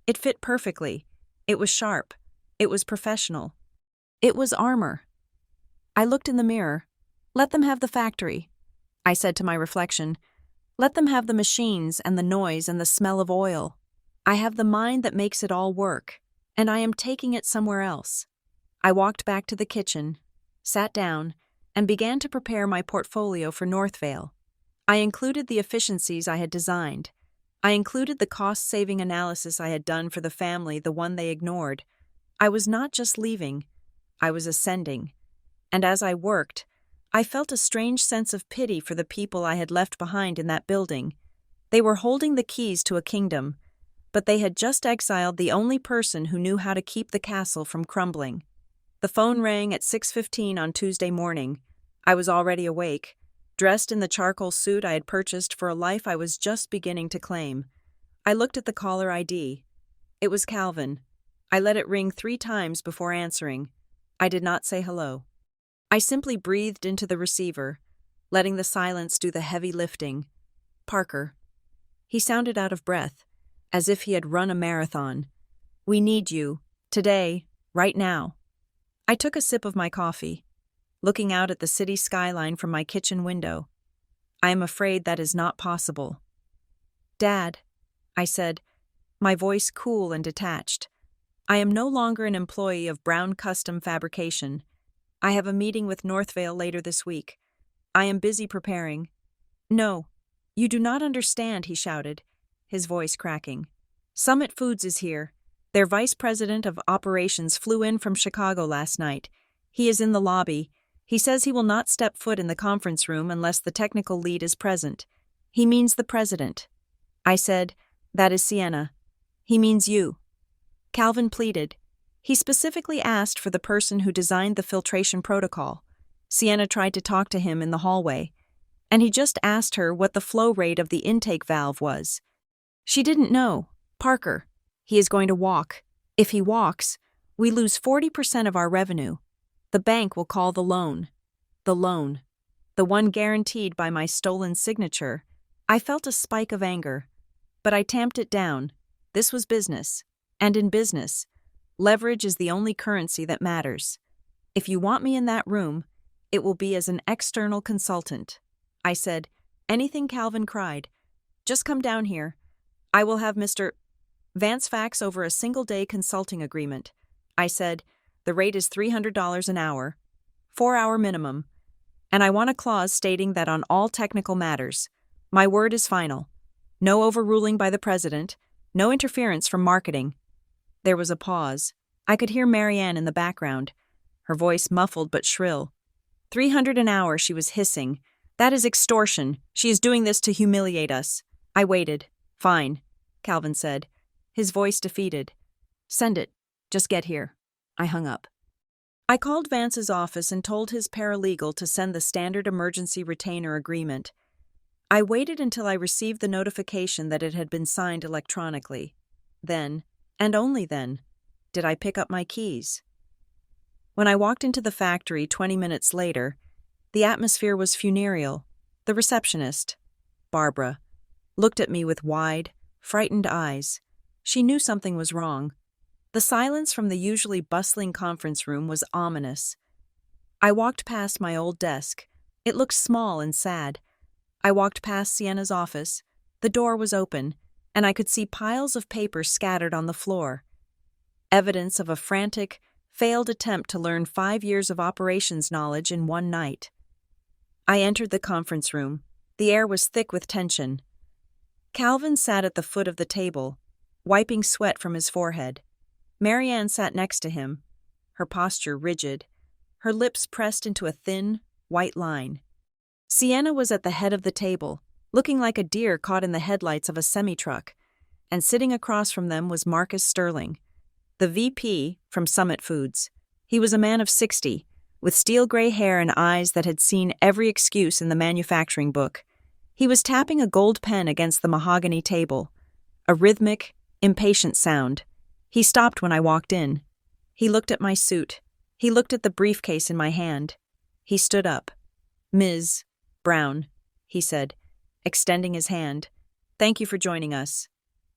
[SPEAKER 1] It fit perfectly. It was sharp. It was professional. It was armor. I looked in the mirror. Let them have the factory, I said to my reflection. Let them have the machines and the noise and the smell of oil. I have the mind that makes it all work, and I am taking it somewhere else. I walked back to the kitchen, sat down, and began to prepare my portfolio for Northvale. I included the efficiencies I had designed. I included the cost-saving analysis I had done for the family, the one they ignored. I was not just leaving, I was ascending. And as I worked, I felt a strange sense of pity for the people I had left behind in that building. They were holding the keys to a kingdom, but they had just exiled the only person who knew how to keep the castle from crumbling. The phone rang at 6:15 on Tuesday morning. I was already awake, dressed in the charcoal suit I had purchased for a life I was just beginning to claim. I looked at the caller ID. It was Calvin. I let it ring 3 times before answering. I did not say hello. I simply breathed into the receiver, letting the silence do the heavy lifting. Parker. He sounded out of breath, as if he had run a marathon. "We need you. Today. Right now." I took a sip of my coffee, looking out at the city skyline from my kitchen window. "I am afraid that is not possible." "Dad," I said, my voice cool and detached, "I am no longer an employee of Brown Custom Fabrication. I have a meeting with Northvale later this week. I am busy preparing." "No, you do not understand," he shouted, his voice cracking. "Summit Foods is here. Their vice president of operations flew in from Chicago last night. He is in the lobby. He says he will not step foot in the conference room unless the technical lead is present. He means the president." I said, "That is Sienna. He means you." Calvin pleaded. He specifically asked for the person who designed the filtration protocol. Sienna tried to talk to him in the hallway, and he just asked her what the flow rate of the intake valve was. She didn't know. "Parker, he is going to walk. If he walks, we lose 40% of our revenue. The bank will call the loan." The loan. The one guaranteed by my stolen signature. I felt a spike of anger, but I tamped it down. This was business. And in business, leverage is the only currency that matters. If you want me in that room, it will be as an external consultant. I said, "Anything," Calvin cried. "Just come down here. I will have Mr. Vance fax over a single-day consulting agreement." I said, "The rate is $300 an hour, 4-hour minimum, and I want a clause stating that on all technical matters, my word is final. No overruling by the president, no interference from marketing." There was a pause. I could hear Marianne in the background, her voice muffled but shrill. "$300 an hour," she was hissing. "That is extortion. She is doing this to humiliate us." I waited. "Fine," Calvin said, his voice defeated. "Send it. Just get here." I hung up. I called Vance's office and told his paralegal to send the standard emergency retainer agreement. I waited until I received the notification that it had been signed electronically. Then, and only then, did I pick up my keys. When I walked into the factory 20 minutes later, the atmosphere was funereal. The receptionist, Barbara, looked at me with wide, frightened eyes. She knew something was wrong. The silence from the usually bustling conference room was ominous. I walked past my old desk. It looked small and sad. I walked past Sienna's office. The door was open, and I could see piles of paper scattered on the floor. Evidence of a frantic, failed attempt to learn 5 years of operations knowledge in one night. I entered the conference room. The air was thick with tension. Calvin sat at the foot of the table, wiping sweat from his forehead. Marianne sat next to him, her posture rigid, her lips pressed into a thin, white line. Sienna was at the head of the table, looking like a deer caught in the headlights of a semi-truck, and sitting across from them was Marcus Sterling, the VP from Summit Foods. He was a man of 60, with steel-gray hair and eyes that had seen every excuse in the manufacturing book. He was tapping a gold pen against the mahogany table, a rhythmic, impatient sound. He stopped when I walked in. He looked at my suit. He looked at the briefcase in my hand. He stood up. "Ms. Brown," he said, extending his hand. "Thank you for joining us."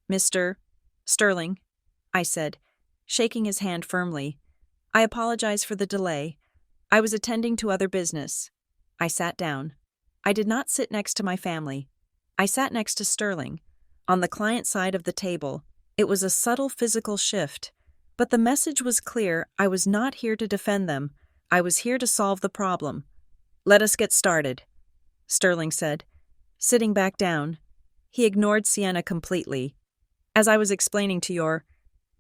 [SPEAKER 1] "Mr. Sterling," I said, shaking his hand firmly. "I apologize for the delay. I was attending to other business." I sat down. I did not sit next to my family. I sat next to Sterling. On the client side of the table, it was a subtle physical shift, but the message was clear. I was not here to defend them. I was here to solve the problem. "Let us get started," Sterling said, sitting back down. He ignored Sienna completely. "As I was explaining to your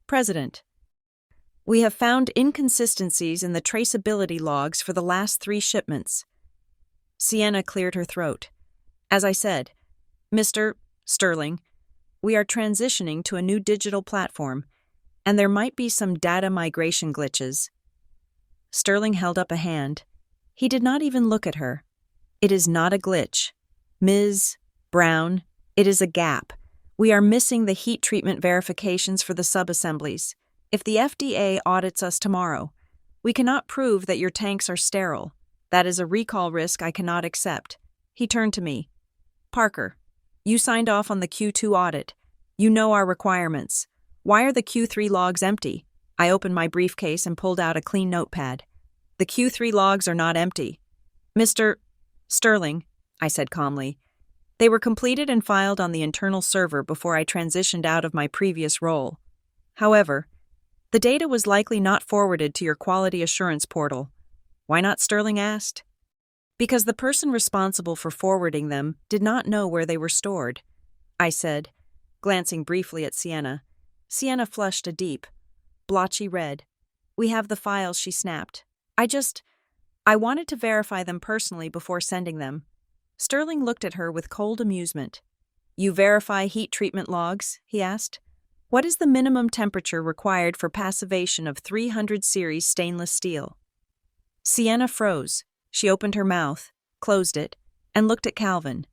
[SPEAKER 1] president, we have found inconsistencies in the traceability logs for the last 3 shipments." Sienna cleared her throat. "As I said, Mr. Sterling, we are transitioning to a new digital platform, and there might be some data migration glitches." Sterling held up a hand. He did not even look at her. "It is not a glitch, Ms. Brown. It is a gap. We are missing the heat treatment verifications for the subassemblies. If the FDA audits us tomorrow, we cannot prove that your tanks are sterile. That is a recall risk I cannot accept." He turned to me. "Parker, You signed off on the Q2 audit. You know our requirements. Why are the Q3 logs empty? I opened my briefcase and pulled out a clean notepad. The Q3 logs are not empty. Mr. Sterling, I said calmly. They were completed and filed on the internal server before I transitioned out of my previous role. However, the data was likely not forwarded to your quality assurance portal. Why not? Sterling asked. Because the person responsible for forwarding them did not know where they were stored, I said, glancing briefly at Sienna. Sienna flushed a deep, blotchy red. We have the files, she snapped. I wanted to verify them personally before sending them. Sterling looked at her with cold amusement. You verify heat treatment logs? He asked. What is the minimum temperature required for passivation of 300 series stainless steel? Sienna froze. She opened her mouth, closed it, and looked at Calvin.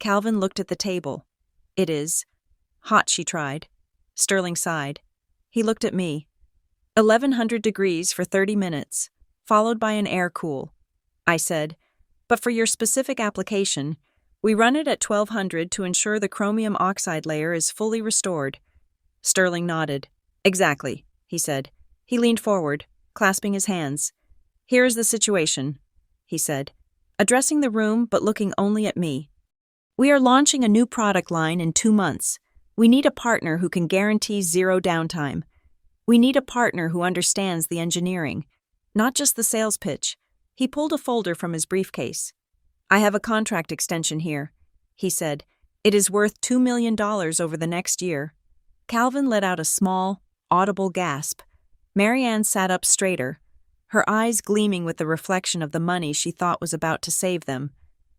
[SPEAKER 1] Calvin looked at the table. It is hot, she tried. Sterling sighed. He looked at me. 1100 degrees for 30 minutes, followed by an air cool. I said, but for your specific application, we run it at 1200 to ensure the chromium oxide layer is fully restored. Sterling nodded. Exactly, he said. He leaned forward, clasping his hands. Here is the situation, he said, addressing the room but looking only at me. We are launching a new product line in 2 months. We need a partner who can guarantee zero downtime. We need a partner who understands the engineering, not just the sales pitch. He pulled a folder from his briefcase. I have a contract extension here, he said. It is worth $2 million over the next year. Calvin let out a small, audible gasp. Marianne sat up straighter, her eyes gleaming with the reflection of the money she thought was about to save them.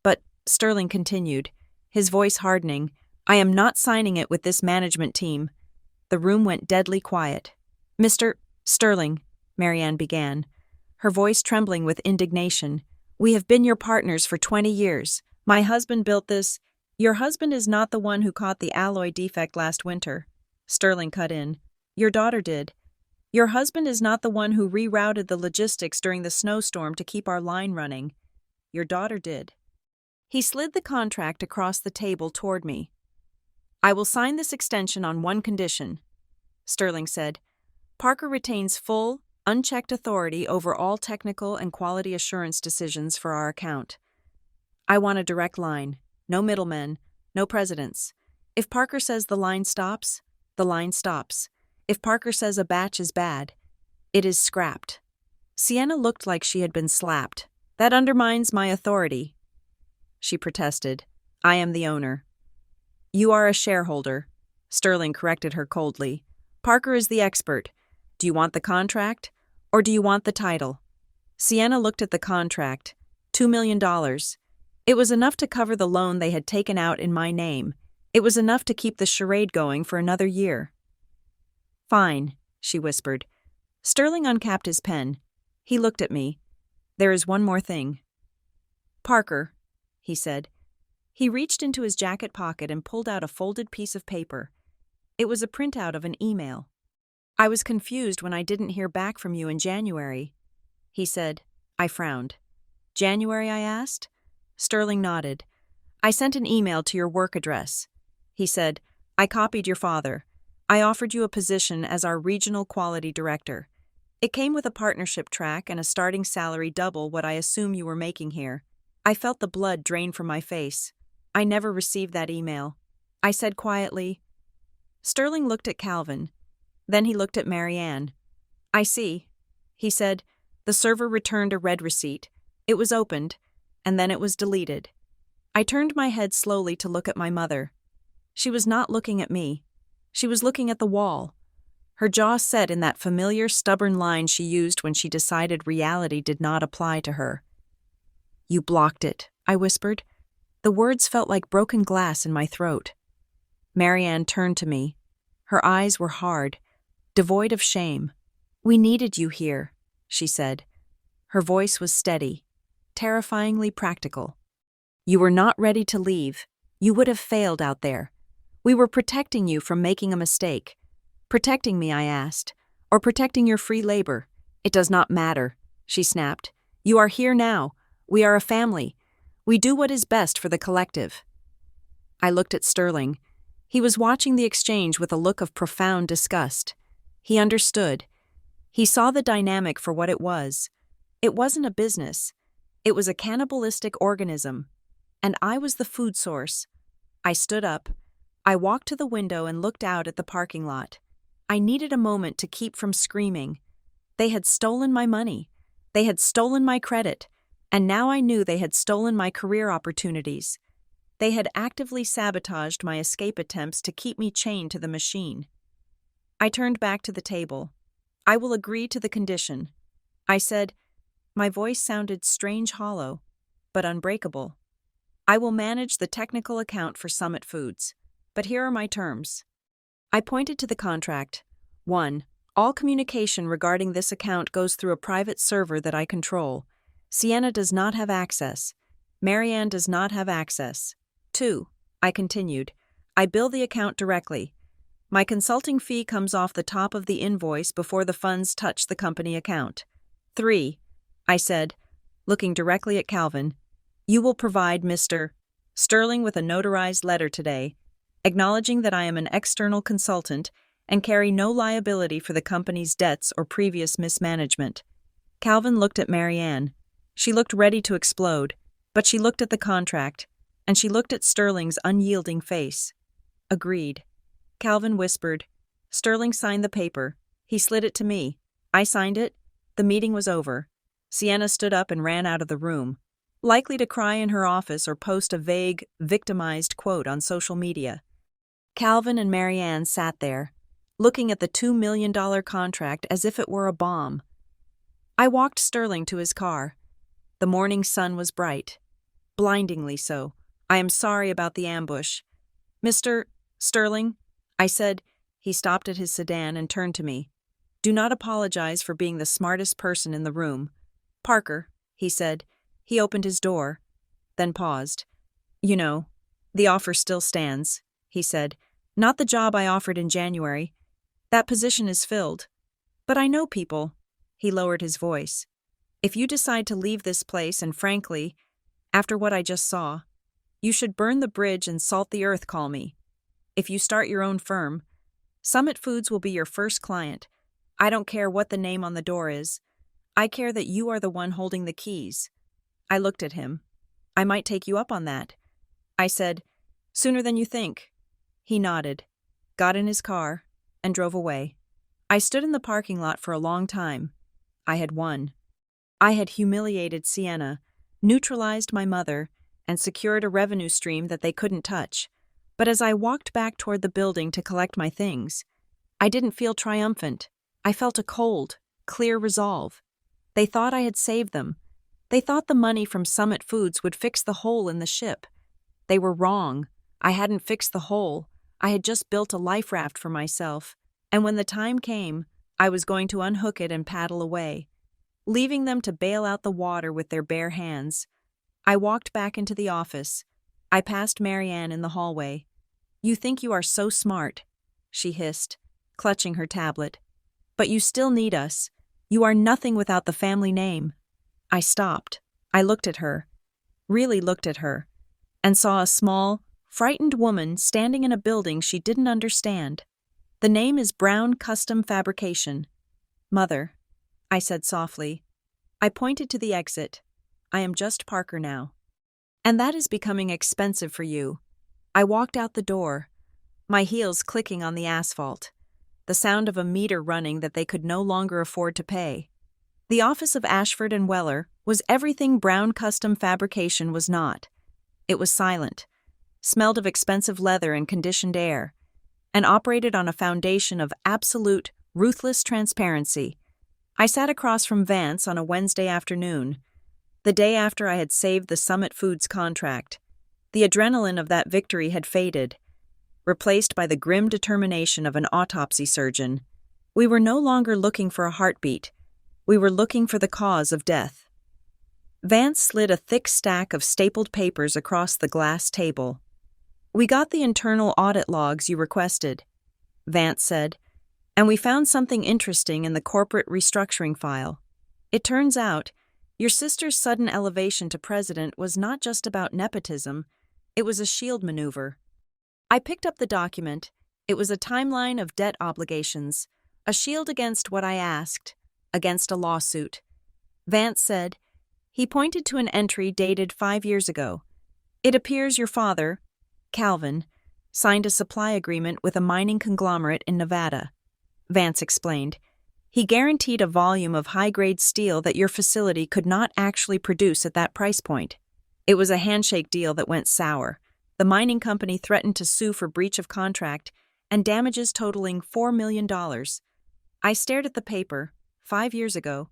[SPEAKER 1] But Sterling continued, his voice hardening, I am not signing it with this management team. The room went deadly quiet. Mr. Sterling, Marianne began, her voice trembling with indignation. We have been your partners for 20 years. My husband built this. Your husband is not the one who caught the alloy defect last winter. Sterling cut in. Your daughter did. Your husband is not the one who rerouted the logistics during the snowstorm to keep our line running. Your daughter did. He slid the contract across the table toward me. I will sign this extension on one condition, Sterling said. Parker retains full, unchecked authority over all technical and quality assurance decisions for our account. I want a direct line, no middlemen, no presidents. If Parker says the line stops, the line stops. If Parker says a batch is bad, it is scrapped. Sienna looked like she had been slapped. That undermines my authority. She protested. I am the owner. You are a shareholder, Sterling corrected her coldly. Parker is the expert. Do you want the contract, or do you want the title? Sienna looked at the contract. $2 million. It was enough to cover the loan they had taken out in my name. It was enough to keep the charade going for another year. Fine, she whispered. Sterling uncapped his pen. He looked at me. There is one more thing. Parker, he said. He reached into his jacket pocket and pulled out a folded piece of paper. It was a printout of an email. I was confused when I didn't hear back from you in January, he said. I frowned. January, I asked. Sterling nodded. I sent an email to your work address. He said, I copied your father. I offered you a position as our regional quality director. It came with a partnership track and a starting salary double what I assume you were making here. I felt the blood drain from my face. I never received that email. I said quietly. Sterling looked at Calvin. Then he looked at Marianne. I see, he said. The server returned a red receipt. It was opened, and then it was deleted. I turned my head slowly to look at my mother. She was not looking at me. She was looking at the wall. Her jaw set in that familiar, stubborn line she used when she decided reality did not apply to her. You blocked it, I whispered. The words felt like broken glass in my throat. Marianne turned to me. Her eyes were hard, devoid of shame. We needed you here, she said. Her voice was steady, terrifyingly practical. You were not ready to leave. You would have failed out there. We were protecting you from making a mistake. Protecting me, I asked, or protecting your free labor? It does not matter, she snapped. You are here now. We are a family. We do what is best for the collective. I looked at Sterling. He was watching the exchange with a look of profound disgust. He understood. He saw the dynamic for what it was. It wasn't a business. It was a cannibalistic organism. And I was the food source. I stood up. I walked to the window and looked out at the parking lot. I needed a moment to keep from screaming. They had stolen my money. They had stolen my credit. And now I knew they had stolen my career opportunities. They had actively sabotaged my escape attempts to keep me chained to the machine. I turned back to the table. I will agree to the condition. I said. My voice sounded strange hollow, but unbreakable. I will manage the technical account for Summit Foods, but here are my terms. I pointed to the contract. 1. All communication regarding this account goes through a private server that I control. Sienna does not have access. Marianne does not have access. 2. I continued. I bill the account directly. My consulting fee comes off the top of the invoice before the funds touch the company account. 3. I said, looking directly at Calvin, you will provide Mr. Sterling with a notarized letter today, acknowledging that I am an external consultant and carry no liability for the company's debts or previous mismanagement. Calvin looked at Marianne. She looked ready to explode, but she looked at the contract, and she looked at Sterling's unyielding face. Agreed. Calvin whispered. Sterling signed the paper. He slid it to me. I signed it. The meeting was over. Sienna stood up and ran out of the room, likely to cry in her office or post a vague, victimized quote on social media. Calvin and Marianne sat there, looking at the $2 million contract as if it were a bomb. I walked Sterling to his car. The morning sun was bright. Blindingly so. I am sorry about the ambush. Mr. Sterling, I said. He stopped at his sedan and turned to me. Do not apologize for being the smartest person in the room. Parker, he said. He opened his door, then paused. You know, the offer still stands, he said. Not the job I offered in January. That position is filled. But I know people. He lowered his voice. If you decide to leave this place, and frankly, after what I just saw, you should burn the bridge and salt the earth, call me. If you start your own firm, Summit Foods will be your first client. I don't care what the name on the door is. I care that you are the one holding the keys. I looked at him. I might take you up on that. I said, sooner than you think. He nodded, got in his car, and drove away. I stood in the parking lot for a long time. I had won. I had humiliated Sienna, neutralized my mother, and secured a revenue stream that they couldn't touch. But as I walked back toward the building to collect my things, I didn't feel triumphant. I felt a cold, clear resolve. They thought I had saved them. They thought the money from Summit Foods would fix the hole in the ship. They were wrong. I hadn't fixed the hole. I had just built a life raft for myself. And when the time came, I was going to unhook it and paddle away, leaving them to bail out the water with their bare hands. I walked back into the office. I passed Marianne in the hallway. You think you are so smart, she hissed, clutching her tablet. But you still need us. You are nothing without the family name. I stopped. I looked at her, really looked at her, and saw a small, frightened woman standing in a building she didn't understand. The name is Brown Custom Fabrication. Mother, I said softly. I pointed to the exit. I am just Parker now. And that is becoming expensive for you. I walked out the door, my heels clicking on the asphalt, the sound of a meter running that they could no longer afford to pay. The office of Ashford and Weller was everything Brown Custom Fabrication was not. It was silent, smelled of expensive leather and conditioned air, and operated on a foundation of absolute, ruthless transparency. I sat across from Vance on a Wednesday afternoon, the day after I had saved the Summit Foods contract. The adrenaline of that victory had faded, replaced by the grim determination of an autopsy surgeon. We were no longer looking for a heartbeat. We were looking for the cause of death. Vance slid a thick stack of stapled papers across the glass table. We got the internal audit logs you requested, Vance said, and we found something interesting in the corporate restructuring file. It turns out, your sister's sudden elevation to president was not just about nepotism, it was a shield maneuver. I picked up the document. It was a timeline of debt obligations, a shield against what I asked, against a lawsuit. Vance said. He pointed to an entry dated 5 years ago. It appears your father, Calvin, signed a supply agreement with a mining conglomerate in Nevada. Vance explained. He guaranteed a volume of high-grade steel that your facility could not actually produce at that price point. It was a handshake deal that went sour. The mining company threatened to sue for breach of contract and damages totaling $4 million. I stared at the paper. 5 years ago.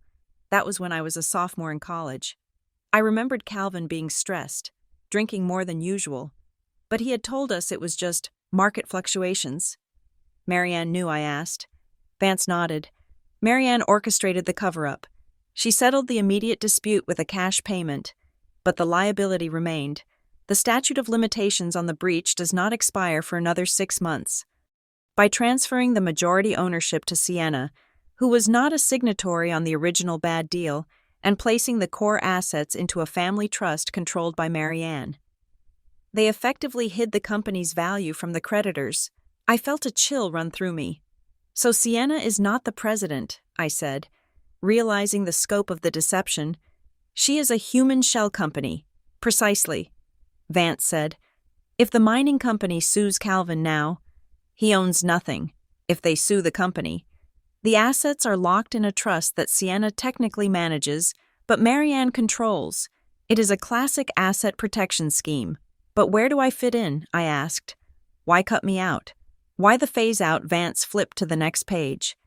[SPEAKER 1] That was when I was a sophomore in college. I remembered Calvin being stressed, drinking more than usual, but he had told us it was just market fluctuations. Marianne knew, I asked. Vance nodded. Marianne orchestrated the cover-up. She settled the immediate dispute with a cash payment, but the liability remained. The statute of limitations on the breach does not expire for another 6 months. By transferring the majority ownership to Sienna, who was not a signatory on the original bad deal, and placing the core assets into a family trust controlled by Marianne, they effectively hid the company's value from the creditors. I felt a chill run through me. So Sienna is not the president, I said, realizing the scope of the deception. She is a human shell company. Precisely, Vance said. If the mining company sues Calvin now, he owns nothing. If they sue the company, the assets are locked in a trust that Sienna technically manages, but Marianne controls. It is a classic asset protection scheme. But where do I fit in? I asked. Why cut me out? Why the phase-out? Vance flipped to the next page.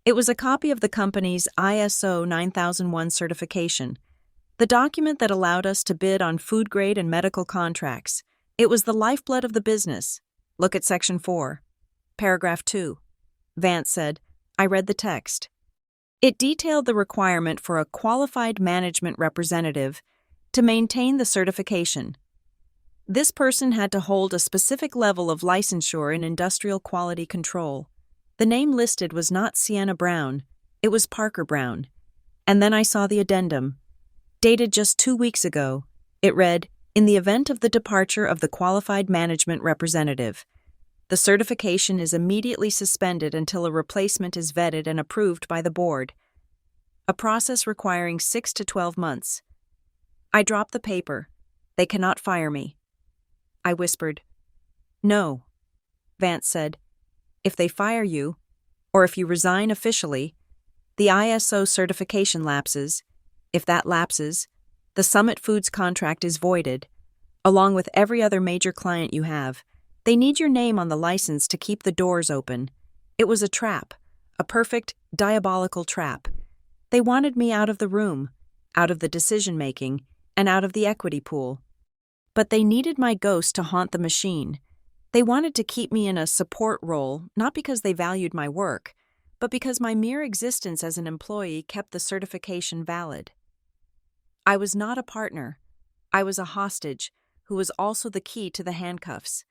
[SPEAKER 1] It was a copy of the company's ISO 9001 certification, the document that allowed us to bid on food-grade and medical contracts. It was the lifeblood of the business. Look at Section 4. Paragraph 2. Vance said. I read the text. It detailed the requirement for a qualified management representative to maintain the certification. This person had to hold a specific level of licensure in industrial quality control. The name listed was not Sienna Brown, it was Parker Brown. And then I saw the addendum. Dated just 2 weeks ago, it read, in the event of the departure of the qualified management representative, the certification is immediately suspended until a replacement is vetted and approved by the board, a process requiring 6 to 12 months. I dropped the paper. They cannot fire me. I whispered. No, Vance said. If they fire you, or if you resign officially, the ISO certification lapses. If that lapses, the Summit Foods contract is voided, along with every other major client you have. They need your name on the license to keep the doors open. It was a trap, a perfect, diabolical trap. They wanted me out of the room, out of the decision-making, and out of the equity pool. But they needed my ghost to haunt the machine. They wanted to keep me in a support role, not because they valued my work, but because my mere existence as an employee kept the certification valid. I was not a partner. I was a hostage, who was also the key to the handcuffs.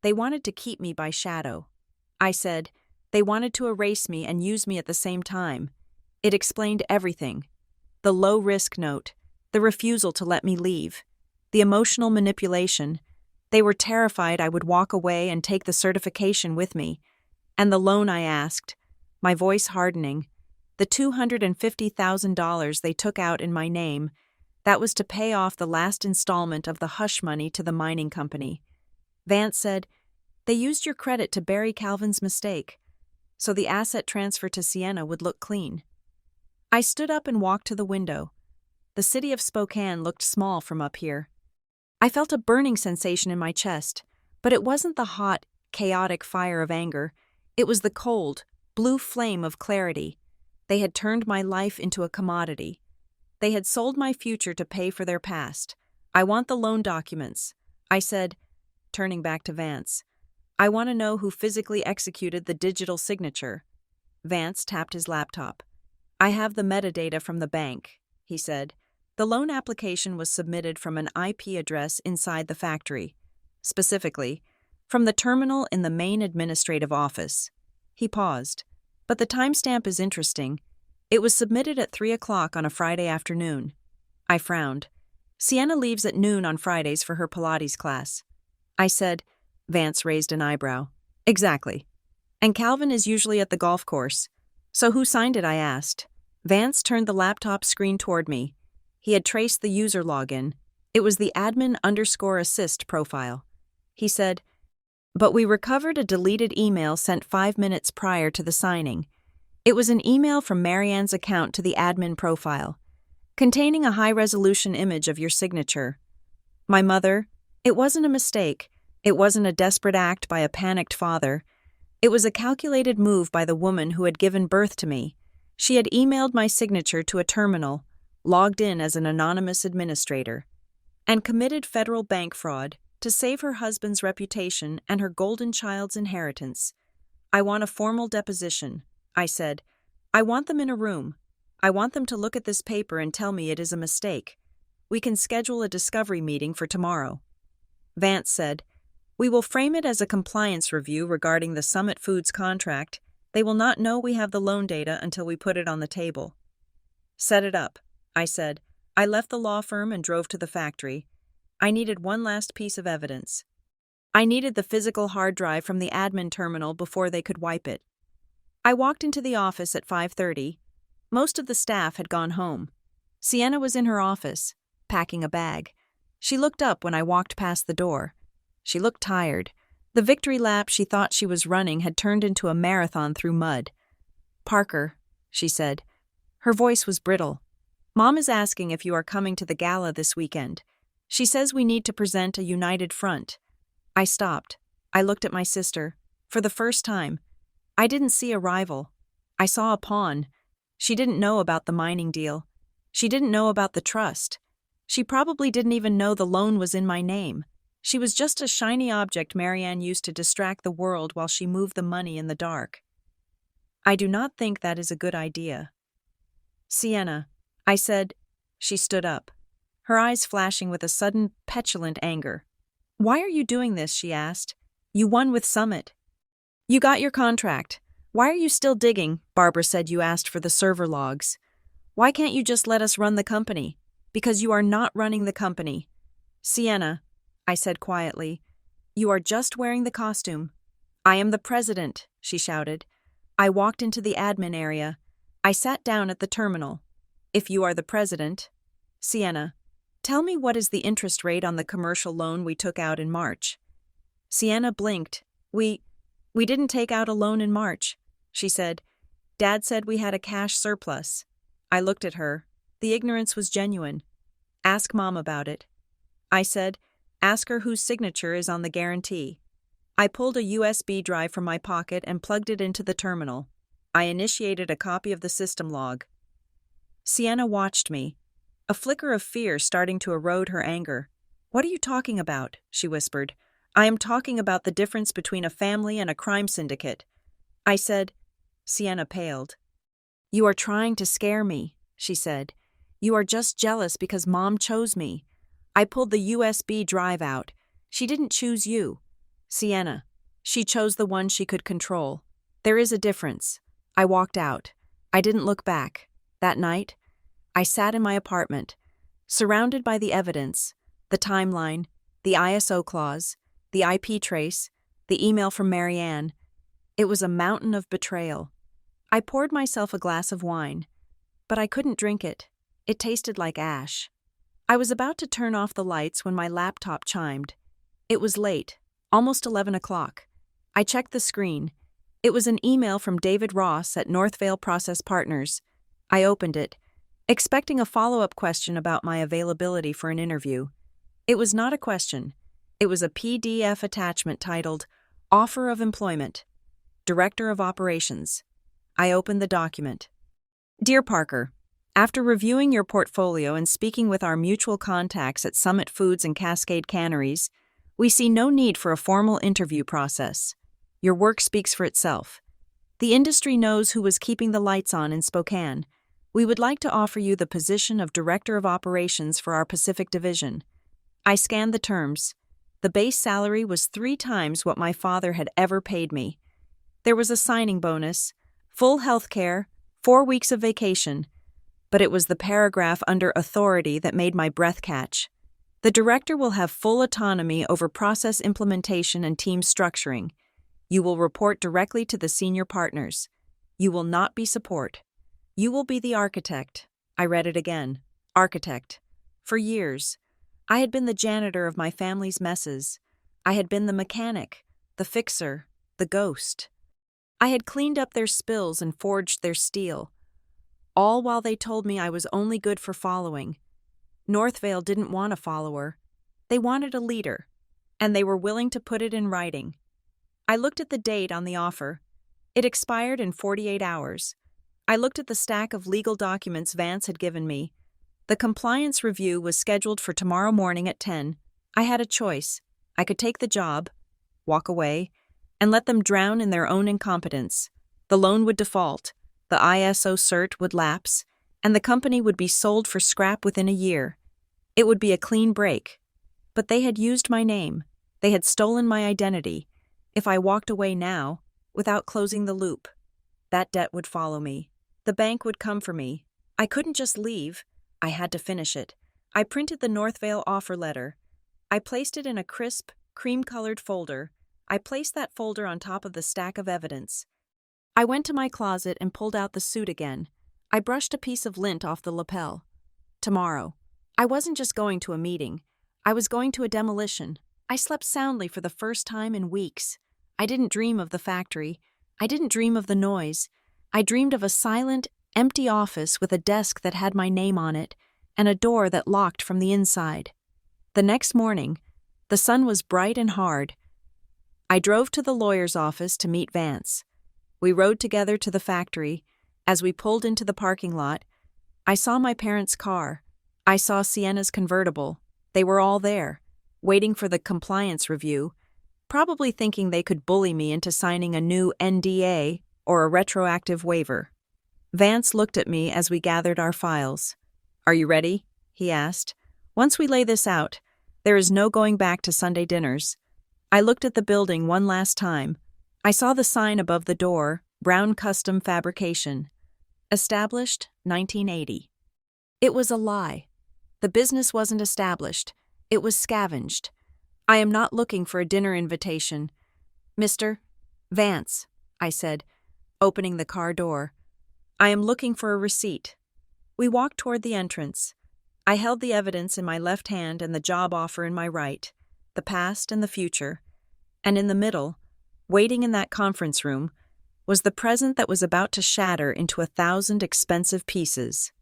[SPEAKER 1] They wanted to keep me by shadow. I said, they wanted to erase me and use me at the same time. It explained everything. The low-risk note, the refusal to let me leave, the emotional manipulation. They were terrified I would walk away and take the certification with me. And the loan I asked, my voice hardening, the $250,000 they took out in my name, that was to pay off the last installment of the hush money to the mining company. Vance said, they used your credit to bury Calvin's mistake, so the asset transfer to Sienna would look clean. I stood up and walked to the window. The city of Spokane looked small from up here. I felt a burning sensation in my chest, but it wasn't the hot, chaotic fire of anger. It was the cold, blue flame of clarity. They had turned my life into a commodity. They had sold my future to pay for their past. I want the loan documents, I said, turning back to Vance. I want to know who physically executed the digital signature. Vance tapped his laptop. I have the metadata from the bank, he said. The loan application was submitted from an IP address inside the factory, specifically, from the terminal in the main administrative office. He paused. But the timestamp is interesting. It was submitted at 3 o'clock on a Friday afternoon. I frowned. Sienna leaves at noon on Fridays for her Pilates class. I said, Vance raised an eyebrow. Exactly. And Calvin is usually at the golf course. So who signed it, I asked. Vance turned the laptop screen toward me. He had traced the user login. It was the admin_assist profile. He said, but we recovered a deleted email sent 5 minutes prior to the signing. It was an email from Marianne's account to the admin profile, containing a high-resolution image of your signature. My mother, it wasn't a mistake. It wasn't a desperate act by a panicked father. It was a calculated move by the woman who had given birth to me. She had emailed my signature to a terminal, logged in as an anonymous administrator, and committed federal bank fraud to save her husband's reputation and her golden child's inheritance. I want a formal deposition, I said. I want them in a room. I want them to look at this paper and tell me it is a mistake. We can schedule a discovery meeting for tomorrow. Vance said, we will frame it as a compliance review regarding the Summit Foods contract. They will not know we have the loan data until we put it on the table. Set it up, I said. I left the law firm and drove to the factory. I needed one last piece of evidence. I needed the physical hard drive from the admin terminal before they could wipe it. I walked into the office at 5:30. Most of the staff had gone home. Sienna was in her office, packing a bag. She looked up when I walked past the door. She looked tired. The victory lap she thought she was running had turned into a marathon through mud. Parker, she said. Her voice was brittle. Mom is asking if you are coming to the gala this weekend. She says we need to present a united front. I stopped. I looked at my sister. For the first time. I didn't see a rival. I saw a pawn. She didn't know about the mining deal. She didn't know about the trust. She probably didn't even know the loan was in my name. She was just a shiny object Marianne used to distract the world while she moved the money in the dark. I do not think that is a good idea. Sienna, I said. She stood up, her eyes flashing with a sudden, petulant anger. Why are you doing this, she asked. You won with Summit. You got your contract. Why are you still digging? Barbara said you asked for the server logs. Why can't you just let us run the company? Because you are not running the company. Sienna, I said quietly, you are just wearing the costume. I am the president, she shouted. I walked into the admin area. I sat down at the terminal. If you are the president. Sienna, tell me what is the interest rate on the commercial loan we took out in March. Sienna blinked. We didn't take out a loan in March, she said. Dad said we had a cash surplus. I looked at her. The ignorance was genuine. Ask Mom about it. I said, ask her whose signature is on the guarantee. I pulled a USB drive from my pocket and plugged it into the terminal. I initiated a copy of the system log. Sienna watched me, a flicker of fear starting to erode her anger. What are you talking about? She whispered. I am talking about the difference between a family and a crime syndicate. I said. Sienna paled. You are trying to scare me, she said. You are just jealous because Mom chose me. I pulled the USB drive out. She didn't choose you. Sienna. She chose the one she could control. There is a difference. I walked out. I didn't look back. That night, I sat in my apartment, surrounded by the evidence, the timeline, the ISO clause, the IP trace, the email from Marianne. It was a mountain of betrayal. I poured myself a glass of wine, but I couldn't drink it. It tasted like ash. I was about to turn off the lights when my laptop chimed. It was late, almost 11 o'clock. I checked the screen. It was an email from David Ross at Northvale Process Partners. I opened it, expecting a follow-up question about my availability for an interview. It was not a question. It was a PDF attachment titled, Offer of Employment, Director of Operations. I opened the document. Dear Parker, after reviewing your portfolio and speaking with our mutual contacts at Summit Foods and Cascade Canneries, we see no need for a formal interview process. Your work speaks for itself. The industry knows who was keeping the lights on in Spokane. We would like to offer you the position of Director of Operations for our Pacific Division. I scanned the terms. The base salary was 3 times what my father had ever paid me. There was a signing bonus, full health care, 4 weeks of vacation, but it was the paragraph under authority that made my breath catch. The director will have full autonomy over process implementation and team structuring. You will report directly to the senior partners. You will not be support. You will be the architect. I read it again. Architect. For years, I had been the janitor of my family's messes. I had been the mechanic, the fixer, the ghost. I had cleaned up their spills and forged their steel, all while they told me I was only good for following. Northvale didn't want a follower. They wanted a leader, and they were willing to put it in writing. I looked at the date on the offer. It expired in 48 hours. I looked at the stack of legal documents Vance had given me. The compliance review was scheduled for tomorrow morning at 10. I had a choice. I could take the job, walk away, and let them drown in their own incompetence. The loan would default, the ISO cert would lapse, and the company would be sold for scrap within a year. It would be a clean break. But they had used my name. They had stolen my identity. If I walked away now, without closing the loop, that debt would follow me. The bank would come for me. I couldn't just leave. I had to finish it. I printed the Northvale offer letter. I placed it in a crisp, cream-colored folder. I placed that folder on top of the stack of evidence. I went to my closet and pulled out the suit again. I brushed a piece of lint off the lapel. Tomorrow. I wasn't just going to a meeting. I was going to a demolition. I slept soundly for the first time in weeks. I didn't dream of the factory. I didn't dream of the noise. I dreamed of a silent, empty office with a desk that had my name on it and a door that locked from the inside. The next morning, the sun was bright and hard. I drove to the lawyer's office to meet Vance. We rode together to the factory. As we pulled into the parking lot, I saw my parents' car. I saw Sienna's convertible. They were all there, waiting for the compliance review, probably thinking they could bully me into signing a new NDA or a retroactive waiver. Vance looked at me as we gathered our files. "Are you ready?" he asked. "Once we lay this out, there is no going back to Sunday dinners." I looked at the building one last time. I saw the sign above the door, Brown Custom Fabrication. Established 1980. It was a lie. The business wasn't established. It was scavenged. I am not looking for a dinner invitation. "Mr. Vance," I said, opening the car door. "I am looking for a receipt." We walked toward the entrance. I held the evidence in my left hand and the job offer in my right, the past and the future. And in the middle, waiting in that conference room, was the present that was about to shatter into 1,000 expensive pieces.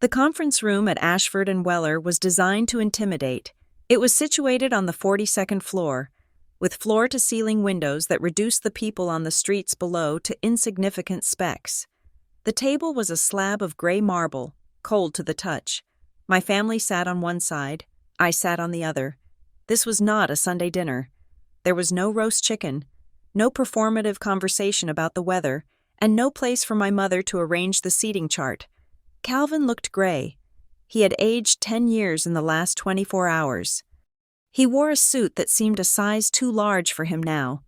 [SPEAKER 1] The conference room at Ashford and Weller was designed to intimidate. It was situated on the 42nd floor, with floor-to-ceiling windows that reduced the people on the streets below to insignificant specks. The table was a slab of gray marble, cold to the touch. My family sat on one side. I sat on the other. This was not a Sunday dinner. There was no roast chicken, no performative conversation about the weather, and no place for my mother to arrange the seating chart. Calvin looked gray. He had aged 10 years in the last 24 hours. He wore a suit that seemed a size too large for him now,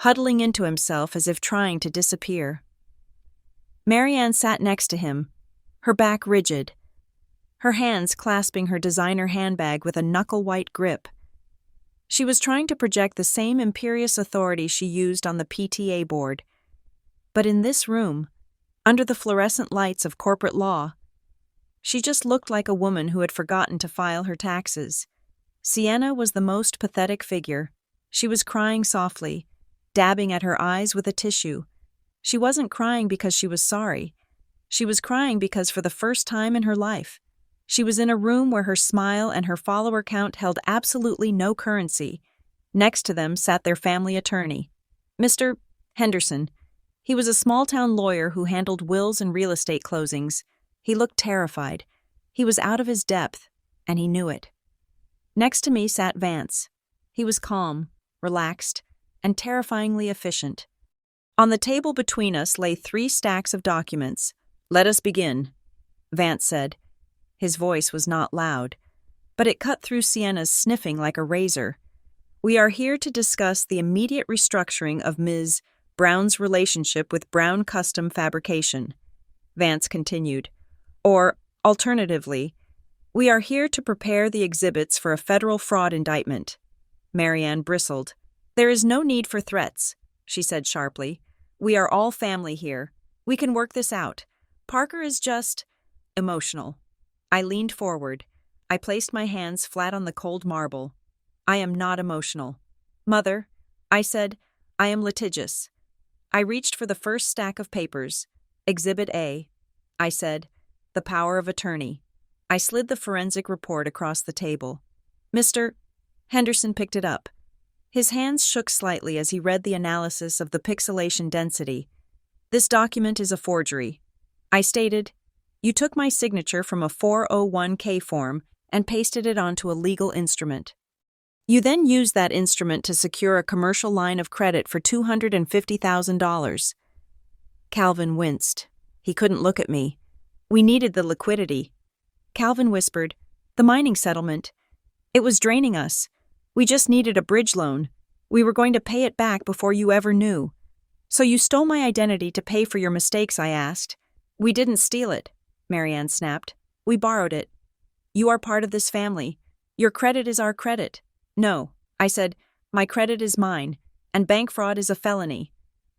[SPEAKER 1] huddling into himself as if trying to disappear. Marianne sat next to him, her back rigid, her hands clasping her designer handbag with a knuckle-white grip. She was trying to project the same imperious authority she used on the PTA board. But in this room, under the fluorescent lights of corporate law, she just looked like a woman who had forgotten to file her taxes. Sienna was the most pathetic figure. She was crying softly, dabbing at her eyes with a tissue. She wasn't crying because she was sorry. She was crying because for the first time in her life, she was in a room where her smile and her follower count held absolutely no currency. Next to them sat their family attorney, Mr. Henderson. He was a small-town lawyer who handled wills and real estate closings. He looked terrified. He was out of his depth, and he knew it. Next to me sat Vance. He was calm, relaxed, and terrifyingly efficient. On the table between us lay 3 stacks of documents. "Let us begin," Vance said. His voice was not loud, but it cut through Sienna's sniffing like a razor. "We are here to discuss the immediate restructuring of Ms. Brown's relationship with Brown Custom Fabrication," Vance continued. "Or, alternatively, We are here to prepare the exhibits for a federal fraud indictment. Marianne bristled. There is no need for threats, she said sharply. We are all family here. We can work this out. Parker is just emotional. I leaned forward. I placed my hands flat on the cold marble. I am not emotional. Mother, I said, I am litigious. I reached for the first stack of papers. Exhibit A. I said, the power of attorney. I slid the forensic report across the table. Mr. Henderson picked it up. His hands shook slightly as he read the analysis of the pixelation density. This document is a forgery. I stated, you took my signature from a 401k form and pasted it onto a legal instrument. You then used that instrument to secure a commercial line of credit for $250,000. Calvin winced. He couldn't look at me. We needed the liquidity. Calvin whispered, the mining settlement. It was draining us. We just needed a bridge loan. We were going to pay it back before you ever knew. So you stole my identity to pay for your mistakes, I asked. We didn't steal it, Marianne snapped. We borrowed it. You are part of this family. Your credit is our credit. No, I said, my credit is mine, and bank fraud is a felony.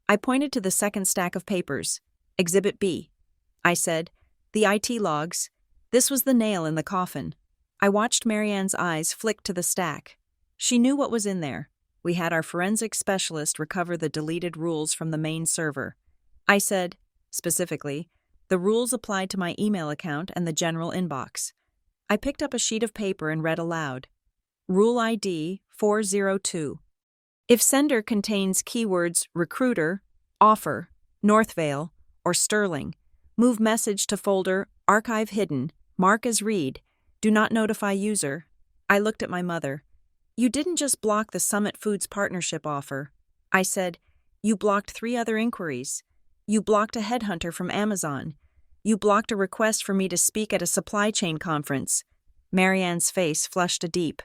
[SPEAKER 1] I pointed to the second stack of papers. Exhibit B. I said, the IT logs. This was the nail in the coffin. I watched Marianne's eyes flick to the stack. She knew what was in there. We had our forensic specialist recover the deleted rules from the main server. I said, specifically, the rules applied to my email account and the general inbox. I picked up a sheet of paper and read aloud. Rule ID 402. If sender contains keywords recruiter, offer, Northvale, or Sterling, move message to folder archive hidden, mark as read, do not notify user. I looked at my mother. You didn't just block the Summit Foods partnership offer. I said, you blocked 3 other inquiries. You blocked a headhunter from Amazon. You blocked a request for me to speak at a supply chain conference. Marianne's face flushed a deep,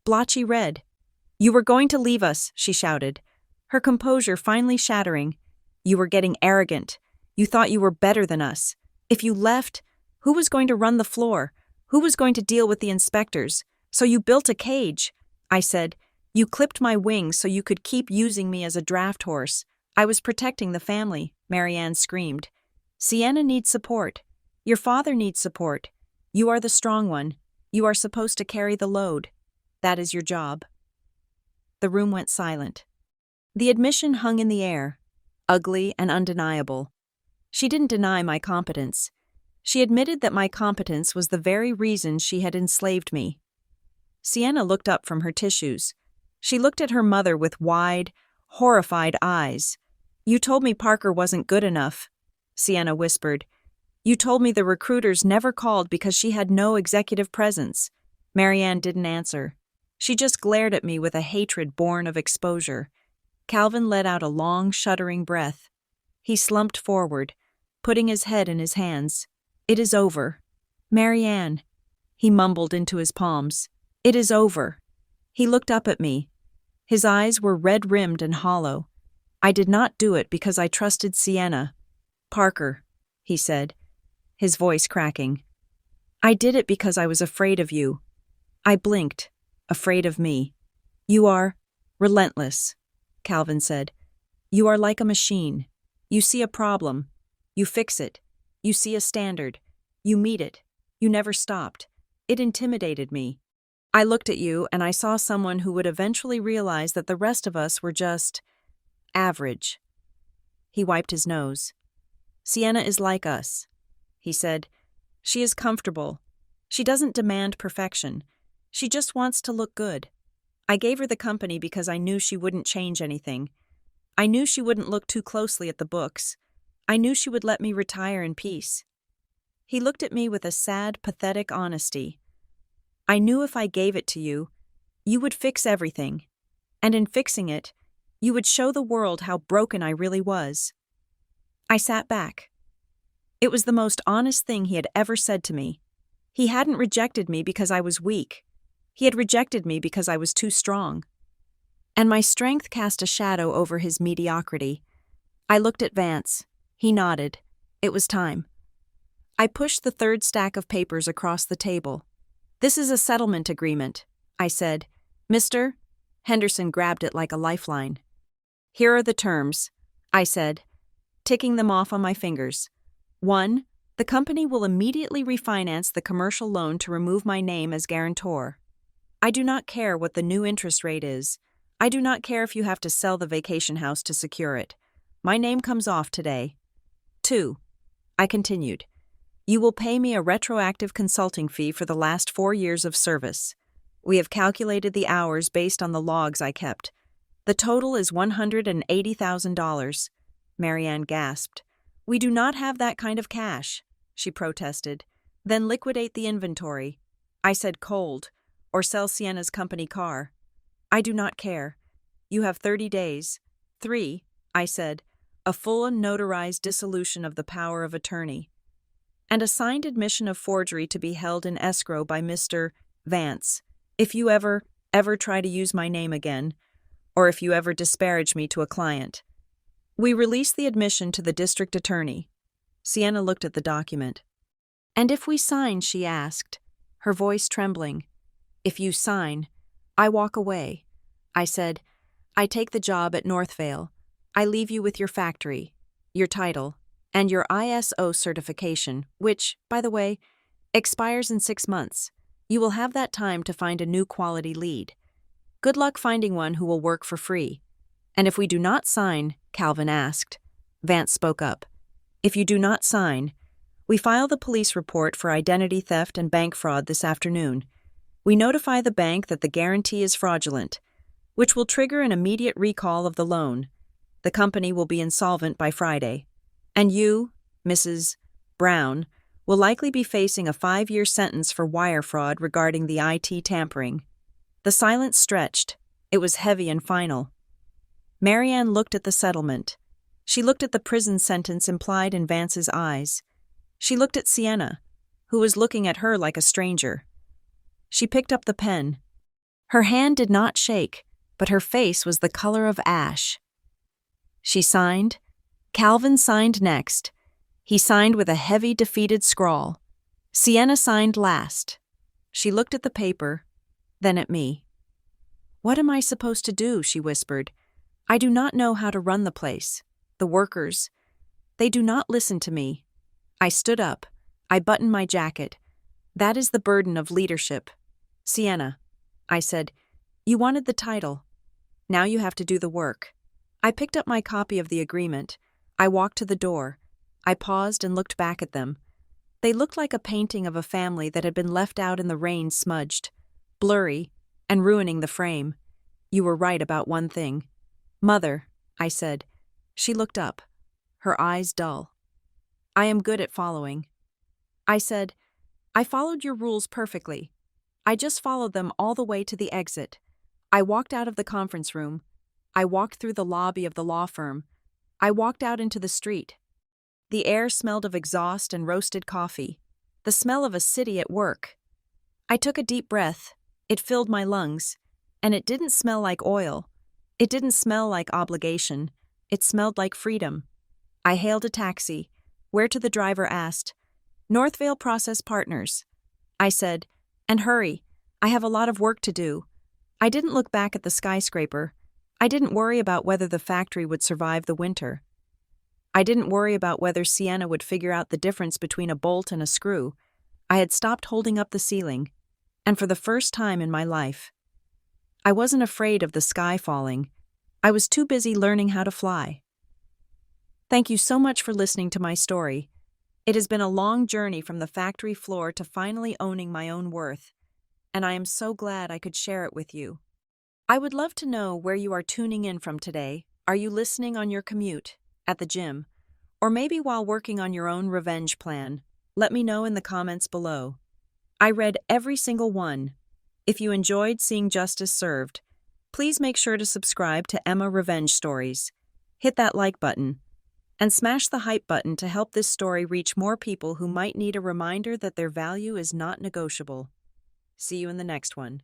[SPEAKER 1] blotchy red. You were going to leave us, she shouted, her composure finally shattering. You were getting arrogant. You thought you were better than us. If you left, who was going to run the floor? Who was going to deal with the inspectors? So you built a cage. I said, you clipped my wings so you could keep using me as a draft horse. I was protecting the family, Marianne screamed. Sienna needs support. Your father needs support. You are the strong one. You are supposed to carry the load. That is your job. The room went silent. The admission hung in the air, ugly and undeniable. She didn't deny my competence. She admitted that my competence was the very reason she had enslaved me. Sienna looked up from her tissues. She looked at her mother with wide, horrified eyes. You told me Parker wasn't good enough, Sienna whispered. You told me the recruiters never called because she had no executive presence. Marianne didn't answer. She just glared at me with a hatred born of exposure. Calvin let out a long, shuddering breath. He slumped forward, putting his head in his hands. It is over. Marianne, he mumbled into his palms. It is over. He looked up at me. His eyes were red-rimmed and hollow. I did not do it because I trusted Sienna. Parker, he said, his voice cracking. I did it because I was afraid of you. I blinked, afraid of me. You are relentless, Calvin said. You are like a machine. You see a problem. You fix it. You see a standard. You meet it. You never stopped. It intimidated me. I looked at you and I saw someone who would eventually realize that the rest of us were just average. He wiped his nose. Sienna is like us, he said. She is comfortable. She doesn't demand perfection. She just wants to look good. I gave her the company because I knew she wouldn't change anything. I knew she wouldn't look too closely at the books. I knew she would let me retire in peace. He looked at me with a sad, pathetic honesty. I knew if I gave it to you, you would fix everything. And in fixing it, you would show the world how broken I really was. I sat back. It was the most honest thing he had ever said to me. He hadn't rejected me because I was weak. He had rejected me because I was too strong. And my strength cast a shadow over his mediocrity. I looked at Vance. He nodded. It was time. I pushed the third stack of papers across the table. This is a settlement agreement, I said. Mr. Henderson grabbed it like a lifeline. Here are the terms, I said, ticking them off on my fingers. 1. The company will immediately refinance the commercial loan to remove my name as guarantor. I do not care what the new interest rate is. I do not care if you have to sell the vacation house to secure it. My name comes off today. 2. I continued. You will pay me a retroactive consulting fee for the last 4 years of service. We have calculated the hours based on the logs I kept. The total is $180,000. Marianne gasped. We do not have that kind of cash, she protested. Then liquidate the inventory. I said cold, or sell Sienna's company car. I do not care. You have 30 days. 3, I said, a full and notarized dissolution of the power of attorney, and a signed admission of forgery to be held in escrow by Mr. Vance. If you ever try to use my name again, or if you ever disparage me to a client. We released the admission to the district attorney. Sienna looked at the document. And if we sign, she asked, her voice trembling. If you sign, I walk away. I said, I take the job at Northvale. I leave you with your factory, your title, and your ISO certification, which, by the way, expires in 6 months. You will have that time to find a new quality lead. Good luck finding one who will work for free. And if we do not sign, Calvin asked. Vance spoke up. If you do not sign, we file the police report for identity theft and bank fraud this afternoon. We notify the bank that the guarantee is fraudulent, which will trigger an immediate recall of the loan. The company will be insolvent by Friday. And you, Mrs. Brown, will likely be facing a 5-year sentence for wire fraud regarding the IT tampering. The silence stretched. It was heavy and final. Marianne looked at the settlement. She looked at the prison sentence implied in Vance's eyes. She looked at Sienna, who was looking at her like a stranger. She picked up the pen. Her hand did not shake, but her face was the color of ash. She signed. Calvin signed next. He signed with a heavy, defeated scrawl. Sienna signed last. She looked at the paper, then at me. What am I supposed to do? She whispered. I do not know how to run the place. The workers. They do not listen to me. I stood up. I buttoned my jacket. That is the burden of leadership. Sienna, I said, you wanted the title. Now you have to do the work. I picked up my copy of the agreement. I walked to the door. I paused and looked back at them. They looked like a painting of a family that had been left out in the rain, smudged, blurry, and ruining the frame. You were right about one thing. Mother, I said. She looked up, her eyes dull. I am good at following. I said, I followed your rules perfectly. I just followed them all the way to the exit. I walked out of the conference room. I walked through the lobby of the law firm. I walked out into the street. The air smelled of exhaust and roasted coffee, the smell of a city at work. I took a deep breath. It filled my lungs, and it didn't smell like oil. It didn't smell like obligation. It smelled like freedom. I hailed a taxi, whereto the driver asked, Northvale Process Partners. I said, and hurry, I have a lot of work to do. I didn't look back at the skyscraper. I didn't worry about whether the factory would survive the winter. I didn't worry about whether Sienna would figure out the difference between a bolt and a screw. I had stopped holding up the ceiling, and for the first time in my life, I wasn't afraid of the sky falling. I was too busy learning how to fly. Thank you so much for listening to my story. It has been a long journey from the factory floor to finally owning my own worth, and I am so glad I could share it with you. I would love to know where you are tuning in from today. Are you listening on your commute, at the gym, or maybe while working on your own revenge plan? Let me know in the comments below. I read every single one. If you enjoyed seeing justice served, please make sure to subscribe to Emma Revenge Stories. Hit that like button, and smash the hype button to help this story reach more people who might need a reminder that their value is not negotiable. See you in the next one.